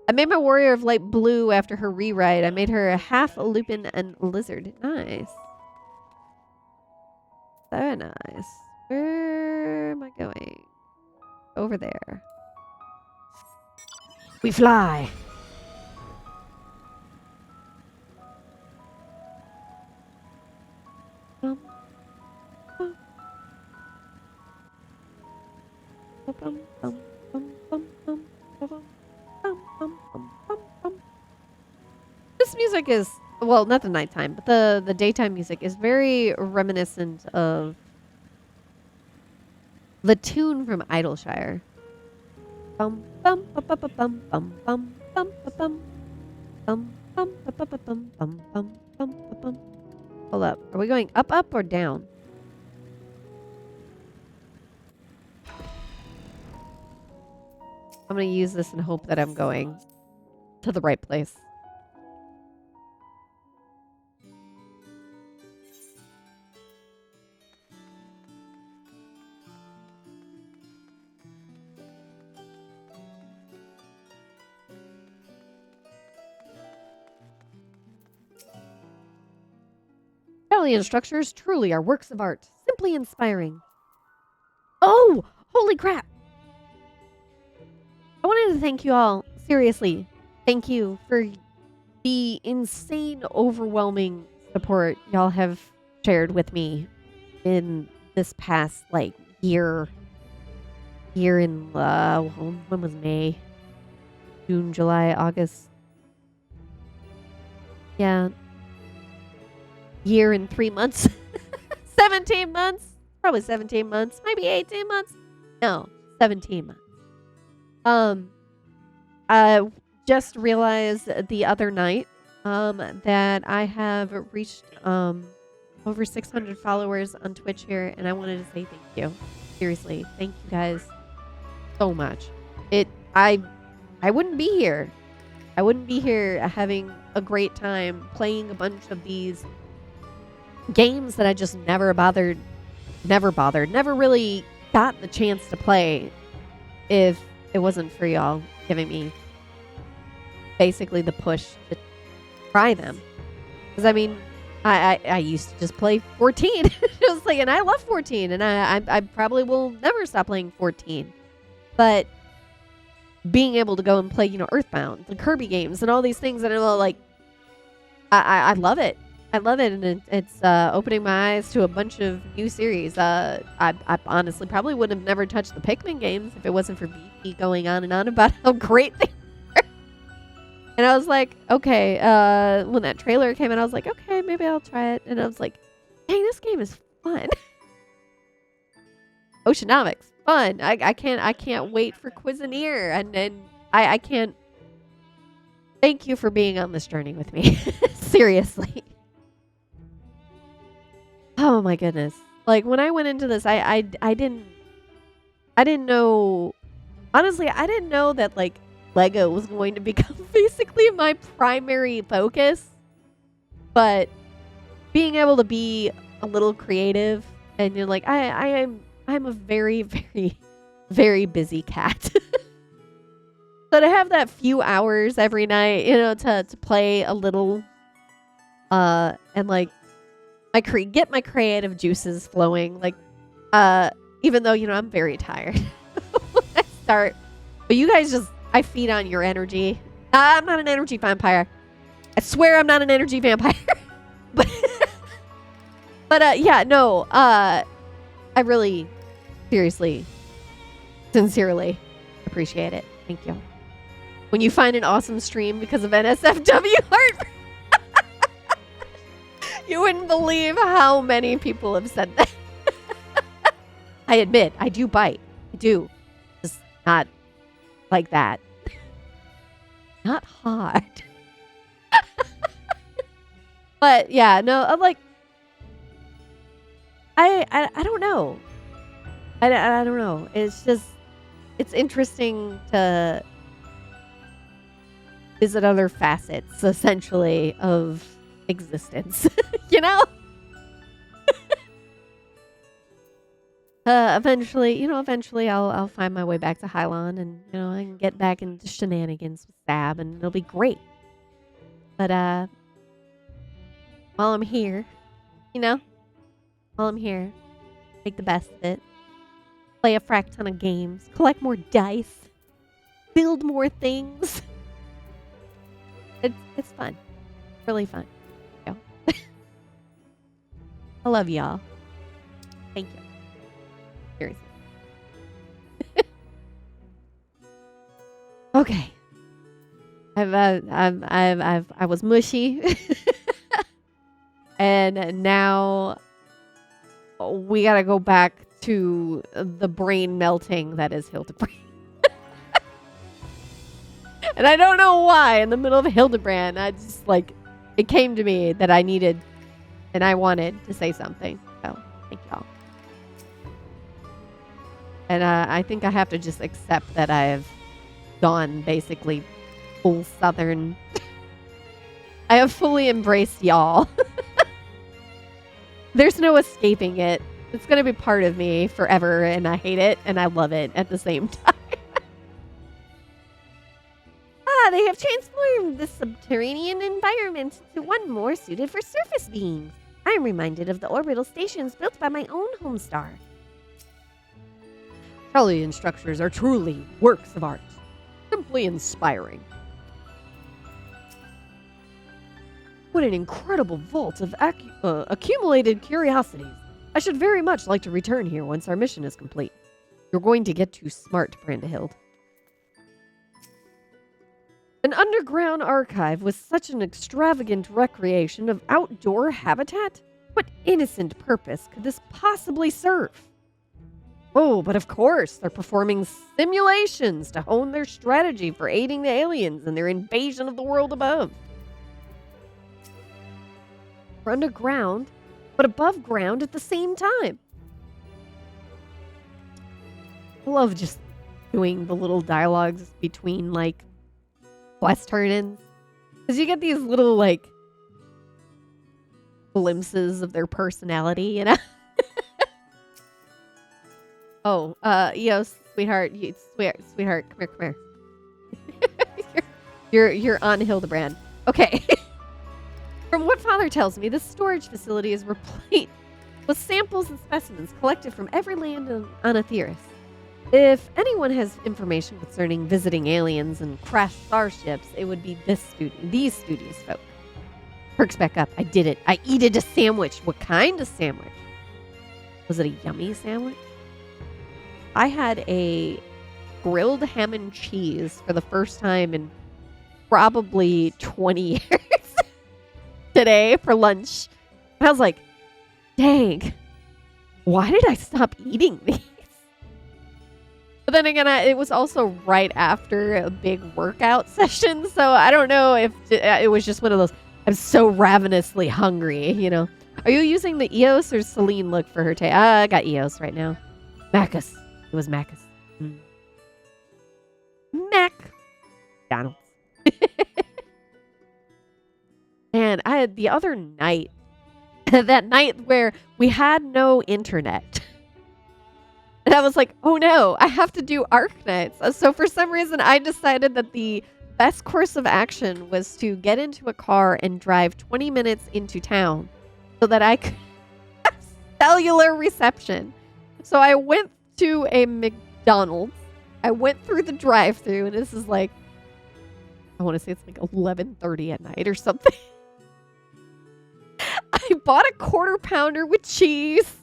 I made my warrior of light blue after her rewrite. I made her a half a lupin and lizard. Nice. So nice. Where am I going? Over there. We fly. This music is, well, not the nighttime, but the daytime music is very reminiscent of the tune from Idleshire. Bum bum bum bum bum bum bum bum bum bum bum bum bum bum bum bum bum. Hold up. Are we going up or down? I'm going to use this and hope that I'm going to the right place. Italian structures truly are works of art. Simply inspiring. Oh, holy crap. I wanted to thank you all. Seriously, thank you for the insane, overwhelming support y'all have shared with me in this past, like, year in, when was May? June, July, August. Yeah. Year and 3 months. 17 months. Probably 17 months. Maybe 18 months. No, 17 months. I just realized the other night that I have reached over 600 followers on Twitch here, and I wanted to say thank you. Seriously, thank you guys so much. I wouldn't be here. I wouldn't be here having a great time playing a bunch of these games that I just never really got the chance to play if it wasn't for y'all giving me basically the push to try them. Because I mean, I used to just play 14. Just like, and I love 14, and I probably will never stop playing 14. But being able to go and play, Earthbound, the Kirby games, and all these things that are like, I love it. I love it, and it's opening my eyes to a bunch of new series. I honestly probably would have never touched the Pikmin games if it wasn't for VP going on and on about how great they were. And I was like, okay, when that trailer came out, I was like, okay, maybe I'll try it. And I was like, dang, this game is fun. Oceanomics, fun. I can't wait for Cuisenaire, and then I can't. Thank you for being on this journey with me. Seriously. Oh my goodness. Like, when I went into this, I didn't know, honestly, I didn't know that, like, Lego was going to become basically my primary focus. But being able to be a little creative, and you're like, I'm a very, very, very busy cat. So to have that few hours every night, to play a little, and like, get my creative juices flowing, like, even though, I'm very tired when I start, but you guys I feed on your energy. I'm not an energy vampire. I swear I'm not an energy vampire. but yeah, no, I really, seriously, sincerely appreciate it. Thank you. When you find an awesome stream because of NSFW art, you wouldn't believe how many people have said that. I admit, I do bite. I do. Just not like that. Not hard. But yeah, no, I'm like, I don't know. I don't know. It's just, it's interesting to visit other facets, essentially, of existence. You know? Eventually I'll find my way back to Hylon, and I can get back into shenanigans with Sab, and it'll be great. But while I'm here, make the best of it. Play a frack ton of games, collect more dice, build more things. It's fun, really fun. I love y'all. Thank you. Seriously. Okay. I was mushy, and now we gotta go back to the brain melting that is Hildebrand. And I don't know why, in the middle of Hildebrand, I just it came to me that I needed and I wanted to say something. So thank y'all. And I think I have to just accept that I've gone basically full Southern. I have fully embraced y'all. There's no escaping it. It's going to be part of me forever, and I hate it, and I love it at the same time. They have transformed the subterranean environment into one more suited for surface beings. I am reminded of the orbital stations built by my own home star. Trellian structures are truly works of art. Simply inspiring. What an incredible vault of accumulated curiosities. I should very much like to return here once our mission is complete. You're going to get too smart, Brandahild. An underground archive with such an extravagant recreation of outdoor habitat? What innocent purpose could this possibly serve? Oh, but of course, they're performing simulations to hone their strategy for aiding the aliens in their invasion of the world above. We're underground, but above ground at the same time. I love just doing the little dialogues between, quest turn-ins. Because you get these little, glimpses of their personality, Oh, sweetheart, sweetheart, come here. You're on Hildebrand. Okay. From what Father tells me, this storage facility is replete with samples and specimens collected from every land on Aetheris. If anyone has information concerning visiting aliens and crashed starships, it would be these studious folk. Perks back up. I did it. I eated a sandwich. What kind of sandwich? Was it a yummy sandwich? I had a grilled ham and cheese for the first time in probably 20 years today for lunch. And I was like, dang, why did I stop eating these? But then again, it was also right after a big workout session, so I don't know if it was just one of those, I'm so ravenously hungry, Are you using the EOS or Celine look for her taste? I got EOS right now. Macus. It was Macus. McDonald's. And I had the other night, that night where we had no internet. And I was like, oh no, I have to do Arknights. So for some reason, I decided that the best course of action was to get into a car and drive 20 minutes into town so that I could have cellular reception. So I went to a McDonald's. I went through the drive-thru, and this is I want to say it's 11:30 at night or something. I bought a quarter pounder with cheese,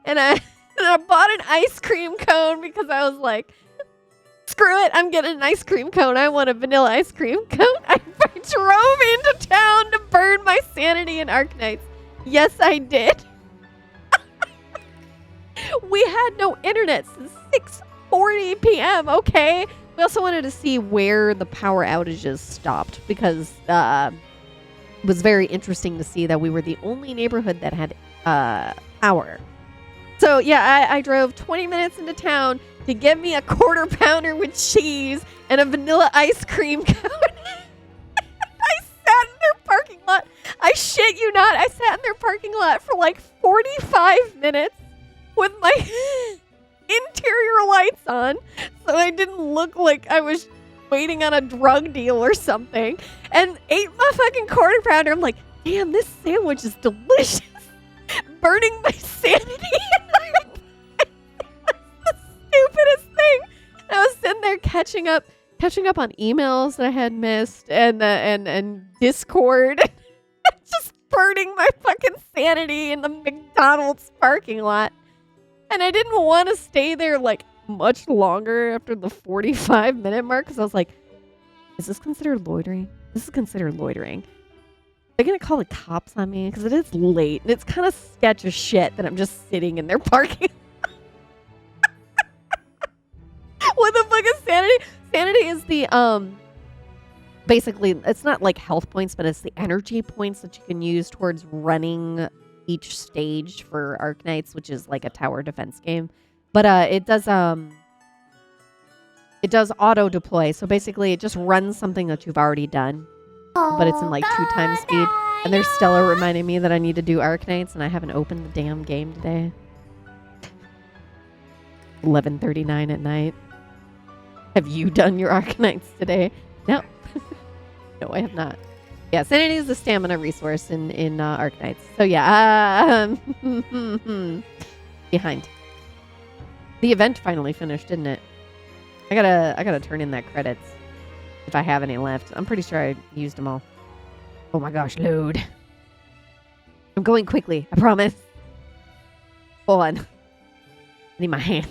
and I bought an ice cream cone because I was like, screw it, I'm getting an ice cream cone. I want a vanilla ice cream cone. I drove into town to burn my sanity in Arknights. Yes, I did. We had no internet since 6:40 p.m., okay? We also wanted to see where the power outages stopped because it was very interesting to see that we were the only neighborhood that had power. So, yeah, I drove 20 minutes into town, to get me a quarter pounder with cheese and a vanilla ice cream cone. I sat in their parking lot. I shit you not. I sat in their parking lot for like 45 minutes with my interior lights on so I didn't look like I was waiting on a drug deal or something, and ate my fucking quarter pounder. I'm like, damn, this sandwich is delicious. Burning my sanity. That's the stupidest thing. I was sitting there catching up on emails that I had missed and Discord. Just burning my fucking sanity in the McDonald's parking lot. And I didn't want to stay there like much longer after the 45-minute mark because I was like, is this considered loitering? This is considered loitering. They're going to call the cops on me because it is late and it's kind of sketch as shit that I'm just sitting in their parking with a fucking sanity. Sanity is the, basically, it's not like health points, but it's the energy points that you can use towards running each stage for Arknights, which is like a tower defense game. But it does auto deploy. So basically it just runs something that you've already done. But it's in like 2 times speed. And there's Stella reminding me that I need to do Arknights, and I haven't opened the damn game today. 11:39 at night. Have you done your Arknights today? No. No, I have not. Yeah, Sanity is the stamina resource in Arknights. So yeah, behind. The event finally finished, didn't it? I gotta turn in that credits. If I have any left. I'm pretty sure I used them all. Oh my gosh, load. I'm going quickly, I promise. Hold on. I need my hands.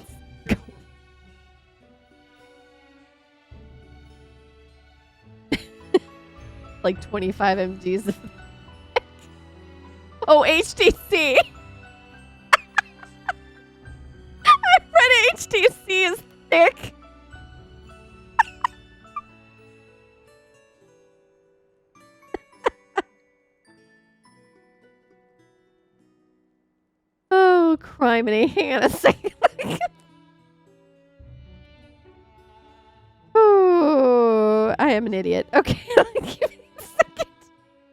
Like 25 mgs. Oh, HTC. I read HTC is thick. Oh, criminy. Hang on a second. Oh, I am an idiot. Okay, give me a second.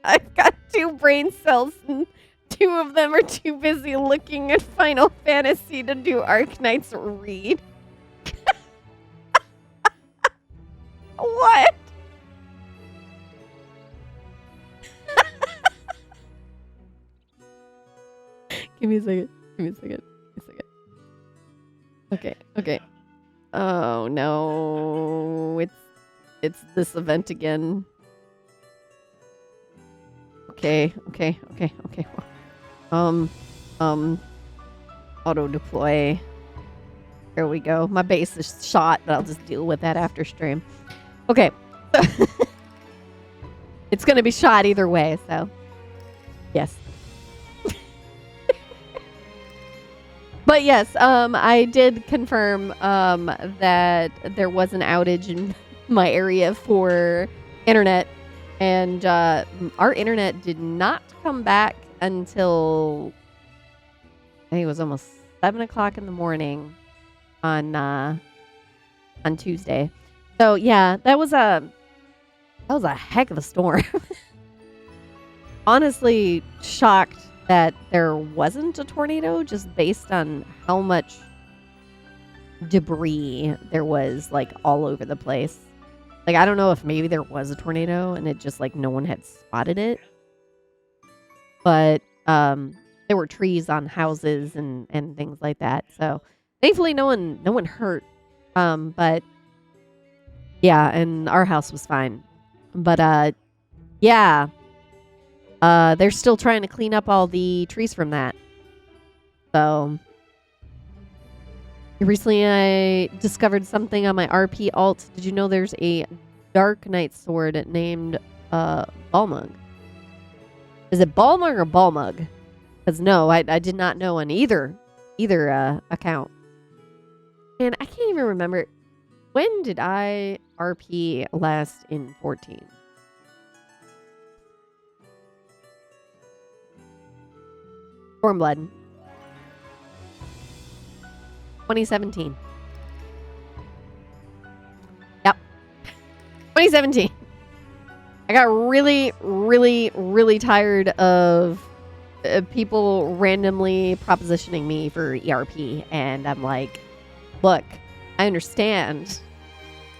I've got 2 brain cells, and 2 of them are too busy looking at Final Fantasy to do Arknight's read. What? Give me a second. Okay. Oh no. It's this event again. Okay. Auto deploy. There we go. My base is shot, but I'll just deal with that after stream. Okay. It's gonna be shot either way, so yes. But yes, I did confirm that there was an outage in my area for internet, and our internet did not come back until I think it was almost 7 o'clock in the morning on Tuesday. So yeah, that was a heck of a storm. Honestly, shocked that there wasn't a tornado just based on how much debris there was like all over the place. Like, I don't know if maybe there was a tornado and it just like no one had spotted it. But there were trees on houses and things like that. So thankfully no one hurt. But yeah, and our house was fine. But yeah. They're still trying to clean up all the trees from that. So recently I discovered something on my RP alt. Did you know there's a Dark Knight sword named Balmug? Is it Balmug or Balmug? Because no, I did not know on either account. And I can't even remember. When did I RP last in 14? Stormblood. 2017. 2017. I got really, really, really tired of people randomly propositioning me for ERP. And I'm like, look, I understand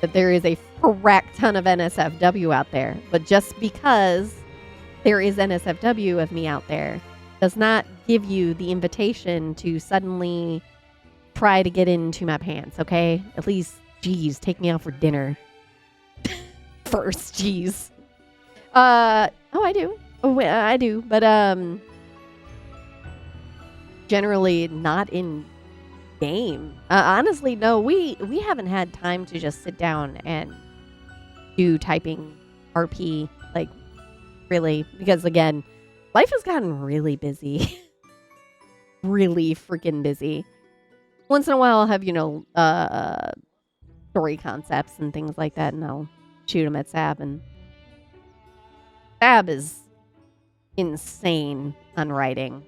that there is a frack ton of NSFW out there. But just because there is NSFW of me out there does not give you the invitation to suddenly try to get into my pants, okay? At least, geez, take me out for dinner. First, geez. I do. I do, but generally not in game. Honestly, no, we haven't had time to just sit down and do typing RP, like, really, because again, life has gotten really busy. Really freaking busy. Once in a while I'll have, story concepts and things like that, and I'll shoot them at Sab, and Sab is insane on writing.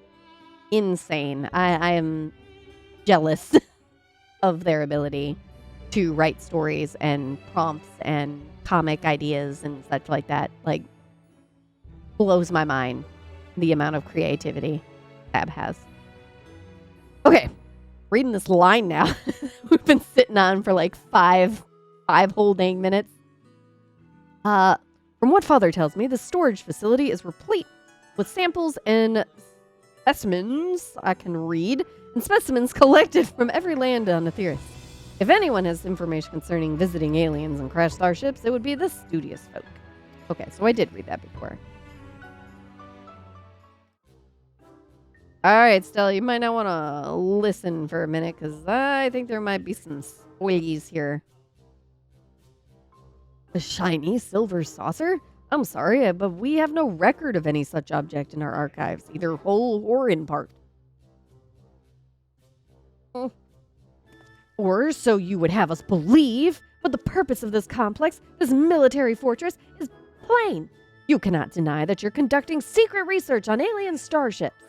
Insane. I am jealous of their ability to write stories and prompts and comic ideas and such like that. Like, blows my mind the amount of creativity Sab has. Okay, reading this line now. We've been sitting on for like five whole dang minutes. From what Father tells me, the storage facility is replete with samples and specimens I can read, and specimens collected from every land on Etheris. If anyone has information concerning visiting aliens and crashed starships, it would be the studious folk. Okay, so I did read that before. Alright, Stella, you might not want to listen for a minute, because I think there might be some spoilies here. A shiny silver saucer? I'm sorry, but we have no record of any such object in our archives, either whole or in part. Or so you would have us believe, but the purpose of this complex, this military fortress, is plain. You cannot deny that you're conducting secret research on alien starships.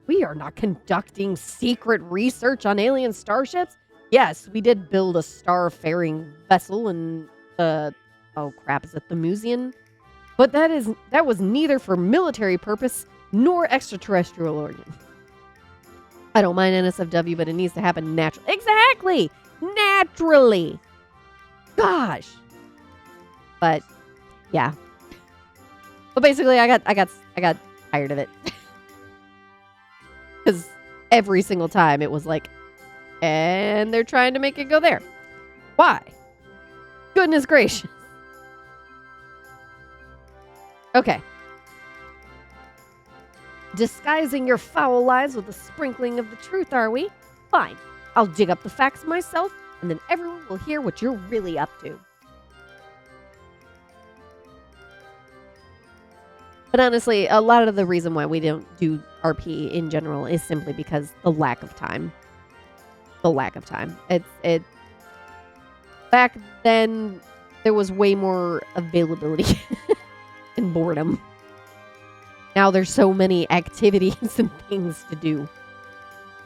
We are not conducting secret research on alien starships. Yes, we did build a starfaring vessel in oh crap, is it the Museum? But that was neither for military purpose nor extraterrestrial origin. I don't mind NSFW, but it needs to happen naturally. Exactly! Naturally! Gosh! But yeah. But basically I got tired of it. Because every single time it was like, and they're trying to make it go there. Why? Goodness gracious. Okay. Disguising your foul lies with a sprinkling of the truth, are we? Fine. I'll dig up the facts myself, and then everyone will hear what you're really up to. But honestly, a lot of the reason why we don't do RP in general is simply because the lack of time. The lack of time. It back then there was way more availability and boredom. Now there's so many activities and things to do.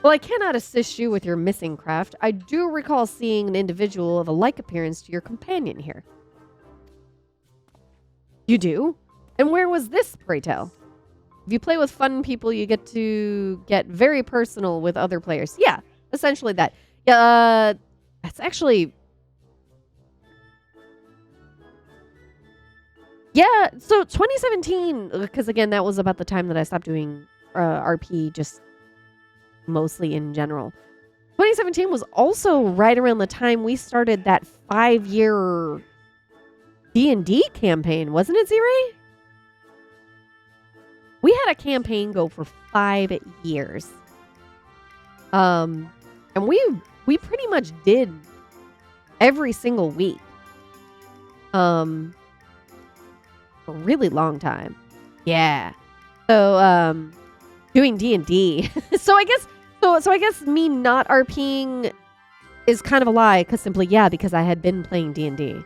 Well, I cannot assist you with your missing craft. I do recall seeing an individual of a like appearance to your companion here. You do? And where was this, pray tell? If you play with fun people, you get to get very personal with other players. Yeah, essentially that. That's actually... Yeah, so 2017, because again, that was about the time that I stopped doing RP just mostly in general. 2017 was also right around the time we started that 5-year D&D campaign, wasn't it, Z-Ray? We had a campaign go for 5 years. And we pretty much did every single week. For a really long time. Yeah. So, doing D&D. So I guess me not RPing is kind of a lie, because I had been playing D&D.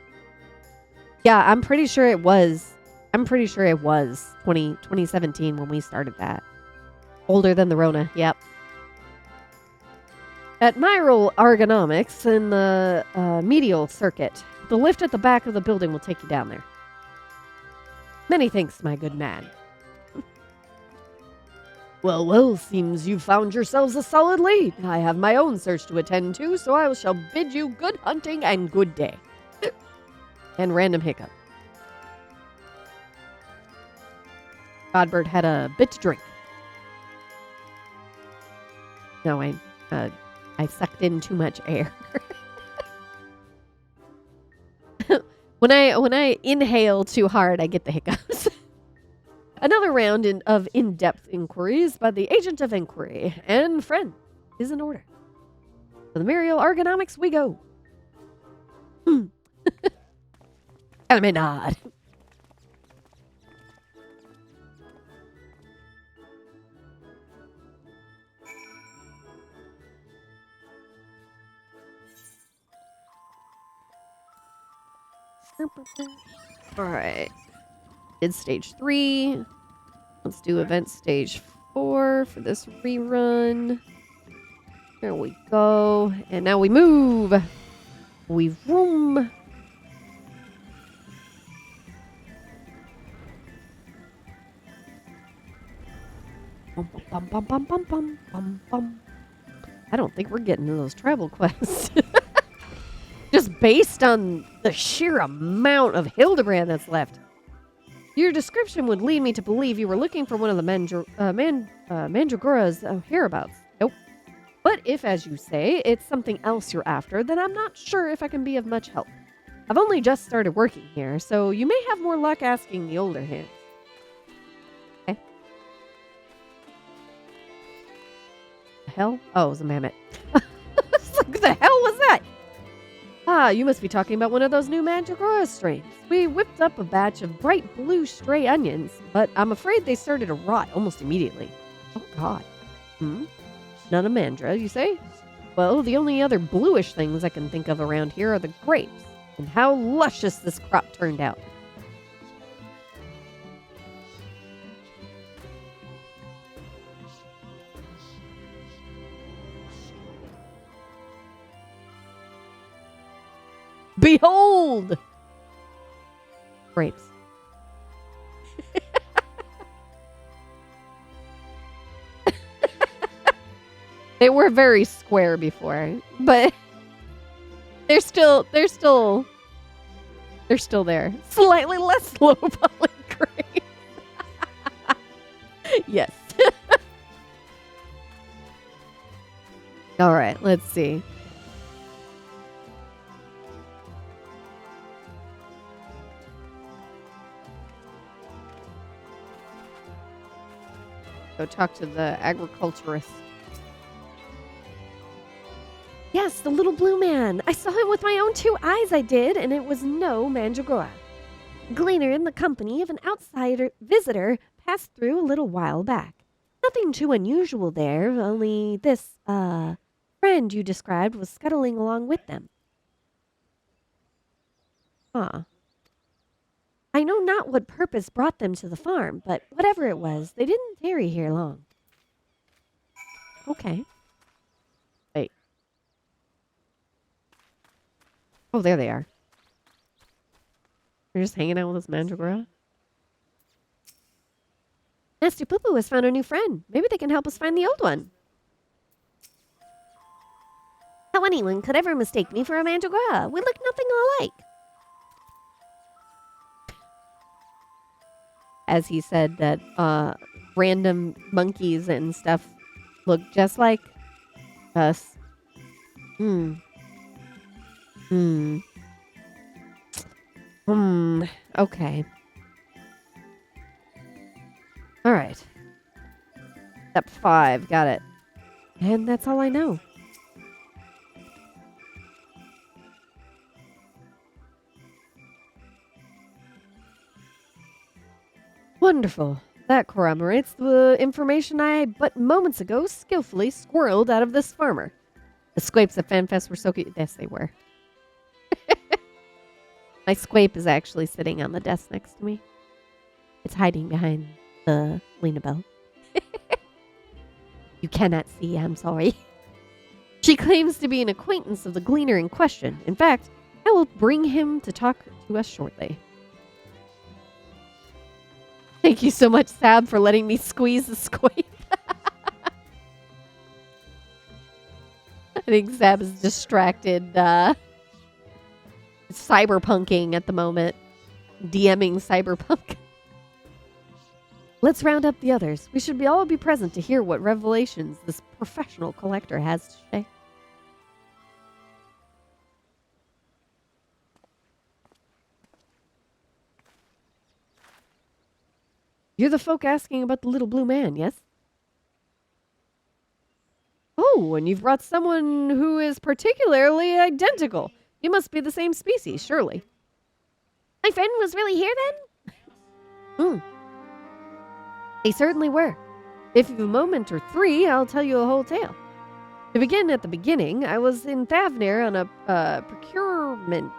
Yeah, I'm pretty sure it was 2017 when we started that. Older than the Rona, yep. At Myral Ergonomics in the medial circuit, The lift at the back of the building will take you down there. Many thanks, my good man. Well, seems you've found yourselves a solid lead. I have my own search to attend to, so I shall bid you good hunting and good day. And random hiccup. Godbird had a bit to drink. No, I sucked in too much air. When I inhale too hard, I get the hiccups. Another round of in-depth inquiries by the agent of inquiry and friend is in order. To the Muriel Ergonomics we go. Kind of nod. All right. Did stage 3. Let's do event stage 4 for this rerun. There we go. And now we move. We vroom. Bum, bum, bum, bum, bum, bum, bum, bum. I don't think we're getting to those tribal quests. Just based on the sheer amount of Hildebrand that's left. Your description would lead me to believe you were looking for one of the Mandragora's hereabouts. Nope. But if, as you say, it's something else you're after, then I'm not sure if I can be of much help. I've only just started working here, so you may have more luck asking the older hands. Okay. The hell? Oh, it was a mammoth. What the hell was that? Ah, you must be talking about one of those new Mandragora strains. We whipped up a batch of bright blue stray onions, but I'm afraid they started to rot almost immediately. Oh, God. Not a mandra, you say? Well, the only other bluish things I can think of around here are the grapes, and how luscious this crop turned out. Behold! Grapes. They were very square before, but they're still there. Slightly less low poly grapes. Yes. All right, let's see. Go talk to the agriculturist. Yes, the little blue man. I saw him with my own 2 eyes, I did, and it was no Mandragora. Gleaner in the company of an outsider visitor passed through a little while back. Nothing too unusual there, only this, friend you described was scuttling along with them. Huh. I know not what purpose brought them to the farm, but whatever it was, they didn't tarry here long. Okay. Wait. Oh, there they are. They're just hanging out with this Mandragora. Master Poo-Poo has found a new friend. Maybe they can help us find the old one. How anyone could ever mistake me for a Mandragora? We look nothing alike. As he said that random monkeys and stuff look just like us. Okay. All right. Step 5. Got it. And that's all I know. Wonderful. That corroborates the information I but moments ago skillfully squirreled out of this farmer. The squapes at FanFest were so cute. Yes, they were. My squape is actually sitting on the desk next to me. It's hiding behind the Lena Bell. You cannot see, I'm sorry. She claims to be an acquaintance of the gleaner in question. In fact, I will bring him to talk to us shortly. Thank you so much, Sab, for letting me squeeze the squeak. I think Sab is distracted, cyberpunking at the moment. DMing cyberpunk. Let's round up the others. We should all be present to hear what revelations this professional collector has to say. You're the folk asking about the little blue man, yes? Oh, and you've brought someone who is particularly identical. You must be the same species, surely. My friend was really here then? They certainly were. If you've a moment or three, I'll tell you a whole tale. To begin at the beginning, I was in Thavnir on a procurement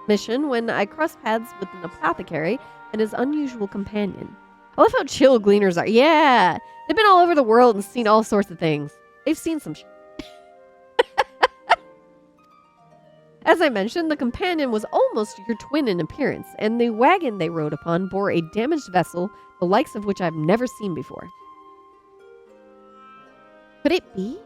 mission when I crossed paths with an apothecary and his unusual companion. I love how chill gleaners are. Yeah! They've been all over the world and seen all sorts of things. They've seen some As I mentioned, the companion was almost your twin in appearance, and the wagon they rode upon bore a damaged vessel, the likes of which I've never seen before. Could it be?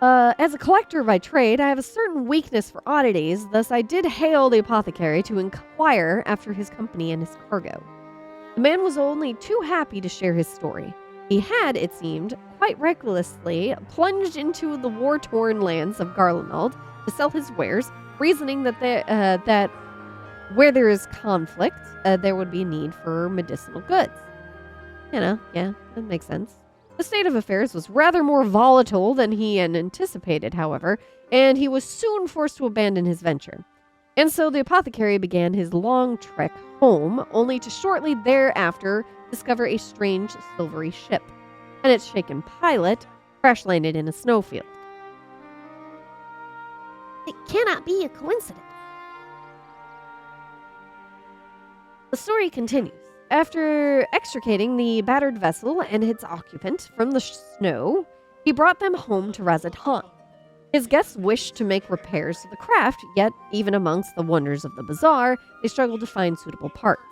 As a collector by trade, I have a certain weakness for oddities, thus I did hail the apothecary to inquire after his company and his cargo. The man was only too happy to share his story. He had, it seemed, quite recklessly plunged into the war-torn lands of Garlanald to sell his wares, reasoning that that where there is conflict, there would be a need for medicinal goods. Yeah, that makes sense. The state of affairs was rather more volatile than he had anticipated, however, and he was soon forced to abandon his venture. And so the apothecary began his long trek home, only to shortly thereafter discover a strange silvery ship, and its shaken pilot crash-landed in a snowfield. It cannot be a coincidence. The story continues. After extricating the battered vessel and its occupant from the snow, he brought them home to Razadhan. His guests wished to make repairs to the craft, yet even amongst the wonders of the bazaar, they struggled to find suitable parts.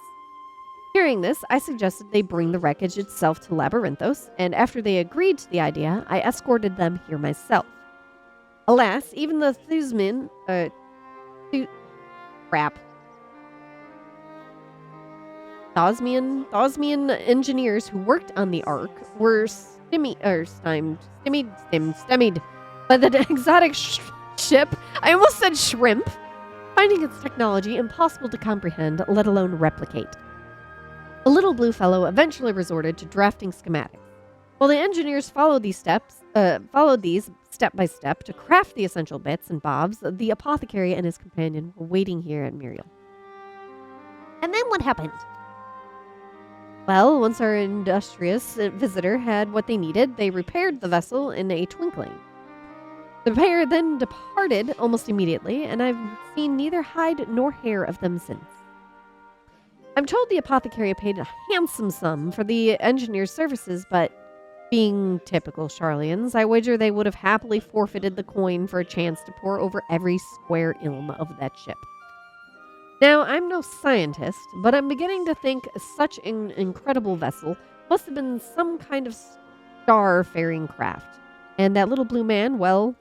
Hearing this, I suggested they bring the wreckage itself to Labyrinthos, and after they agreed to the idea, I escorted them here myself. Alas, even the Thosmian engineers who worked on the Ark were stymied by the exotic ship. I almost said shrimp, finding its technology impossible to comprehend, let alone replicate. The little blue fellow eventually resorted to drafting schematics. While the engineers followed these step by step to craft the essential bits and bobs, the apothecary and his companion were waiting here at Muriel. And then what happened? Well, once our industrious visitor had what they needed, they repaired the vessel in a twinkling. The pair then departed almost immediately, and I've seen neither hide nor hair of them since. I'm told the apothecary paid a handsome sum for the engineer's services, but being typical Charlians, I wager they would have happily forfeited the coin for a chance to pore over every square ilm of that ship. Now, I'm no scientist, but I'm beginning to think such an incredible vessel must have been some kind of star-faring craft. And that little blue man, well,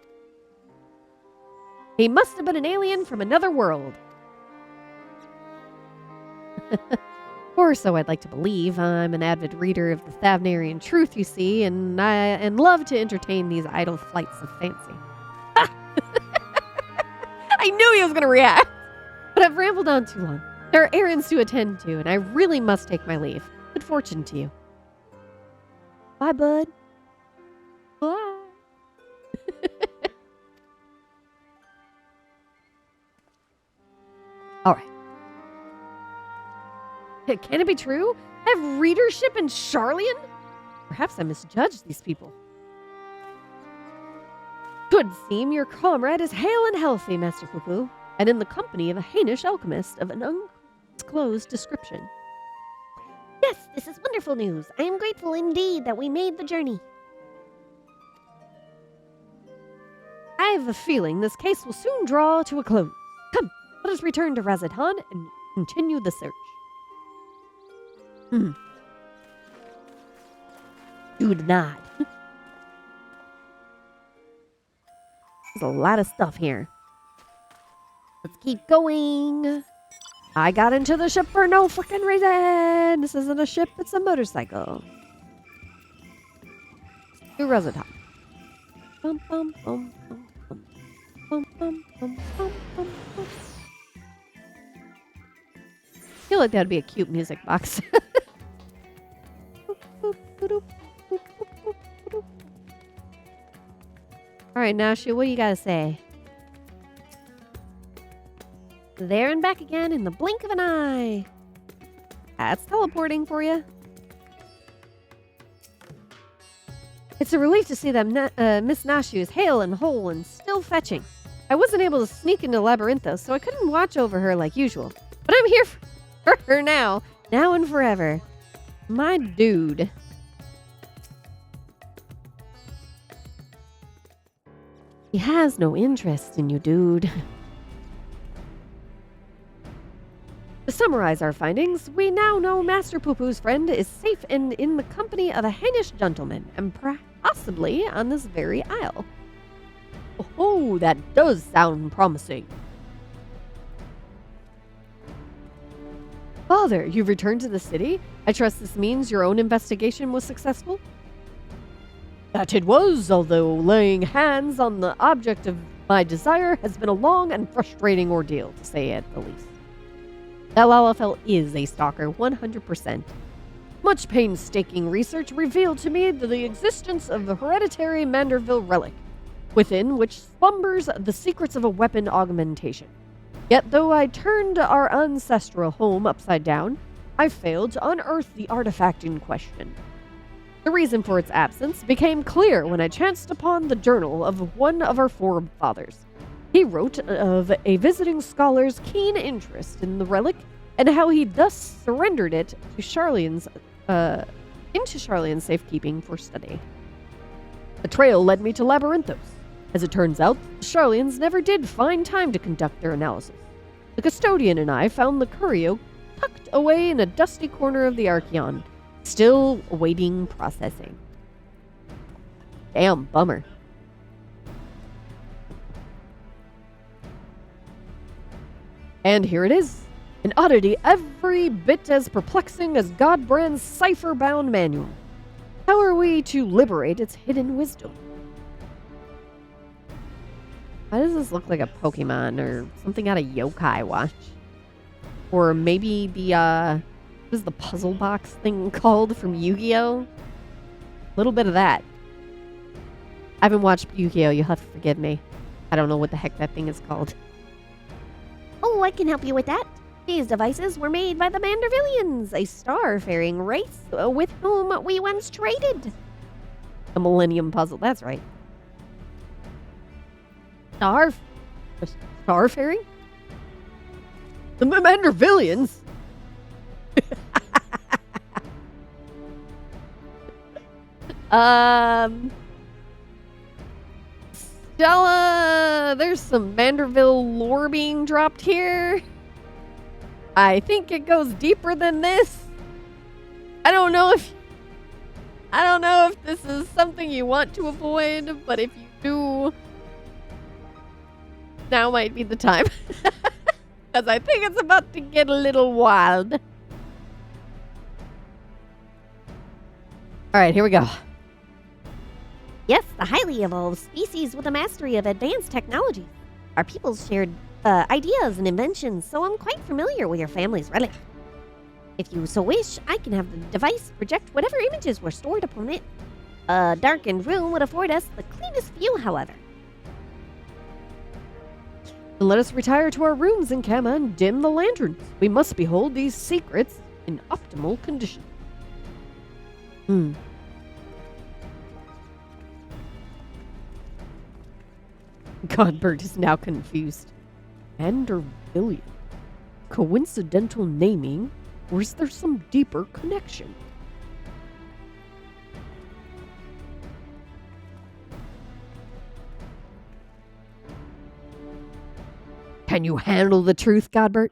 he must have been an alien from another world. Or so I'd like to believe. I'm an avid reader of the Thavnarian truth, you see, and love to entertain these idle flights of fancy. I knew he was going to react. But I've rambled on too long. There are errands to attend to, and I really must take my leave. Good fortune to you. Bye, bud. Bye. All right. Can it be true? I have readership in Charlian? Perhaps I misjudged these people. Good seem your comrade is hale and healthy, Master Poo-Poo, and in the company of a Hainish alchemist of an undisclosed description. Yes, this is wonderful news. I am grateful indeed that we made the journey. I have a feeling this case will soon draw to a close. Come, let us return to Razadhan and continue the search. Do not. There's a lot of stuff here. Let's keep going. I got into the ship for no freaking reason. This isn't a ship, it's a motorcycle. To Razadhan. Bum, bum, bum, bum, bum. Bum, bum, bum, bum, bum, bum. I feel like that'd be a cute music box. All right, Nashi, what do you gotta say? There and back again in the blink of an eye. That's teleporting for you. It's a relief to see that Miss Nashu is hale and whole and still fetching. I wasn't able to sneak into Labyrinthos, so I couldn't watch over her like usual. But I'm here for her now and forever. My dude. He has no interest in you, dude. To summarize our findings, we now know Master Poo-Poo's friend is safe and in the company of a Hainish gentleman, and possibly on this very isle. Oh, that does sound promising. Father, you've returned to the city? I trust this means your own investigation was successful? That it was, although laying hands on the object of my desire has been a long and frustrating ordeal, to say at the least. That Lalafell is a stalker, 100%. Much painstaking research revealed to me the existence of the hereditary Manderville relic, within which slumbers the secrets of a weapon augmentation. Yet though I turned our ancestral home upside down, I failed to unearth the artifact in question. The reason for its absence became clear when I chanced upon the journal of one of our forefathers. He wrote of a visiting scholar's keen interest in the relic and how he thus surrendered it to Charlian's safekeeping for study. The trail led me to Labyrinthos. As it turns out, the Charlians never did find time to conduct their analysis. The custodian and I found the curio tucked away in a dusty corner of the Archeon, still awaiting processing. Damn, bummer. And here it is. An oddity every bit as perplexing as Godbrand's cipher-bound manual. How are we to liberate its hidden wisdom? Why does this look like a Pokemon or something out of Yokai Watch? Or maybe the, what is the puzzle box thing called from Yu-Gi-Oh? A little bit of that. I haven't watched Yu-Gi-Oh, you'll have to forgive me. I don't know what the heck that thing is called. Oh, I can help you with that. These devices were made by the Mandervillians, a star-faring race with whom we once traded. The Millennium Puzzle, that's right. Starfaring? The Mandervillians? Stella, there's some Manderville lore being dropped here. I think it goes deeper than this. I don't know if this is something you want to avoid, but if you do, now might be the time. Because I think it's about to get a little wild. Alright, here we go. Yes, the highly evolved species with a mastery of advanced technology. Our peoples shared ideas and inventions, so I'm quite familiar with your family's relic. If you so wish, I can have the device project whatever images were stored upon it. A darkened room would afford us the cleanest view, however. Then let us retire to our rooms in Kama and dim the lanterns. We must behold these secrets in optimal condition. Godbert is now confused. Mandervillian. Coincidental naming, or is there some deeper connection? Can you handle the truth, Godbert?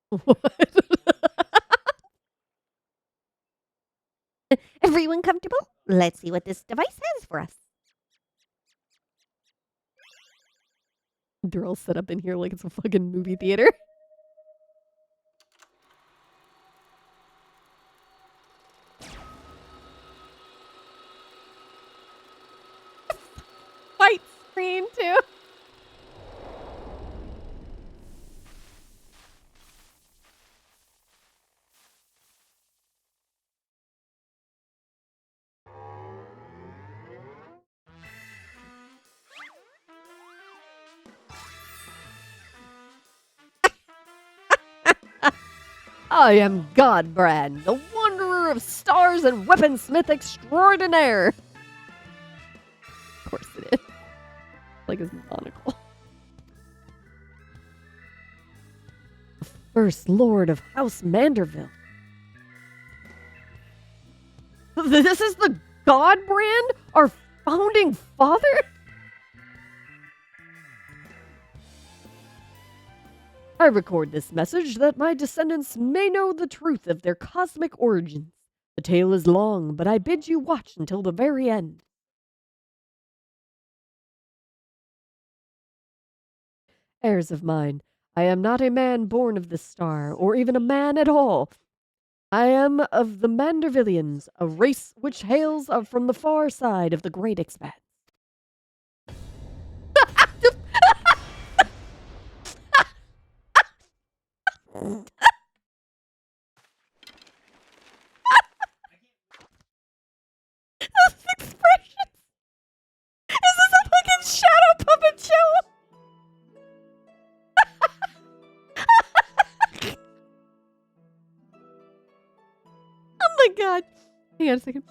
What? Everyone comfortable? Let's see what this device has for us. They're all set up in here like it's a fucking movie theater. White screen, too. I am Godbrand, the wanderer of stars and weaponsmith extraordinaire. Of course it is. Like his monocle. The first lord of House Manderville. This is the Godbrand? Our founding father? I record this message that my descendants may know the truth of their cosmic origins. The tale is long, but I bid you watch until the very end. Heirs of mine, I am not a man born of this star, or even a man at all. I am of the Mandervillians, a race which hails from the far side of the great expanse. Those expressions! Is this a fucking shadow puppet show? Oh my god. Hang on a second.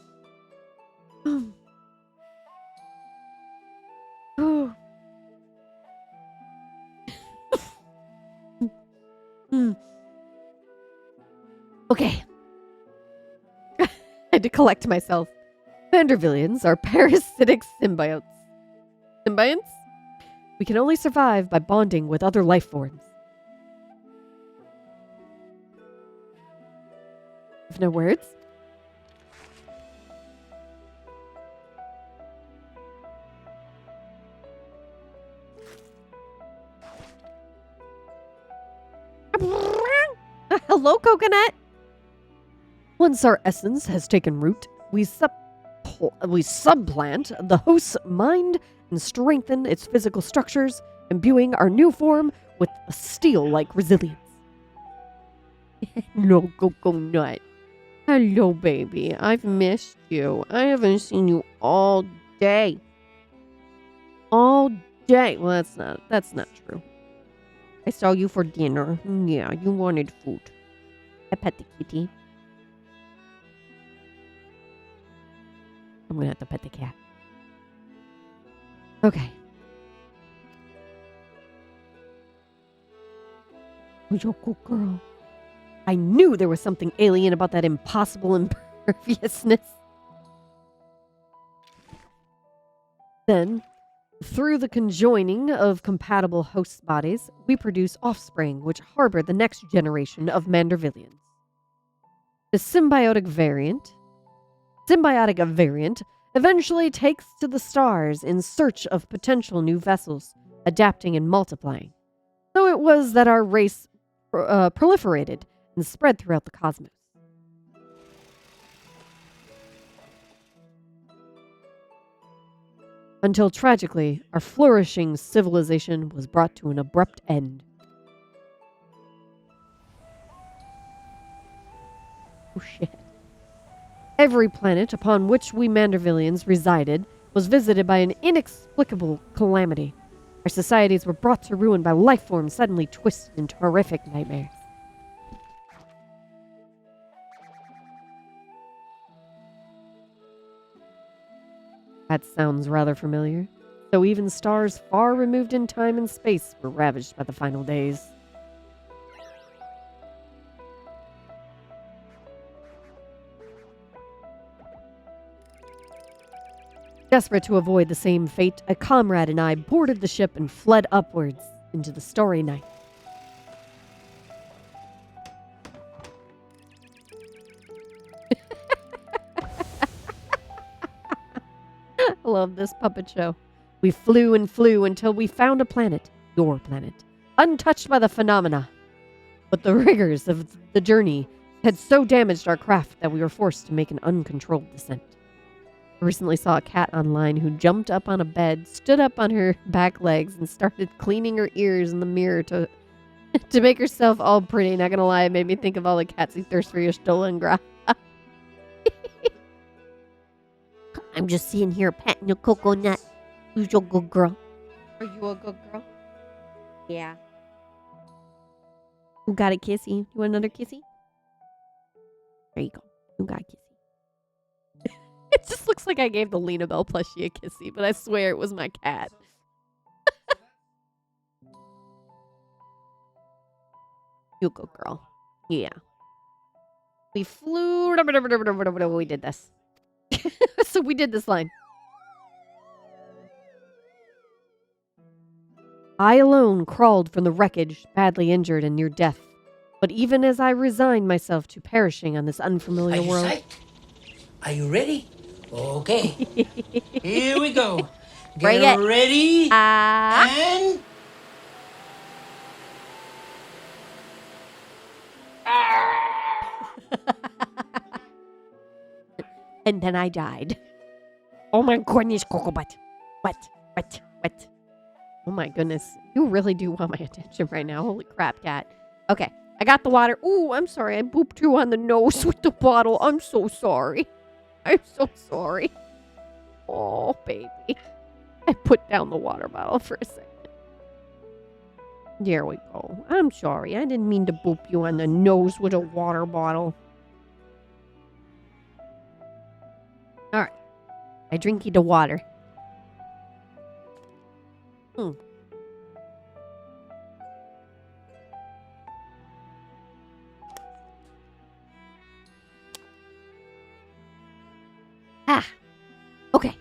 Oh. Okay. I had to collect myself. Vandervillians are parasitic symbiotes. Symbionts? We can only survive by bonding with other life forms. Have no words? Hello, coconut. Once our essence has taken root, we supplant the host's mind and strengthen its physical structures, imbuing our new form with a steel-like resilience. No, coconut. Hello, baby. I've missed you. I haven't seen you all day. All day. Well, that's not true. I saw you for dinner. Yeah, you wanted food. I pet the kitty. I'm gonna have to pet the cat. Okay. You're a good girl. I knew there was something alien about that impossible imperviousness. Then, through the conjoining of compatible host bodies, we produce offspring which harbor the next generation of Mandervillians. The symbiotic variant eventually takes to the stars in search of potential new vessels, adapting and multiplying. So it was that our race proliferated and spread throughout the cosmos. Until tragically, our flourishing civilization was brought to an abrupt end. Oh shit. Every planet upon which we Mandervillians resided was visited by an inexplicable calamity. Our societies were brought to ruin by life forms suddenly twisted into horrific nightmares. That sounds rather familiar. So even stars far removed in time and space were ravaged by the final days. Desperate to avoid the same fate, a comrade and I boarded the ship and fled upwards into the starry night. I love this puppet show. We flew and flew until we found a planet, your planet, untouched by the phenomena. But the rigors of the journey had so damaged our craft that we were forced to make an uncontrolled descent. I recently saw a cat online who jumped up on a bed, stood up on her back legs, and started cleaning her ears in the mirror to make herself all pretty. Not gonna lie, it made me think of all the cats who thirst for your stolen grass. I'm just sitting here patting your coconut. Who's your good girl? Are you a good girl? Yeah. Who got a kissy? You want another kissy? There you go. Who got a kissy? It just looks like I gave the Lena Bell plushie a kissy, but I swear it was my cat. You good girl. Yeah. We flew. We did this. So we did this line. I alone crawled from the wreckage, badly injured and near death. But even as I resigned myself to perishing on this unfamiliar Are you world... psyched? Are you ready? Okay. Here we go. Bring Get it. ready. And... And then I died. Oh my goodness, Coco Butt. What? Oh my goodness. You really do want my attention right now. Holy crap, cat. Okay, I got the water. Ooh, I'm sorry. I booped you on the nose with the bottle. I'm so sorry. I'm so sorry. Oh, baby. I put down the water bottle for a second. There we go. I'm sorry. I didn't mean to boop you on the nose with a water bottle. All right. I drink you the water. Okay.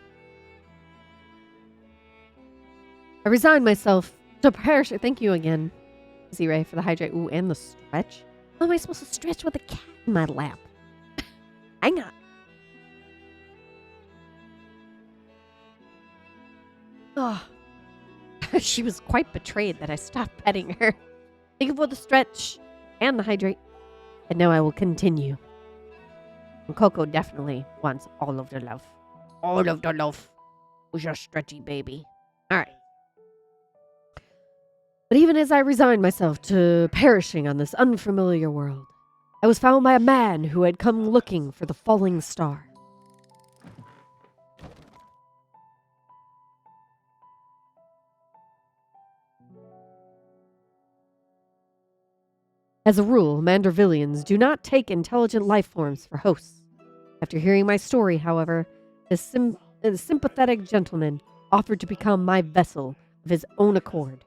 I resigned myself to perish. Thank you again, Z-Ray, for the hydrate. Ooh, and the stretch. How am I supposed to stretch with a cat in my lap? Hang on. Oh. She was quite betrayed that I stopped petting her. Thank you for the stretch and the hydrate. And now I will continue. And Coco definitely wants all of the love. All of the love. Who's your stretchy baby? All right. But even as I resigned myself to perishing on this unfamiliar world, I was found by a man who had come looking for the falling star. As a rule, Mandervillians do not take intelligent life forms for hosts. After hearing my story, however, this sympathetic gentleman offered to become my vessel of his own accord.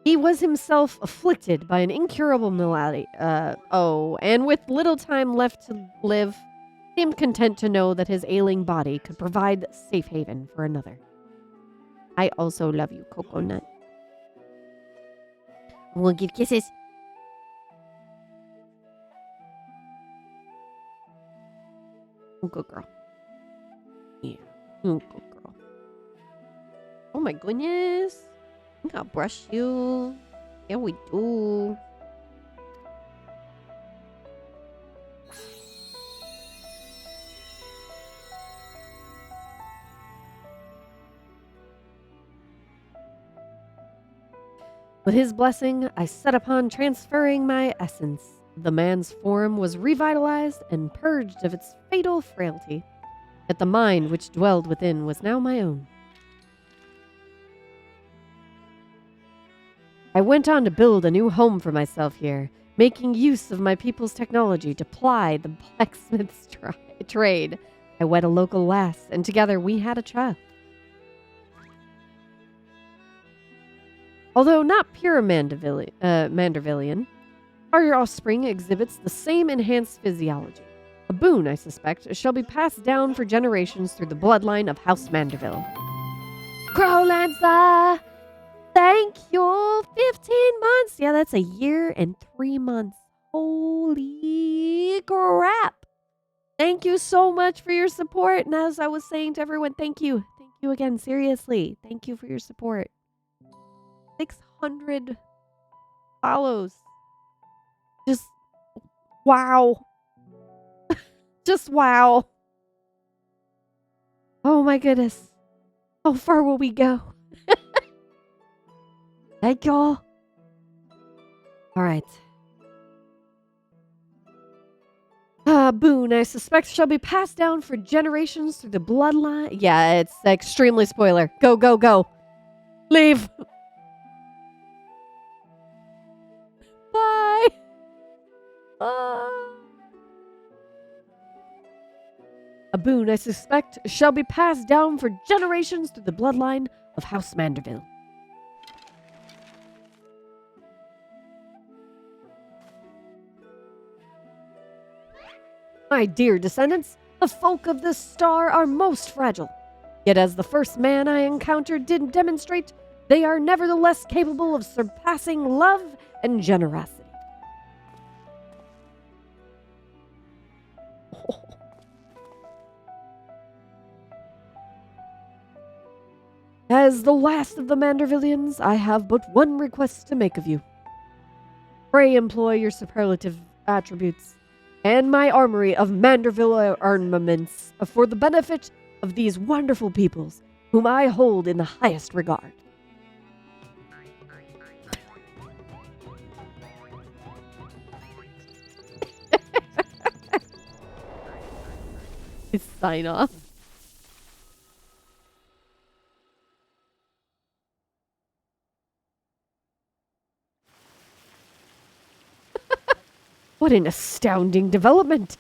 He was himself afflicted by an incurable malady, and with little time left to live, seemed content to know that his ailing body could provide safe haven for another. I also love you, Coconut. We'll give kisses. Oh, good girl. Yeah. Oh, good girl. Oh my goodness. I gotta brush you. Yeah, we do. With his blessing, I set upon transferring my essence. The man's form was revitalized and purged of its fatal frailty. Yet the mind which dwelled within was now my own. I went on to build a new home for myself here, making use of my people's technology to ply the blacksmith's trade. I wed a local lass, and together we had a child. Although not pure Mandervillian, our offspring exhibits the same enhanced physiology. A boon, I suspect, shall be passed down for generations through the bloodline of House Manderville. Crowlancer, thank you. 15 months. Yeah, that's a year and 3 months. Holy crap. Thank you so much for your support. And as I was saying to everyone, thank you. Thank you again. Seriously. Thank you for your support. 600 follows. Just wow. Just wow. Oh my goodness. How far will we go? Thank y'all. All right. Boon, I suspect, shall be passed down for generations through the bloodline. Yeah, it's extremely spoiler. Go, go, go. Leave. Bye. A boon, I suspect, shall be passed down for generations through the bloodline of House Manderville. My dear descendants, the folk of this star are most fragile. Yet as the first man I encountered did demonstrate, they are nevertheless capable of surpassing love and generosity. As the last of the Mandervillians, I have but one request to make of you. Pray employ your superlative attributes and my armory of Manderville armaments for the benefit of these wonderful peoples, whom I hold in the highest regard. Sign off. What an astounding development.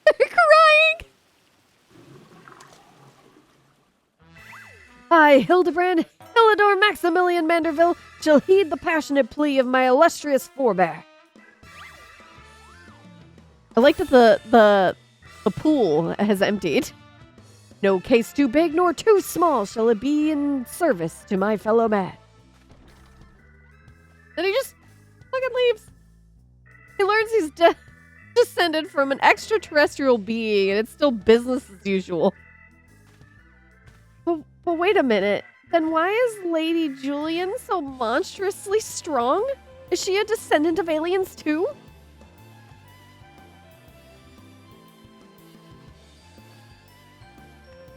They're crying. I, Hildebrand, Hillador Maximilian Manderville, shall heed the passionate plea of my illustrious forebear. I like that the pool has emptied. No case too big nor too small shall it be in service to my fellow man. Then he just fucking leaves. He learns he's descended from an extraterrestrial being, and it's still business as usual. But wait a minute. Then why is Lady Julian so monstrously strong? Is she a descendant of aliens too?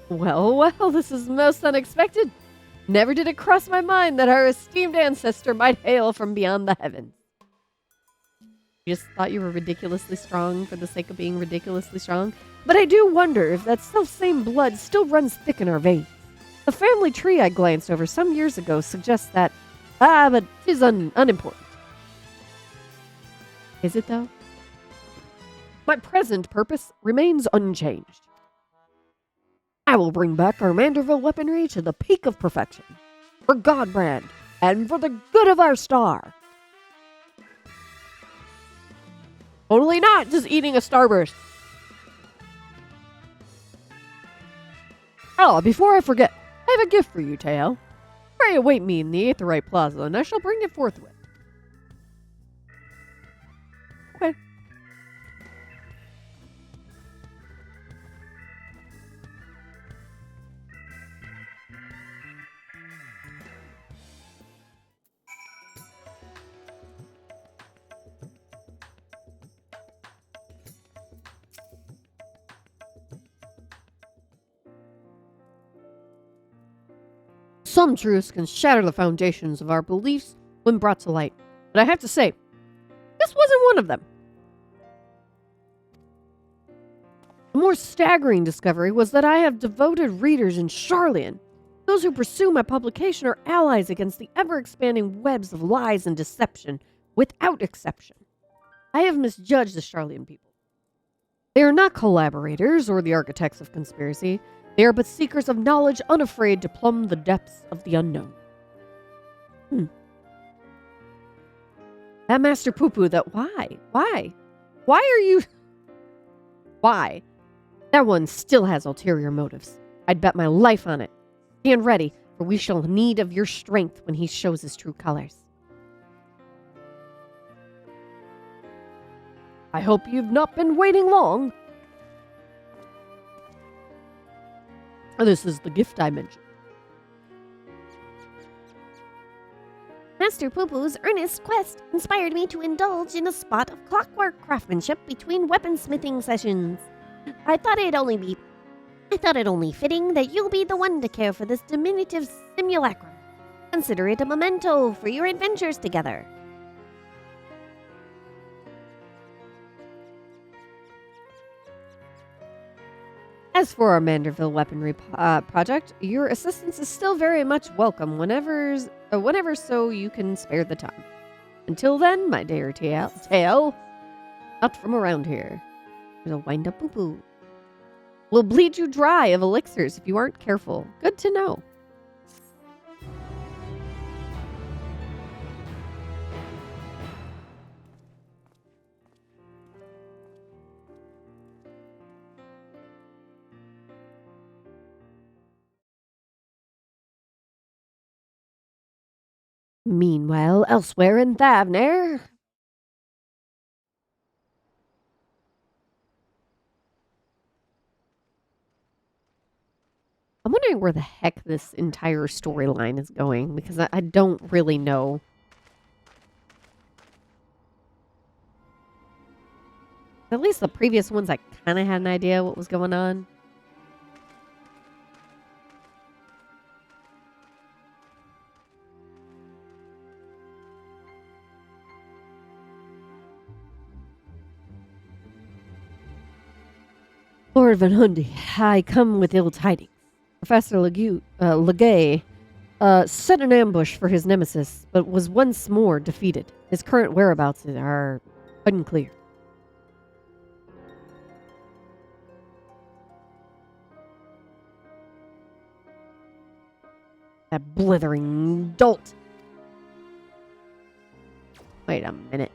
Well, this is most unexpected. Never did it cross my mind that our esteemed ancestor might hail from beyond the heavens. You just thought you were ridiculously strong for the sake of being ridiculously strong? But I do wonder if that self-same blood still runs thick in our veins. The family tree I glanced over some years ago suggests that, but it is unimportant. Is it though? My present purpose remains unchanged. I will bring back our Manderville weaponry to the peak of perfection. For Godbrand, and for the good of our star. Totally not just eating a starburst. Oh, before I forget, I have a gift for you, Teo. Pray await me in the Aetherite Plaza, and I shall bring it forthwith. Okay. Some truths can shatter the foundations of our beliefs when brought to light, but I have to say, this wasn't one of them. A more staggering discovery was that I have devoted readers in Charlian. Those who pursue my publication are allies against the ever-expanding webs of lies and deception, without exception. I have misjudged the Charlian people. They are not collaborators or the architects of conspiracy. They are but seekers of knowledge, unafraid to plumb the depths of the unknown. That Master Poo-Poo, that why? Why are you... Why? That one still has ulterior motives. I'd bet my life on it. Stand ready, for we shall need of your strength when he shows his true colors. I hope you've not been waiting long. This is the gift I mentioned. Master Poo-Poo's earnest quest inspired me to indulge in a spot of clockwork craftsmanship between weaponsmithing sessions. I thought it only fitting that you'll be the one to care for this diminutive simulacrum. Consider it a memento for your adventures together. As for our Manderville weaponry project, your assistance is still very much welcome whenever so you can spare the time. Until then, my dear tail, out from around here. It'll wind up Poo-Poo. We'll bleed you dry of elixirs if you aren't careful. Good to know. Meanwhile, elsewhere in Thavner... I'm wondering where the heck this entire storyline is going, because I don't really know. At least the previous ones, I kind of had an idea what was going on. Lord Van Hundy, I come with ill tidings. Professor Legay set an ambush for his nemesis, but was once more defeated. His current whereabouts are unclear. That blithering dolt. Wait a minute.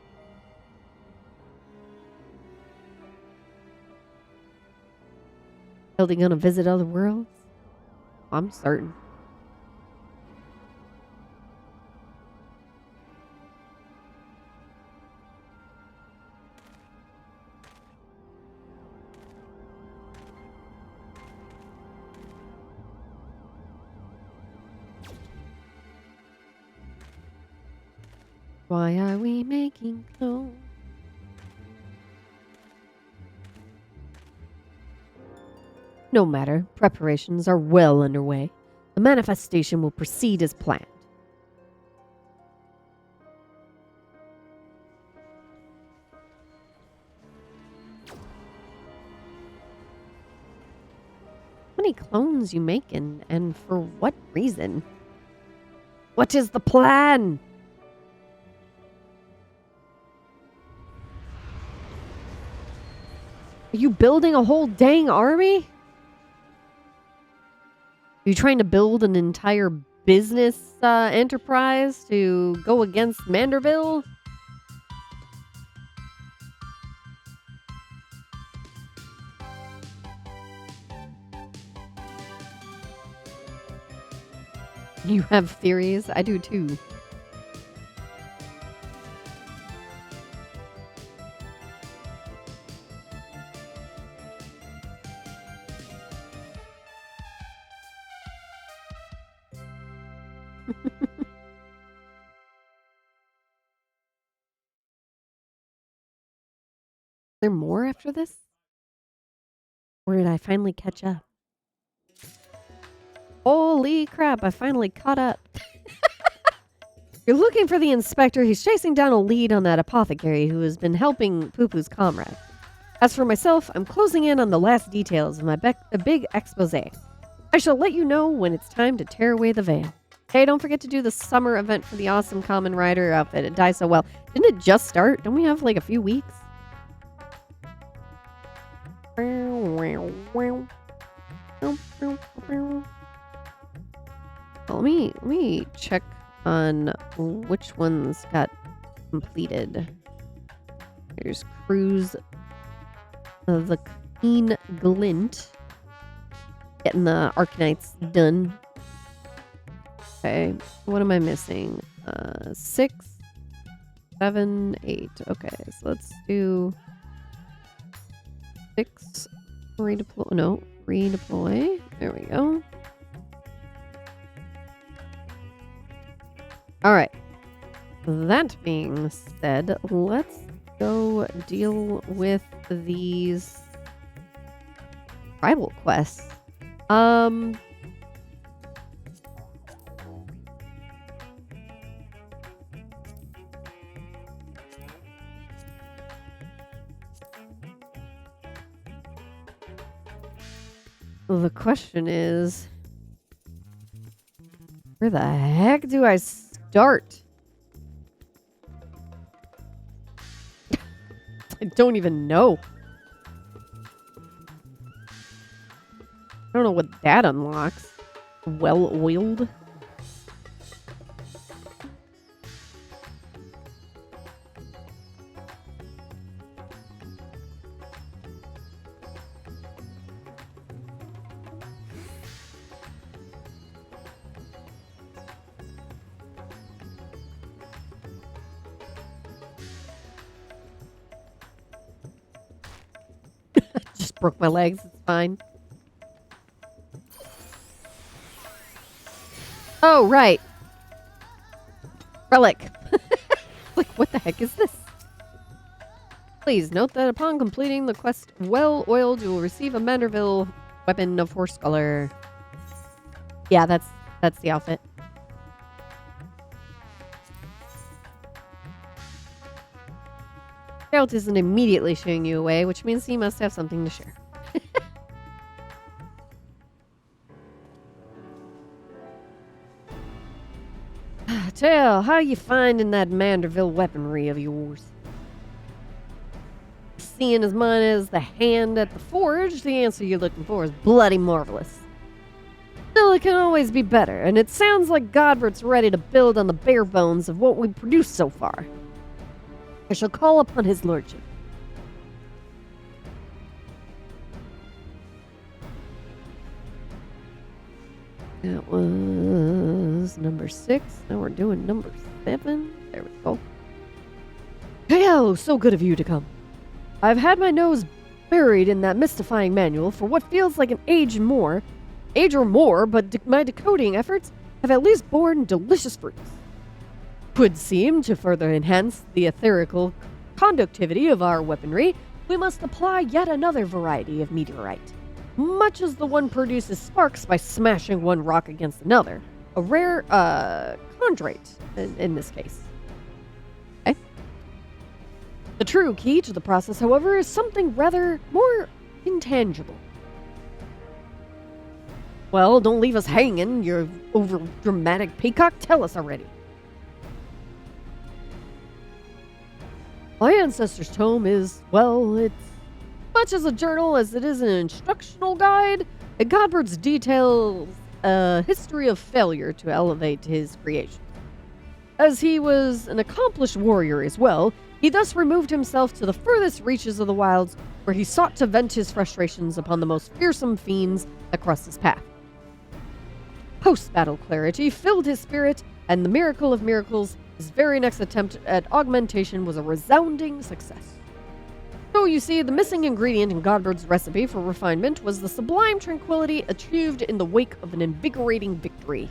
Are they gonna visit other worlds? I'm certain. Why are we making clothes? No matter, preparations are well underway. The manifestation will proceed as planned. How many clones you making, and for what reason? What is the plan? Are you building a whole dang army? Are you trying to build an entire business enterprise to go against Manderville? You have theories? I do too. There more after this? Or did I finally catch up? Holy crap, I finally caught up. You're looking for the inspector. He's chasing down a lead on that apothecary who has been helping Poo-Poo's comrade. As for myself, I'm closing in on the last details of my big expose. I shall let you know when it's time to tear away the veil. Hey, don't forget to do the summer event for the awesome Common Rider outfit. It dies so well. Didn't it just start? Don't we have like a few weeks? Let me check on which ones got completed. There's Cruise the Keen Glint. Getting the Arcanites done. Okay, what am I missing? 6, 7, 8. Okay, so let's do 6. Redeploy. No, redeploy. There we go. All right. That being said, let's go deal with these tribal quests. The question is, where the heck do I start? I don't even know. I don't know what that unlocks. Well-oiled. Just broke my legs. It's fine. Oh, right. Relic. Like, what the heck is this? Please note that upon completing the quest well-oiled, you will receive a Manderville weapon of horse color. Yeah, that's the outfit. Scout isn't immediately shooing you away, which means he must have something to share. Tell, how you finding that Manderville weaponry of yours? Seeing as mine as the hand at the forge, the answer you're looking for is bloody marvelous. Still, it can always be better, and it sounds like Godbert's ready to build on the bare bones of what we've produced so far. I shall call upon his lordship. That was number 6. Now we're doing number 7. There we go. Hello, so good of you to come. I've had my nose buried in that mystifying manual for what feels like an age or more, but my decoding efforts have at least borne delicious fruits. Would seem to further enhance the etherical conductivity of our weaponry, we must apply yet another variety of meteorite. Much as the one produces sparks by smashing one rock against another. A rare, chondrite, in this case. Okay. The true key to the process, however, is something rather more intangible. Well, don't leave us hanging, you over-dramatic peacock. Tell us already. My ancestor's tome is, well, it's much as a journal as it is an instructional guide. Godbert's details a history of failure to elevate his creation. As he was an accomplished warrior as well, he thus removed himself to the furthest reaches of the wilds, where he sought to vent his frustrations upon the most fearsome fiends that crossed his path. Post-battle clarity filled his spirit, and the miracle of miracles, his very next attempt at augmentation, was a resounding success. So you see, the missing ingredient in Godbert's recipe for refinement was the sublime tranquility achieved in the wake of an invigorating victory.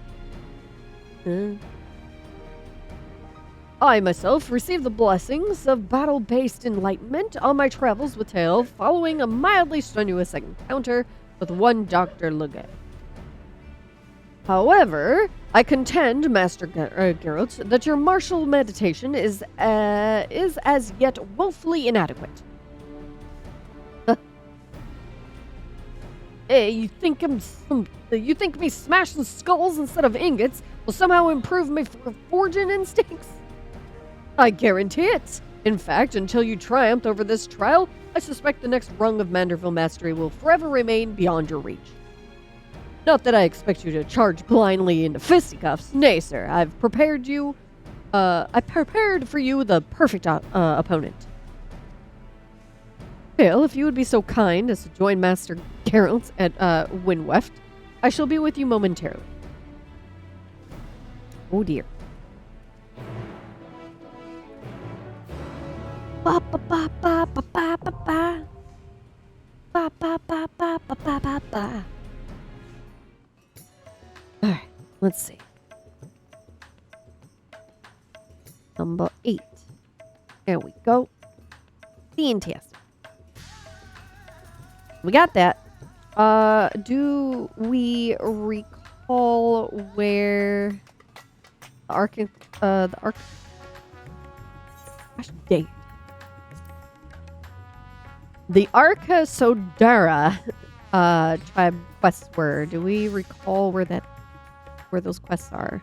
I myself received the blessings of battle-based enlightenment on my travels with Tail, following a mildly strenuous encounter with one Dr. Legay. However, I contend, Master Geralt, that your martial meditation is as yet woefully inadequate. Hey, you think me smashing skulls instead of ingots will somehow improve my forging instincts? I guarantee it. In fact, until you triumph over this trial, I suspect the next rung of Manderville mastery will forever remain beyond your reach. Not that I expect you to charge blindly into fisticuffs. Nay, sir, I've prepared for you the perfect opponent. Hail, if you would be so kind as to join Master Geralt at Winweft, I shall be with you momentarily. Oh dear. Ba ba ba ba ba ba ba ba. Ba ba ba ba ba ba ba ba. Alright, let's see. Number 8. There we go. T.I.T.S. We got that. Do we recall where the Ark, gosh dang it. The Arca Sodara tribe quests were. Do we recall where those quests are?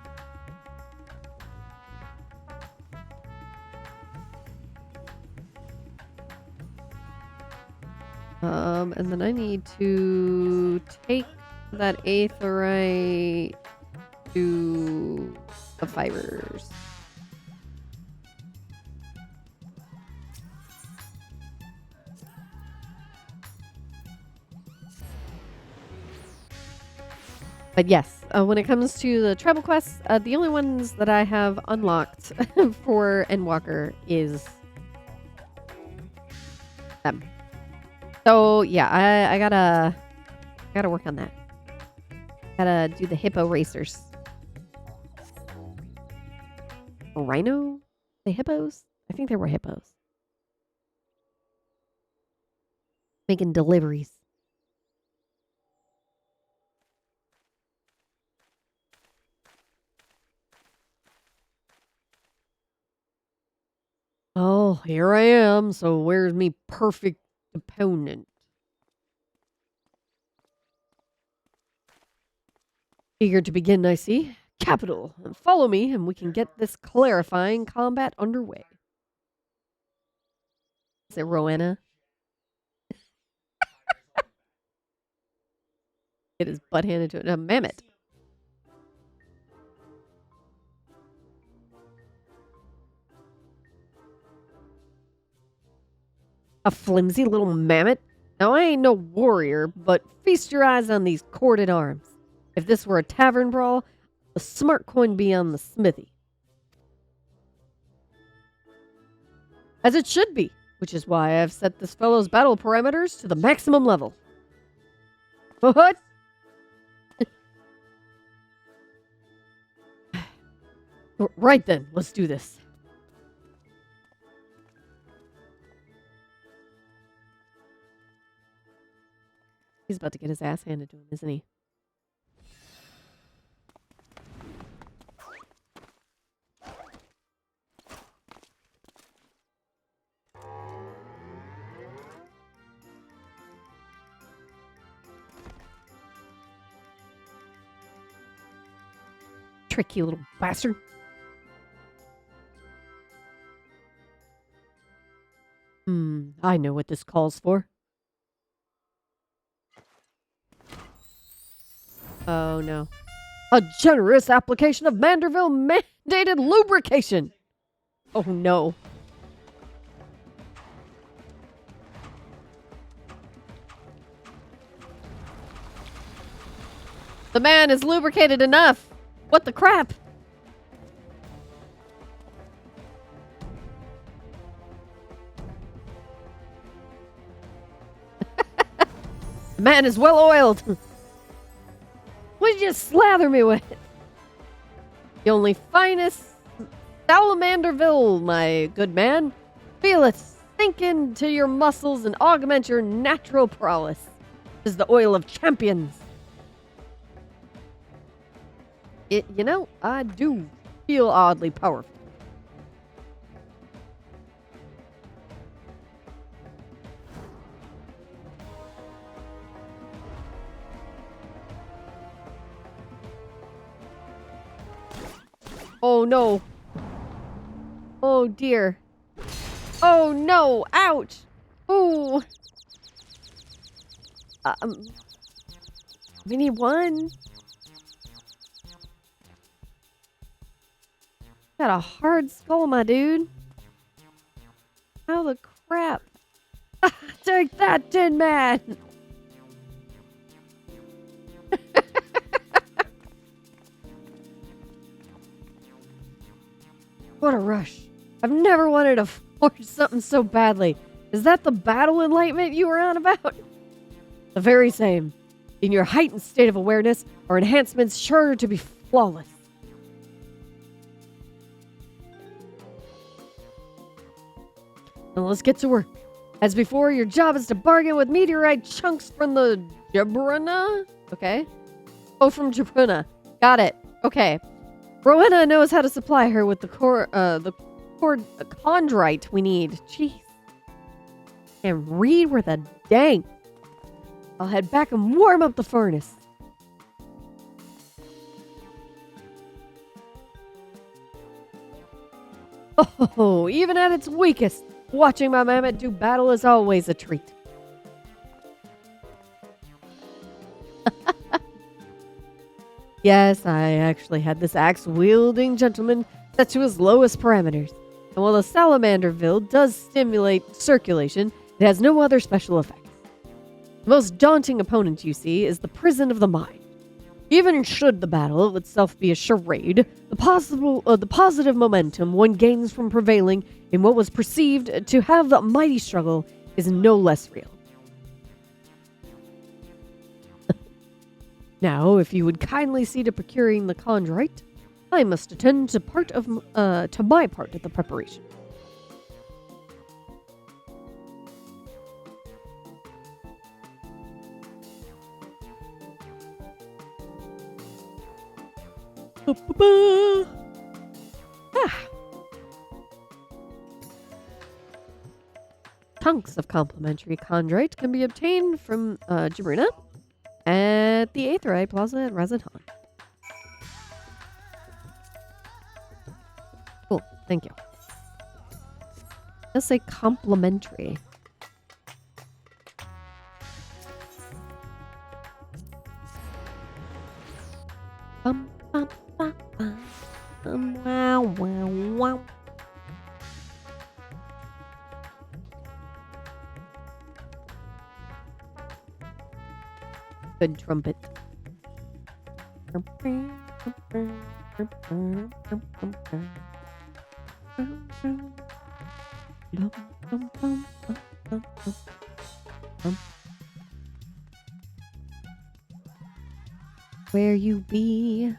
And then I need to take that aetheryte to the fibers. But yes, when it comes to the tribal quests, the only ones that I have unlocked for Endwalker is them. So yeah, I gotta work on that. Gotta do the hippo racers. A rhino? The hippos? I think they were hippos. Making deliveries. Oh, here I am. So where's me perfect opponent? Eager to begin, I see. Capital. Follow me and we can get this clarifying combat underway. Is it Rowena? Get his butt handed to it. A mammoth. A flimsy little mammoth? Now I ain't no warrior, but feast your eyes on these corded arms. If this were a tavern brawl, the smart coin be on the smithy. As it should be, which is why I've set this fellow's battle parameters to the maximum level. What? Right then, let's do this. He's about to get his ass handed to him, isn't he? Tricky little bastard. I know what this calls for. Oh no. A generous application of Manderville mandated lubrication. Oh no. The man is lubricated enough. What the crap? The man is well oiled. What did you slather me with? The only finest Salamanderville, my good man. Feel it sink into your muscles and augment your natural prowess. This is the oil of champions. You know, I do feel oddly powerful. Oh no. Oh dear. Oh no. Ouch. Ooh. We need one. Got a hard skull, my dude. How the crap? Take that, Tin Man! What a rush. I've never wanted to forge something so badly. Is that the battle enlightenment you were on about? The very same. In your heightened state of awareness, our enhancements sure to be flawless. Now let's get to work. As before, your job is to bargain with meteorite chunks from the Jabruna. Okay. Oh, from Jabruna. Got it. Okay. Rowena knows how to supply her with the chondrite we need. Jeez. And read where the dang. I'll head back and warm up the furnace. Oh, even at its weakest, watching my mammoth do battle is always a treat. Yes, I actually had this axe-wielding gentleman set to his lowest parameters. And while the Salamanderville does stimulate circulation, it has no other special effects. The most daunting opponent you see is the prison of the mind. Even should the battle itself be a charade, the positive momentum one gains from prevailing in what was perceived to have the mighty struggle is no less real. Now, if you would kindly see to procuring the chondrite, I must attend to my part of the preparation. Chunks of complementary chondrite can be obtained from Jabruna at the Aetheryte Plaza at Razadhan. Cool, thank you. Let's say complementary. Bum, bum, bum, bum. Wow, wow, wow. Good trumpet. Where you be?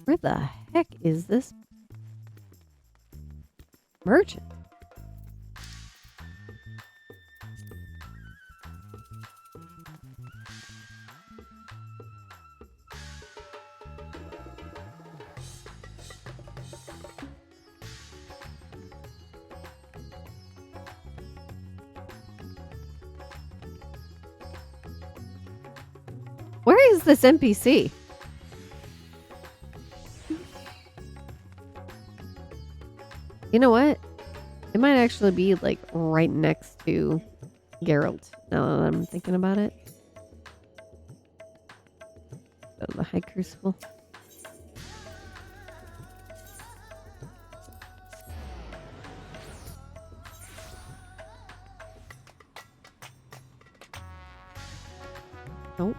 Where the heck is this merchant? Where is this NPC? You know what? It might actually be like right next to Geralt, now that I'm thinking about it. Oh, the High Crucible. Nope.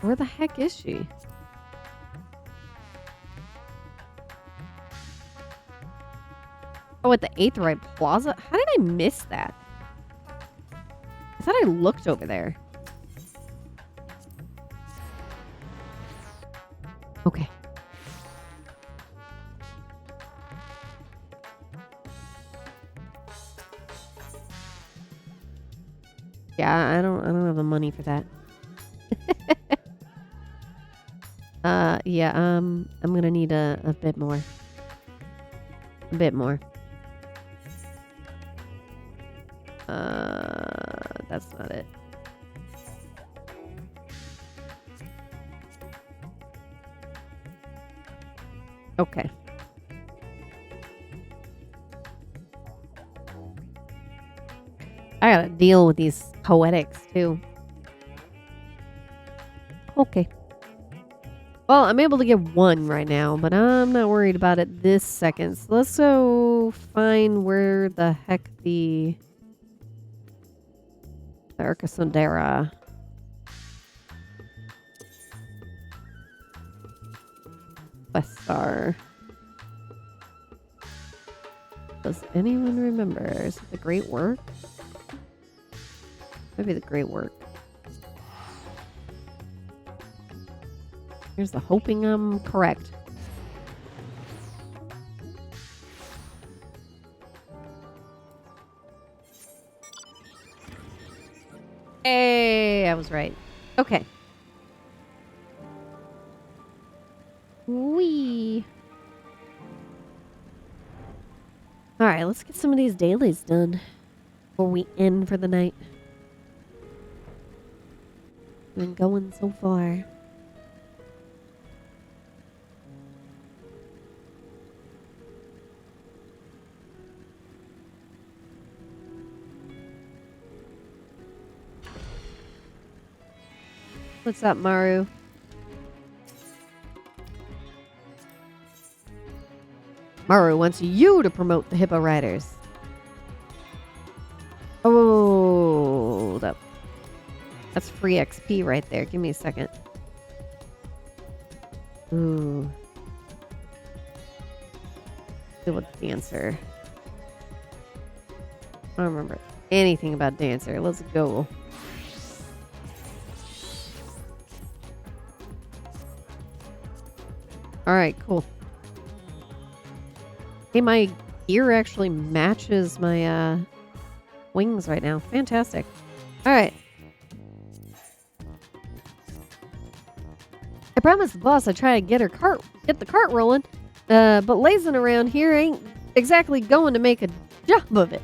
Where the heck is she? Oh, at the Aetheryte Plaza? How did I miss that? I thought I looked over there. Okay. Yeah, I don't have the money for that. Yeah, I'm gonna need a bit more. A bit more. That's not it. Okay. I gotta deal with these poetics too. Okay. Well, I'm able to get one right now, but I'm not worried about it this second. So let's go find where the heck the Arcasondera. West Star. Does anyone remember? Is it the Great Work? Maybe the Great Work. Here's the hoping I'm correct. Hey, I was right. Okay. Wee. All right, let's get some of these dailies done before we end for the night. Been going so far. What's up, Maru? Maru wants you to promote the Hippo Riders. Oh, that's free XP right there. Give me a second. Ooh. Deal with Dancer. I don't remember anything about Dancer. Let's go. Alright, cool. Hey, my gear actually matches my wings right now. Fantastic. Alright. I promised the boss I'd try to get the cart rolling, but lazing around here ain't exactly going to make a job of it.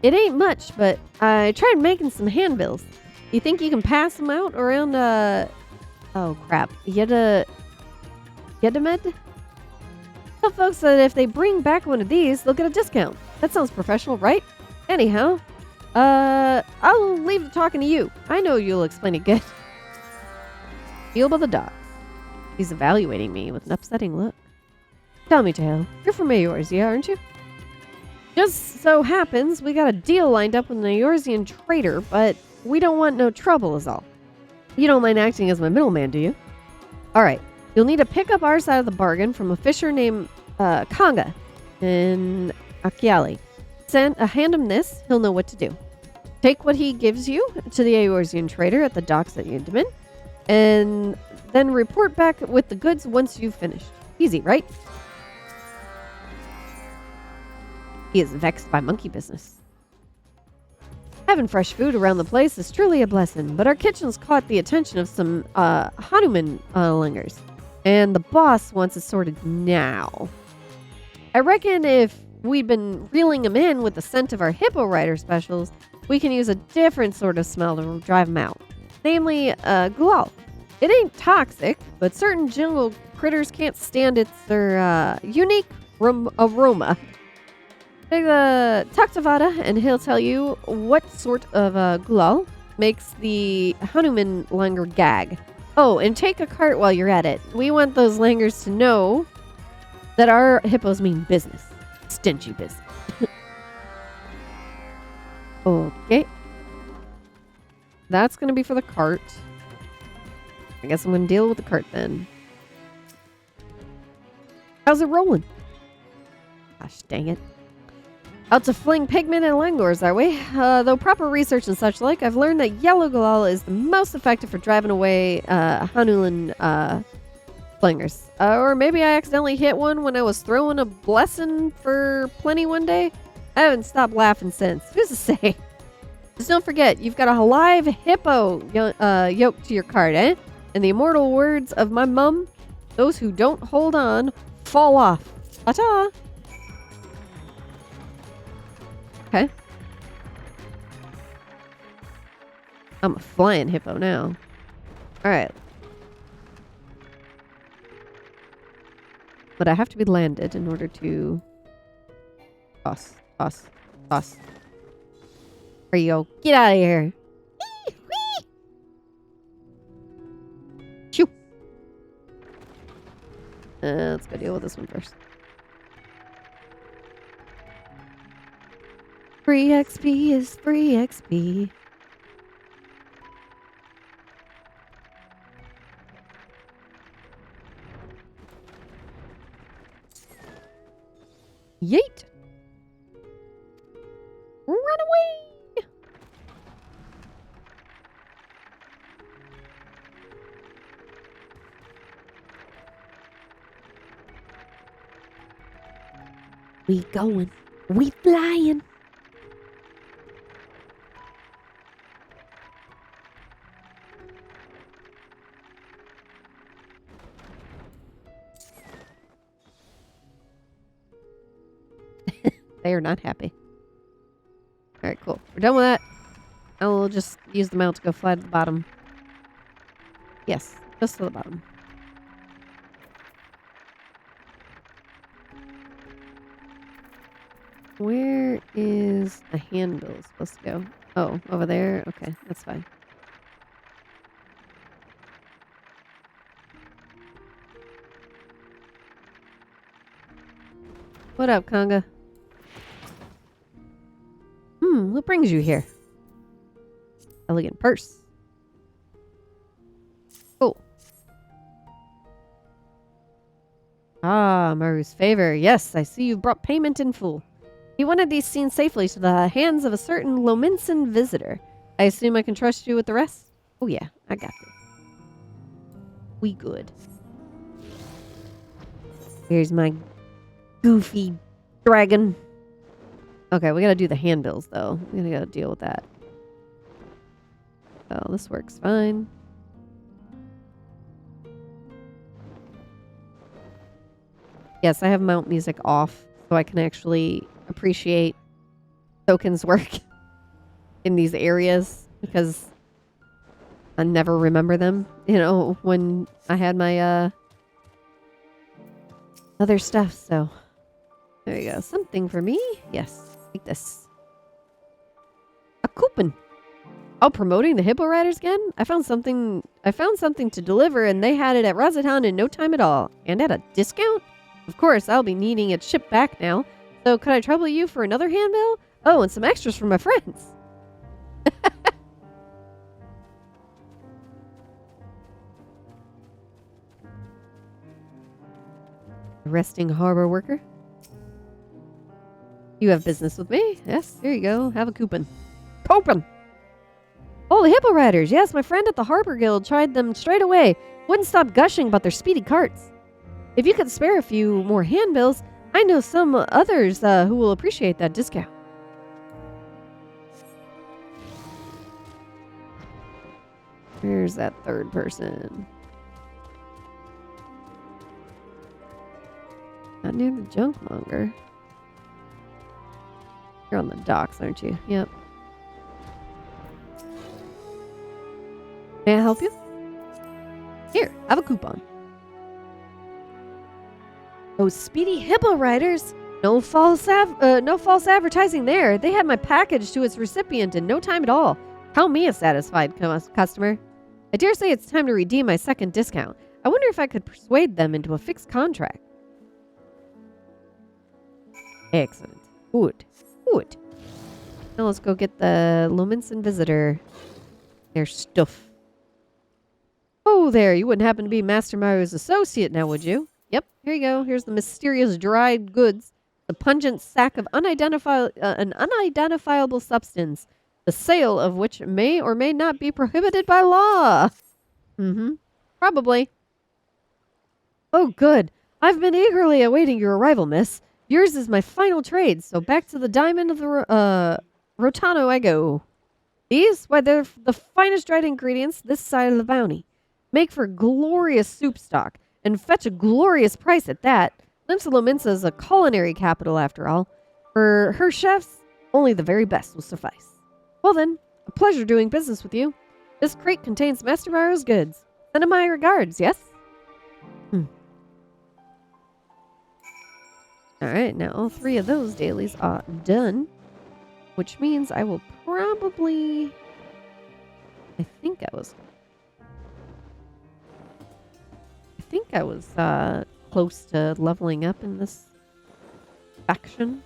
It ain't much, but I tried making some handbills. You think you can pass them out around, oh crap. Yedemed? Tell folks that if they bring back one of these, they'll get a discount. That sounds professional, right? Anyhow, I'll leave the talking to you. I know you'll explain it good. Feel by the docks. He's evaluating me with an upsetting look. Tell me, Tail, you're from Eorzea, aren't you? Just so happens we got a deal lined up with an Eorzean trader, but we don't want no trouble is all. You don't mind acting as my middleman, do you? Alright. You'll need to pick up our side of the bargain from a fisher named Kanga in Akiali. Hand him this, he'll know what to do. Take what he gives you to the Eorzean trader at the docks at Hildebrand, and then report back with the goods once you've finished. Easy, right? He is vexed by monkey business. Having fresh food around the place is truly a blessing, but our kitchen's caught the attention of some Hanuman lingers. And the boss wants it sorted now. I reckon if we'd been reeling them in with the scent of our Hippo Rider specials, we can use a different sort of smell to drive them out. Namely, gulal. It ain't toxic, but certain jungle critters can't stand its unique aroma. Take the Taktavada and he'll tell you what sort of gulal makes the Hanuman langer gag. Oh, and take a cart while you're at it. We want those langers to know that our hippos mean business. Stingy business. Okay. That's going to be for the cart. I guess I'm going to deal with the cart then. How's it rolling? Gosh dang it. Out to fling pigmen and langurs, are we? Though proper research and such like, I've learned that yellow gulal is the most effective for driving away Hanuman flingers. Or maybe I accidentally hit one when I was throwing a blessing for plenty one day. I haven't stopped laughing since. Who's to say? Just don't forget, you've got a live hippo yoked to your cart, eh? In the immortal words of my mum, Those who don't hold on fall off. Ta-ta! Okay. I'm a flying hippo now. Alright. But I have to be landed in order to... Toss. There you go. Get out of here. Shoo. Let's go deal with this one first. Free XP is free XP. Yeet. Run away. We going. We flying. They are not happy. Alright, cool. We're done with that. I'll just use the mount to go fly to the bottom. Yes, just to the bottom. Where is the handle supposed to go? Oh, over there? Okay, that's fine. What up, Conga? What brings you here? Elegant purse. Cool. Ah, Maru's favor. Yes, I see you've brought payment in full. He wanted these seen safely to the hands of a certain Lominson visitor. I assume I can trust you with the rest? Oh yeah, I got this. We good. Here's my goofy dragon. Okay, we gotta do the handbills, though. We gotta deal with that. Oh, this works fine. Yes, I have mount music off, so I can actually appreciate Token's work in these areas, because I never remember them, you know, when I had my, other stuff, so... There you go. Something for me? Yes. Take this. A coupon. Oh, promoting the Hippo Riders again? I found something to deliver, and they had it at Razatown in no time at all. And at a discount? Of course, I'll be needing it shipped back now. So could I trouble you for another handbill? Oh, and some extras for my friends. Resting harbor worker. You have business with me? Yes, here you go. Have a coupon. Coupon! Oh, the Hippo Riders. Yes, my friend at the Harbor Guild tried them straight away. Wouldn't stop gushing about their speedy carts. If you could spare a few more handbills, I know some others who will appreciate that discount. Where's that third person? Not near the junkmonger. You're on the docks, aren't you? Yep. May I help you? Here, have a coupon. Those speedy Hippo Riders. No false advertising there. They had my package to its recipient in no time at all. Count me a satisfied customer. I dare say it's time to redeem my second discount. I wonder if I could persuade them into a fixed contract. Excellent. Good. Good. Now let's go get the Lominson visitor. Their stuff. Oh, there. You wouldn't happen to be Master Mario's associate now, would you? Yep. Here you go. Here's the mysterious dried goods. The pungent sack of an unidentifiable substance. The sale of which may or may not be prohibited by law. Mm-hmm. Probably. Oh, good. I've been eagerly awaiting your arrival, miss. Yours is my final trade, so back to the diamond of the Rotano I go. These? Why, they're the finest dried ingredients this side of the bounty. Make for glorious soup stock. and fetch a glorious price at that. Limsa is a culinary capital, after all. For her chefs, only the very best will suffice. Well then, a pleasure doing business with you. This crate contains Master Maro's goods. Send him my regards, yes? Alright, now all 3 of those dailies are done. Which means I will probably... I think I was close to leveling up in this faction.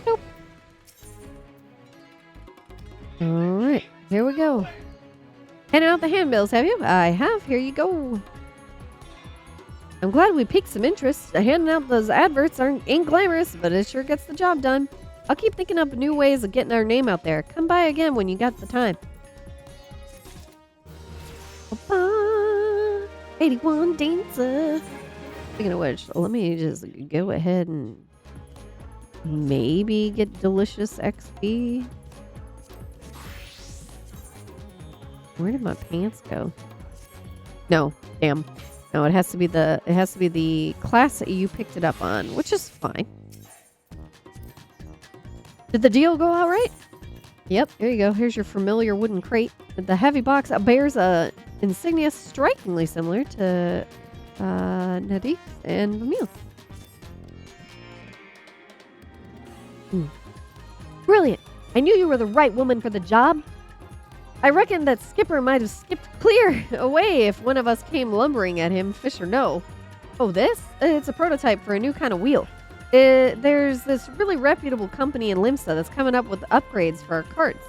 Nope. Alright, here we go. Handing out the handbills, have you? I have. Here you go. I'm glad we piqued some interest. Handing out those adverts ain't glamorous, but it sure gets the job done. I'll keep thinking up new ways of getting our name out there. Come by again when you got the time. 81 Dancer. Speaking of which, let me just go ahead and maybe get delicious XP. Where did my pants go? No, damn. No, it has to be the class that you picked it up on, which is fine. Did the deal go out right? Yep, here you go. Here's your familiar wooden crate. The heavy box bears a insignia strikingly similar to Nadix and Camille. Brilliant. I knew you were the right woman for the job. I reckon that Skipper might have skipped clear away if one of us came lumbering at him, fish or no. Oh, this? It's a prototype for a new kind of wheel. There's this really reputable company in Limsa that's coming up with upgrades for our carts.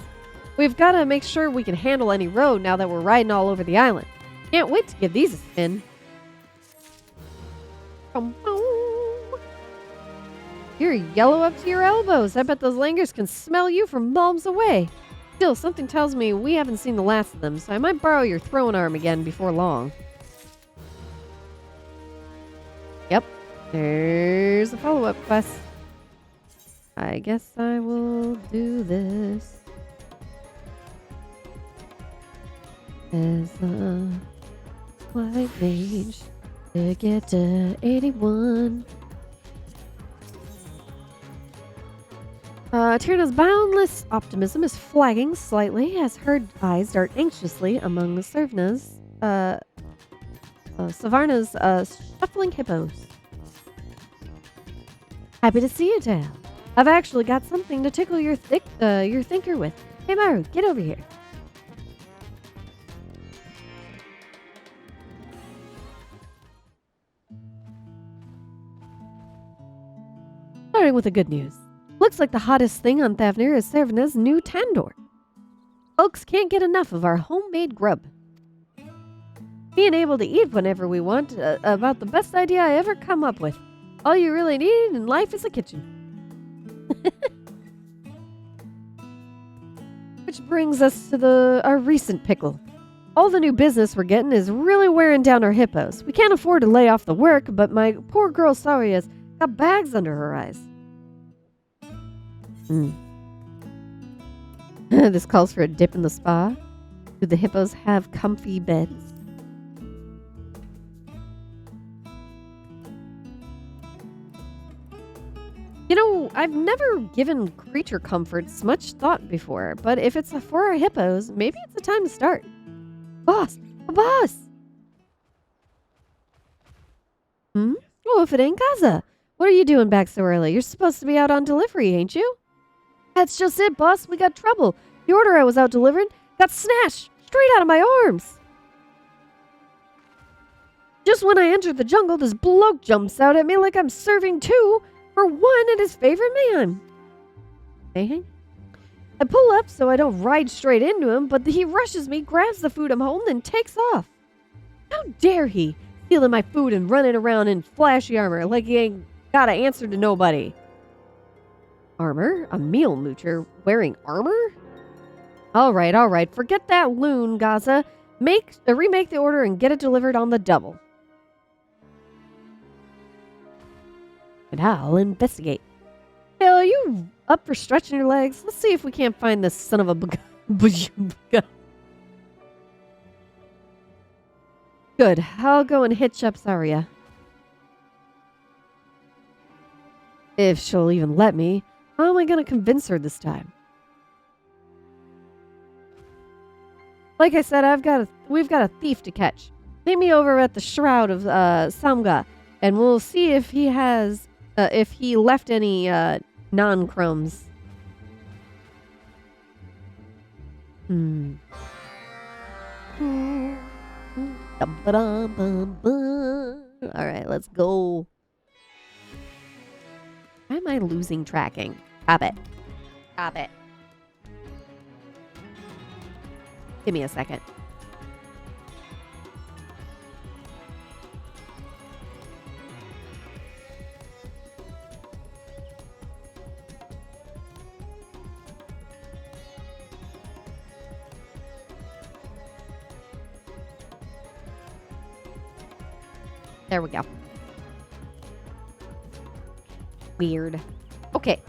We've got to make sure we can handle any road now that we're riding all over the island. Can't wait to give these a spin. You're yellow up to your elbows. I bet those langurs can smell you from miles away. Still, something tells me we haven't seen the last of them, so I might borrow your throwing arm again before long. Yep, there's a follow-up quest. I guess I will do this as a white mage to get to 81. Tyrna's boundless optimism is flagging slightly as her eyes dart anxiously among the Savarna's shuffling hippos. Happy to see you, Tal. I've actually got something to tickle your thinker with. Hey, Maru, get over here. Starting with the good news. Looks like the hottest thing on Thavnir is Servana's new Tandor. Folks can't get enough of our homemade grub. Being able to eat whenever we want, about the best idea I ever come up with. All you really need in life is a kitchen. Which brings us to our recent pickle. All the new business we're getting is really wearing down our hippos. We can't afford to lay off the work, but my poor girl Saria's got bags under her eyes. This calls for a dip in the spa. Do the hippos have comfy beds? You know, I've never given creature comforts much thought before, but if it's for our hippos, maybe it's the time to start. Boss! A boss! Oh, if it ain't Gaza. What are you doing back so early? You're supposed to be out on delivery, ain't you? That's just it, boss. We got trouble. The order I was out delivering got snatched straight out of my arms. Just when I entered the jungle, this bloke jumps out at me like I'm serving two for one and his favorite man. Hey. I pull up so I don't ride straight into him, but he rushes me, grabs the food I'm holding, and takes off. How dare he? Stealing my food and running around in flashy armor like he ain't got to answer to nobody. Armor? A meal moocher wearing armor? All right. Forget that loon, Gaza. Remake the order and get it delivered on the double. But I'll investigate. Hale, are you up for stretching your legs? Let's see if we can't find this son of a Good. I'll go and hitch up Zarya. If she'll even let me. How am I going to convince her this time? Like I said, we've got a thief to catch. Meet me over at the Shroud of Samga, and we'll see if he has, if he left any non-crumbs. Alright, let's go. Why am I losing tracking? Stop it. Stop it. Give me a second. There we go. Weird. Okay.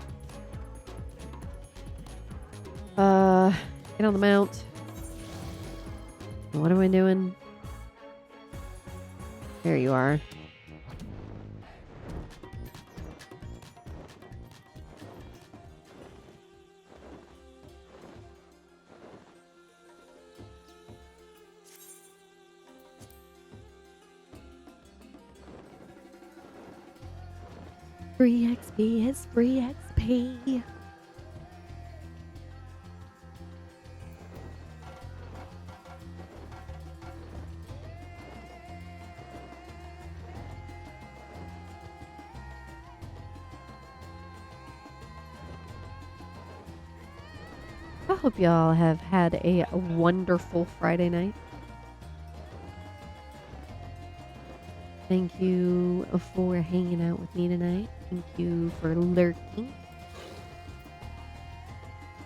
Get on the mount. What am I doing? There you are. Free XP is free XP. I hope y'all have had a wonderful Friday night. Thank you for hanging out with me tonight. Thank you for lurking.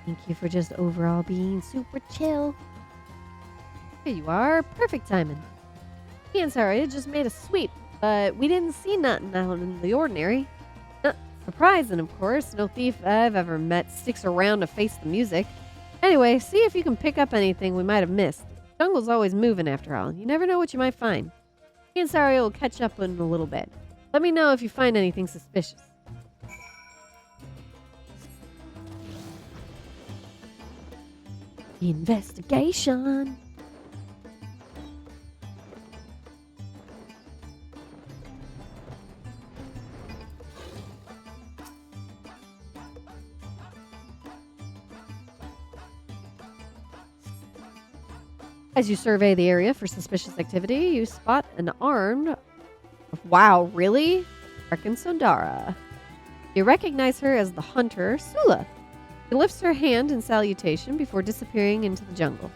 Thank you for just overall being super chill. Here you are. Perfect timing. Me and Sarah just made a sweep, but we didn't see nothing out in the ordinary. Not surprising, of course. No thief I've ever met sticks around to face the music. Anyway, see if you can pick up anything we might have missed. Jungle's always moving after all. You never know what you might find. Me and Saria will catch up in a little bit. Let me know if you find anything suspicious. Investigation. As you survey the area for suspicious activity, you spot an armed... Wow, really? Reckon Sondara. You recognize her as the hunter, Sula. She lifts her hand in salutation before disappearing into the jungle.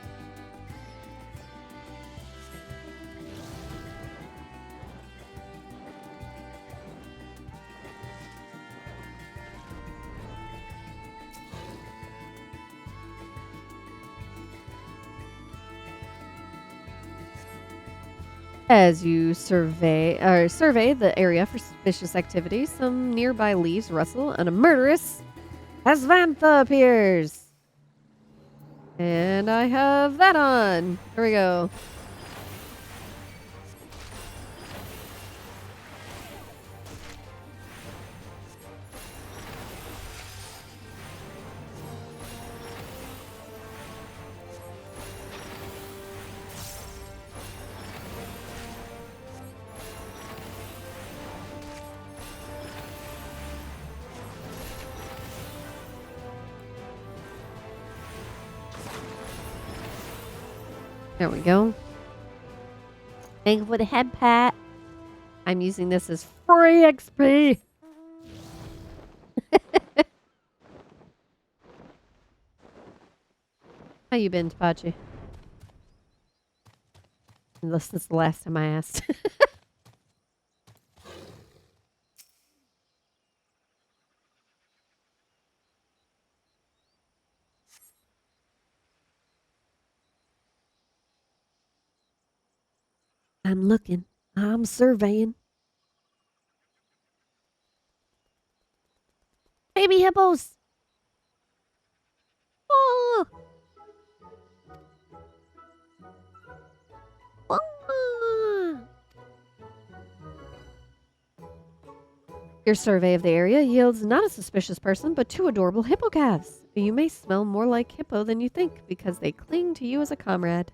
As you survey the area for suspicious activity, some nearby leaves rustle and a murderous Asvantha appears. And I have that on. Here we go. There we go. Thank you for the head pat. I'm using this as free XP. How you been, Tapachi? Since the last time I asked. I'm looking. I'm surveying. Baby hippos! Oh! Ah. Your survey of the area yields not a suspicious person, but 2 adorable hippo calves. You may smell more like hippo than you think because they cling to you as a comrade.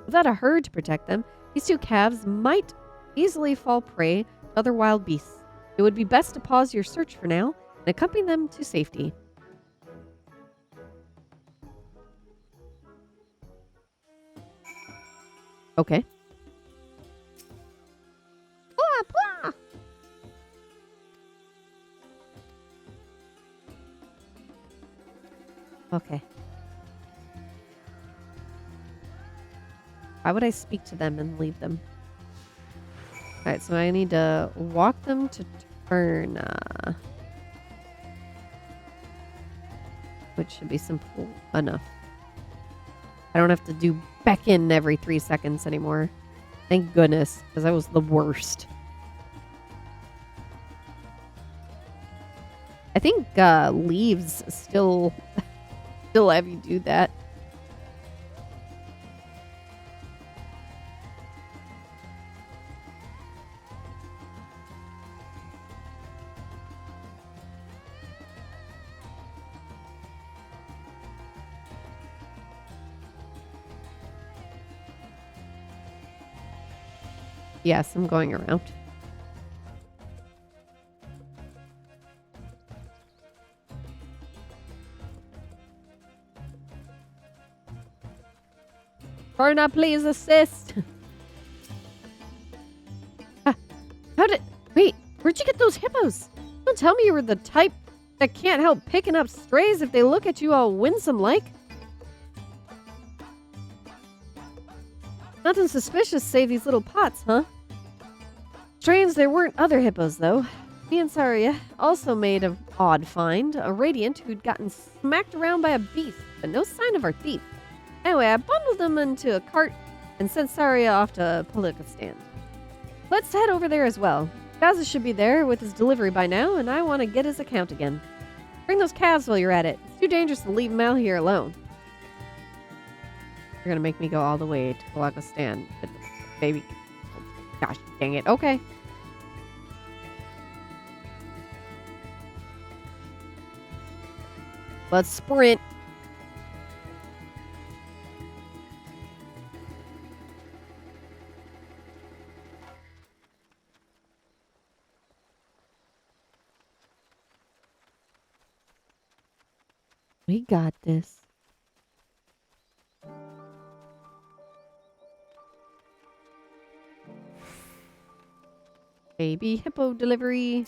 Without a herd to protect them, these 2 calves might easily fall prey to other wild beasts. It would be best to pause your search for now and accompany them to safety. Okay. Blah, blah. Okay. Why would I speak to them and leave them? Alright, so I need to walk them to turn. Which should be simple enough. I don't have to do beckon every 3 seconds anymore. Thank goodness, because that was the worst. I think leaves still have you do that. Yes, I'm going around. Barna, please assist. Wait, where'd you get those hippos? Don't tell me you were the type that can't help picking up strays if they look at you all winsome like. Nothing suspicious save these little pots, huh? Strange there weren't other hippos, though. Me and Saria also made an odd find, a radiant who'd gotten smacked around by a beast, but no sign of our thief. Anyway, I bundled them into a cart and sent Saria off to Palikistan. Let's head over there as well. Gaza should be there with his delivery by now, and I want to get his account again. Bring those calves while you're at it. It's too dangerous to leave them out here alone. You're gonna make me go all the way to Palikistan with the baby. Gosh dang it. Okay. Let's sprint. We got this. Baby hippo delivery.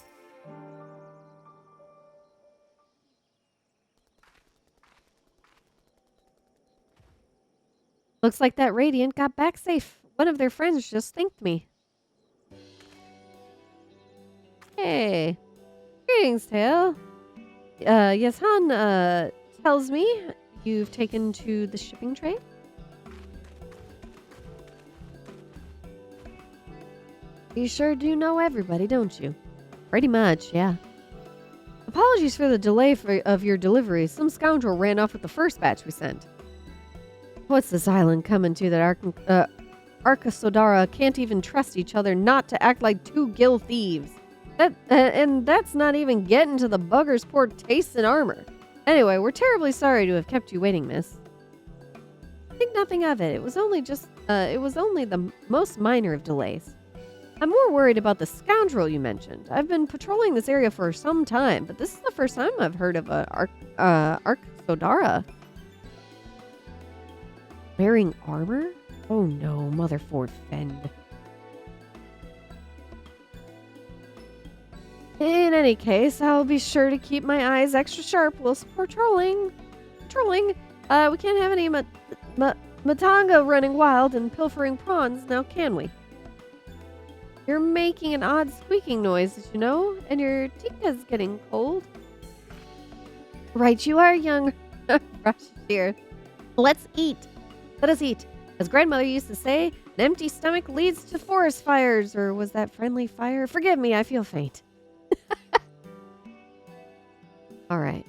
Looks like that Radiant got back safe. One of their friends just thanked me. Hey. Greetings, Tail. Yes, Han, tells me you've taken to the shipping trade? You sure do know everybody, don't you? Pretty much, yeah. Apologies for the delay of your delivery. Some scoundrel ran off with the first batch we sent. What's this island coming to that Arkasodara can't even trust each other not to act like 2 gill thieves? And that's not even getting to the bugger's poor taste in armor. Anyway, we're terribly sorry to have kept you waiting, miss. Think nothing of it. It was only the most minor of delays. I'm more worried about the scoundrel you mentioned. I've been patrolling this area for some time, but this is the first time I've heard of a Arkasodara wearing armor? Oh no, Mother Ford fend. In any case, I'll be sure to keep my eyes extra sharp whilst patrolling. We can't have any Matanga running wild and pilfering prawns now, can we? You're making an odd squeaking noise, did you know? And your tika's getting cold. Right you are, young Rush here. Let's eat. Let us eat. As grandmother used to say, an empty stomach leads to forest fires, or was that friendly fire? Forgive me, I feel faint. All right.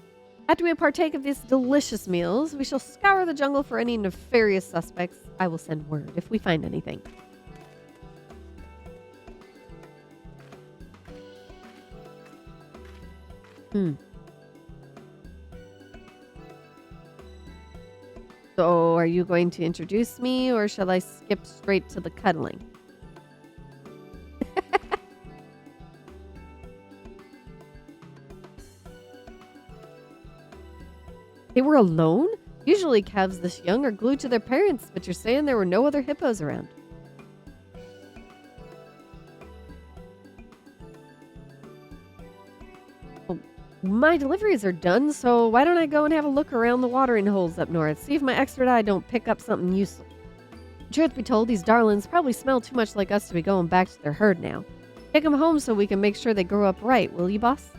After we partake of these delicious meals, we shall scour the jungle for any nefarious suspects. I will send word if we find anything. So, are you going to introduce me, or shall I skip straight to the cuddling? They were alone? Usually calves this young are glued to their parents, but you're saying there were no other hippos around. Well, my deliveries are done, so why don't I go and have a look around the watering holes up north, see if my expert eye don't pick up something useful. Truth be told, these darlings probably smell too much like us to be going back to their herd now. Take them home so we can make sure they grow up right, will you, boss?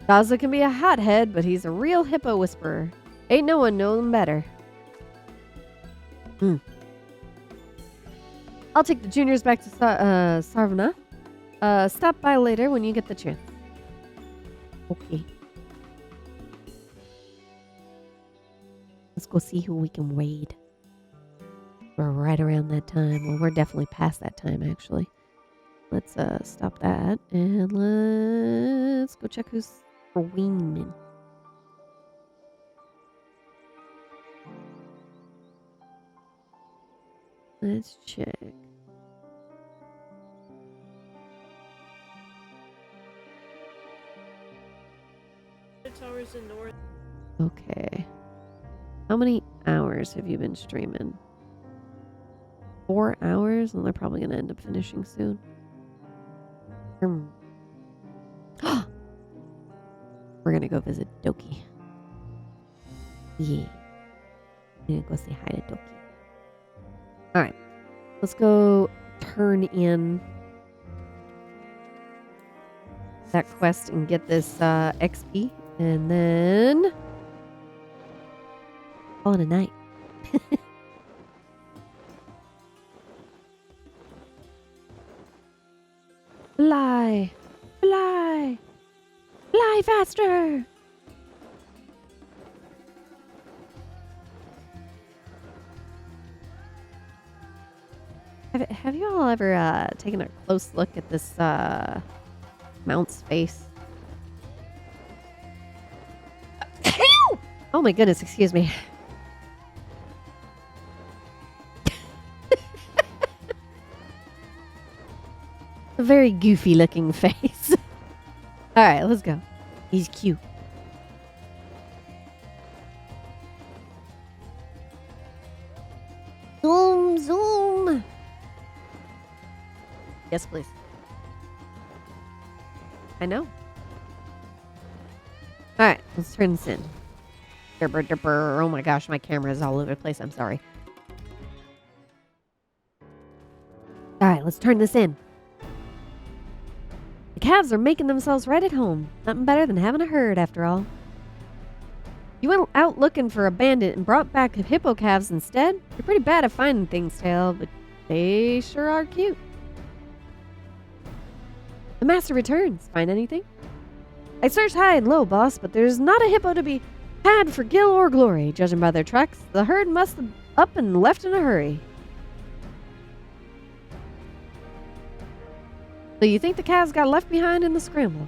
Daza can be a hothead, but he's a real hippo whisperer. Ain't no one know him better. I'll take the juniors back to Sarvana. Stop by later when you get the chance. Okay. Let's go see who we can raid. We're right around that time. Well, we're definitely past that time, actually. Let's stop that, and let's go check who's for Wingman. Let's check. Towers in north. Okay. How many hours have you been streaming? 4 hours? And they're probably going to end up finishing soon. We're going to go visit Doki. Yeah. I'm going to go say hi to Doki. Alright. Let's go turn in that quest and get this XP. And then call it a night. Fly! Fly! Fly faster! Have you all ever taken a close look at this mount's face? Oh my goodness, excuse me. A very goofy looking face. Alright, let's go. He's cute. Zoom, zoom. Yes, please. I know. Alright, let's turn this in. Oh my gosh, my camera is all over the place. I'm sorry. Alright, let's turn this in. The calves are making themselves right at home. Nothing better than having a herd, after all. You went out looking for a bandit and brought back hippo calves instead? You're pretty bad at finding things, Tail, but they sure are cute. The master returns. Find anything? I searched high and low, boss, but there's not a hippo to be had for gil or glory. Judging by their tracks, the herd must have up and left in a hurry. So you think the calves got left behind in the scramble?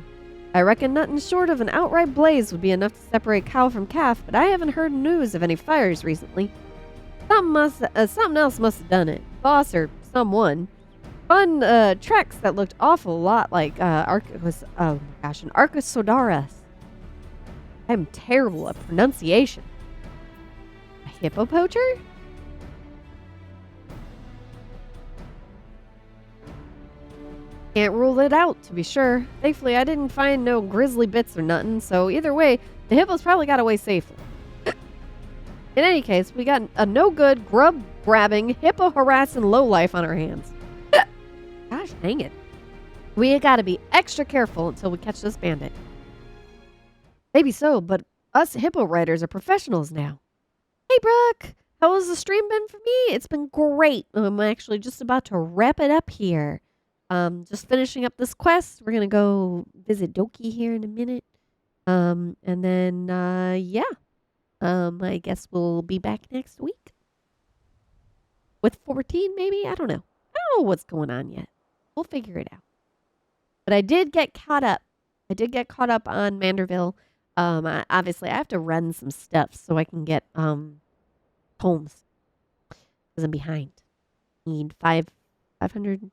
I reckon nothing short of an outright blaze would be enough to separate cow from calf, but I haven't heard news of any fires recently. Something else must have done it. Boss or someone. Fun tracks that looked awful lot like an Archosaurus. I'm terrible at pronunciation. A hippo poacher? Can't rule it out, to be sure. Thankfully, I didn't find no grisly bits or nothing, so either way, the hippos probably got away safely. In any case, we got a no-good, grub-grabbing, hippo-harassing lowlife on our hands. Gosh dang it. We gotta be extra careful until we catch this bandit. Maybe so, but us hippo riders are professionals now. Hey, Brooke, how has the stream been for me? It's been great. I'm actually just about to wrap it up here. Just finishing up this quest. We're gonna go visit Doki here in a minute. And then yeah. I guess we'll be back next week. With 14, maybe? I don't know. I don't know what's going on yet. We'll figure it out. But I did get caught up. I did get caught up on Manderville. Obviously, I have to run some stuff so I can get homes. Because I'm behind. Need 1,500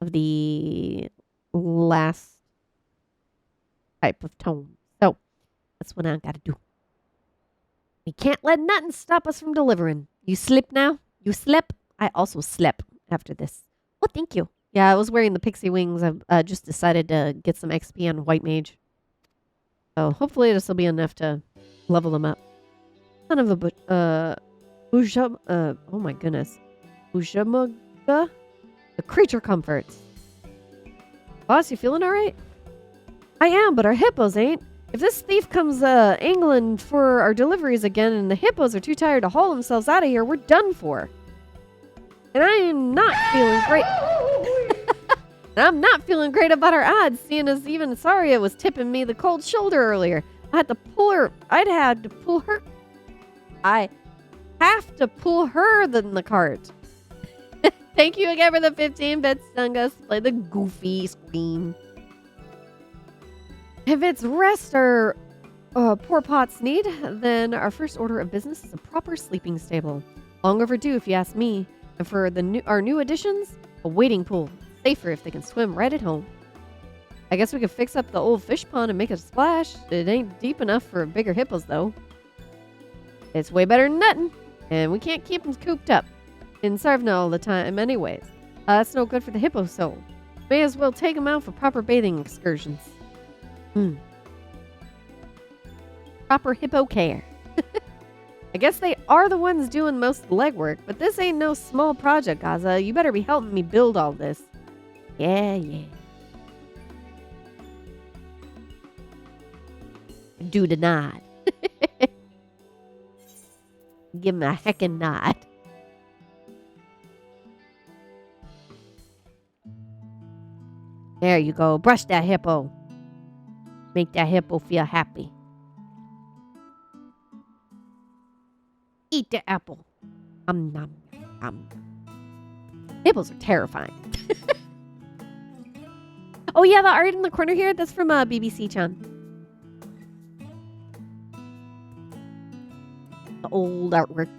of the last type of tome. So, that's what I gotta do. We can't let nothing stop us from delivering. You slip now? You slip? I also slip after this. Oh, thank you. Yeah, I was wearing the pixie wings. I've just decided to get some XP on White Mage. So hopefully this will be enough to level them up. Son of a oh my goodness. Ujamaga? The creature comforts. Boss, you feeling alright? I am, but our hippos ain't. If this thief comes angling for our deliveries again and the hippos are too tired to haul themselves out of here, we're done for. And I am not feeling great. And I'm not feeling great about our odds, seeing as even Saria was tipping me the cold shoulder earlier. I have to pull her in the cart. Thank you again for the 15 bits, Dungus. Play the goofy screen. If it's rest our poor pots need, then our first order of business is a proper sleeping stable. Long overdue, if you ask me. And for our new additions, a wading pool. Safer if they can swim right at home. I guess we could fix up the old fish pond and make it a splash. It ain't deep enough for bigger hippos, though. It's way better than nothing, and we can't keep them cooped up in Sarvna all the time anyways. That's no good for the hippo soul. May as well take them out for proper bathing excursions. Proper hippo care. I guess they are the ones doing most of the legwork, but this ain't no small project, Gaza. You better be helping me build all this. Yeah. Do the nod. Give him a heckin' nod. There you go. Brush that hippo. Make that hippo feel happy. Eat the apple. Nom. Hippos are terrifying. Oh yeah, the art in the corner here, that's from BBC-chan. The old artwork.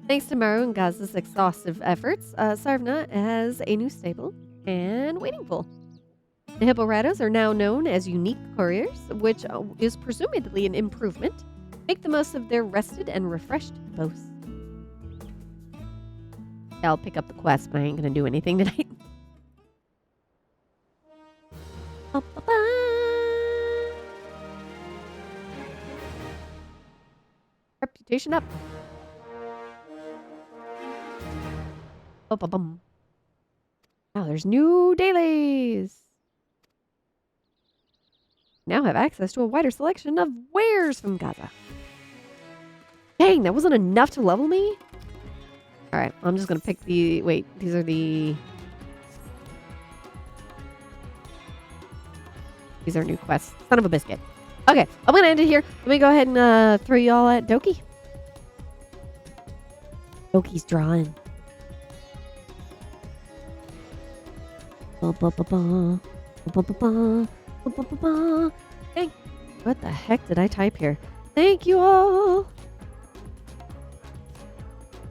Thanks to Maru and Gaz's exhaustive efforts, Sarvna has a new stable and waiting pool. The hipporatos are now known as unique couriers, which is presumably an improvement. Make the most of their rested and refreshed hippos. I'll pick up the quest, but I ain't going to do anything tonight. Reputation up. Now there's new dailies. Now have access to a wider selection of wares from Gaza. Dang, that wasn't enough to level me? Alright, I'm just gonna pick the... Wait, these are the... These are new quests. Son of a biscuit. Okay, I'm gonna end it here. Let me go ahead and throw you all at Doki. Doki's drawing. Dang, what the heck did I type here? Thank you all.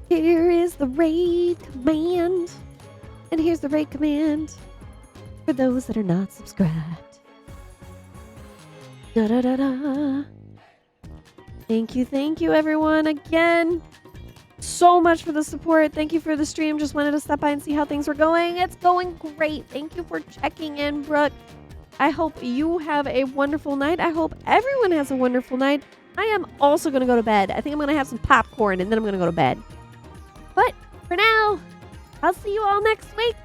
Here is the raid command. And here's the raid command for those that are not subscribed. Thank you everyone again. So much for the support. Thank you for the stream. Just wanted to stop by and see how things were going. It's going great. Thank you for checking in, Brooke. I hope you have a wonderful night. I hope everyone has a wonderful night. I am also going to go to bed. I think I'm going to have some popcorn and then I'm going to go to bed. But for now, I'll see you all next week.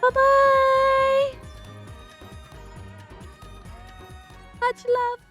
Bye-bye. Much love.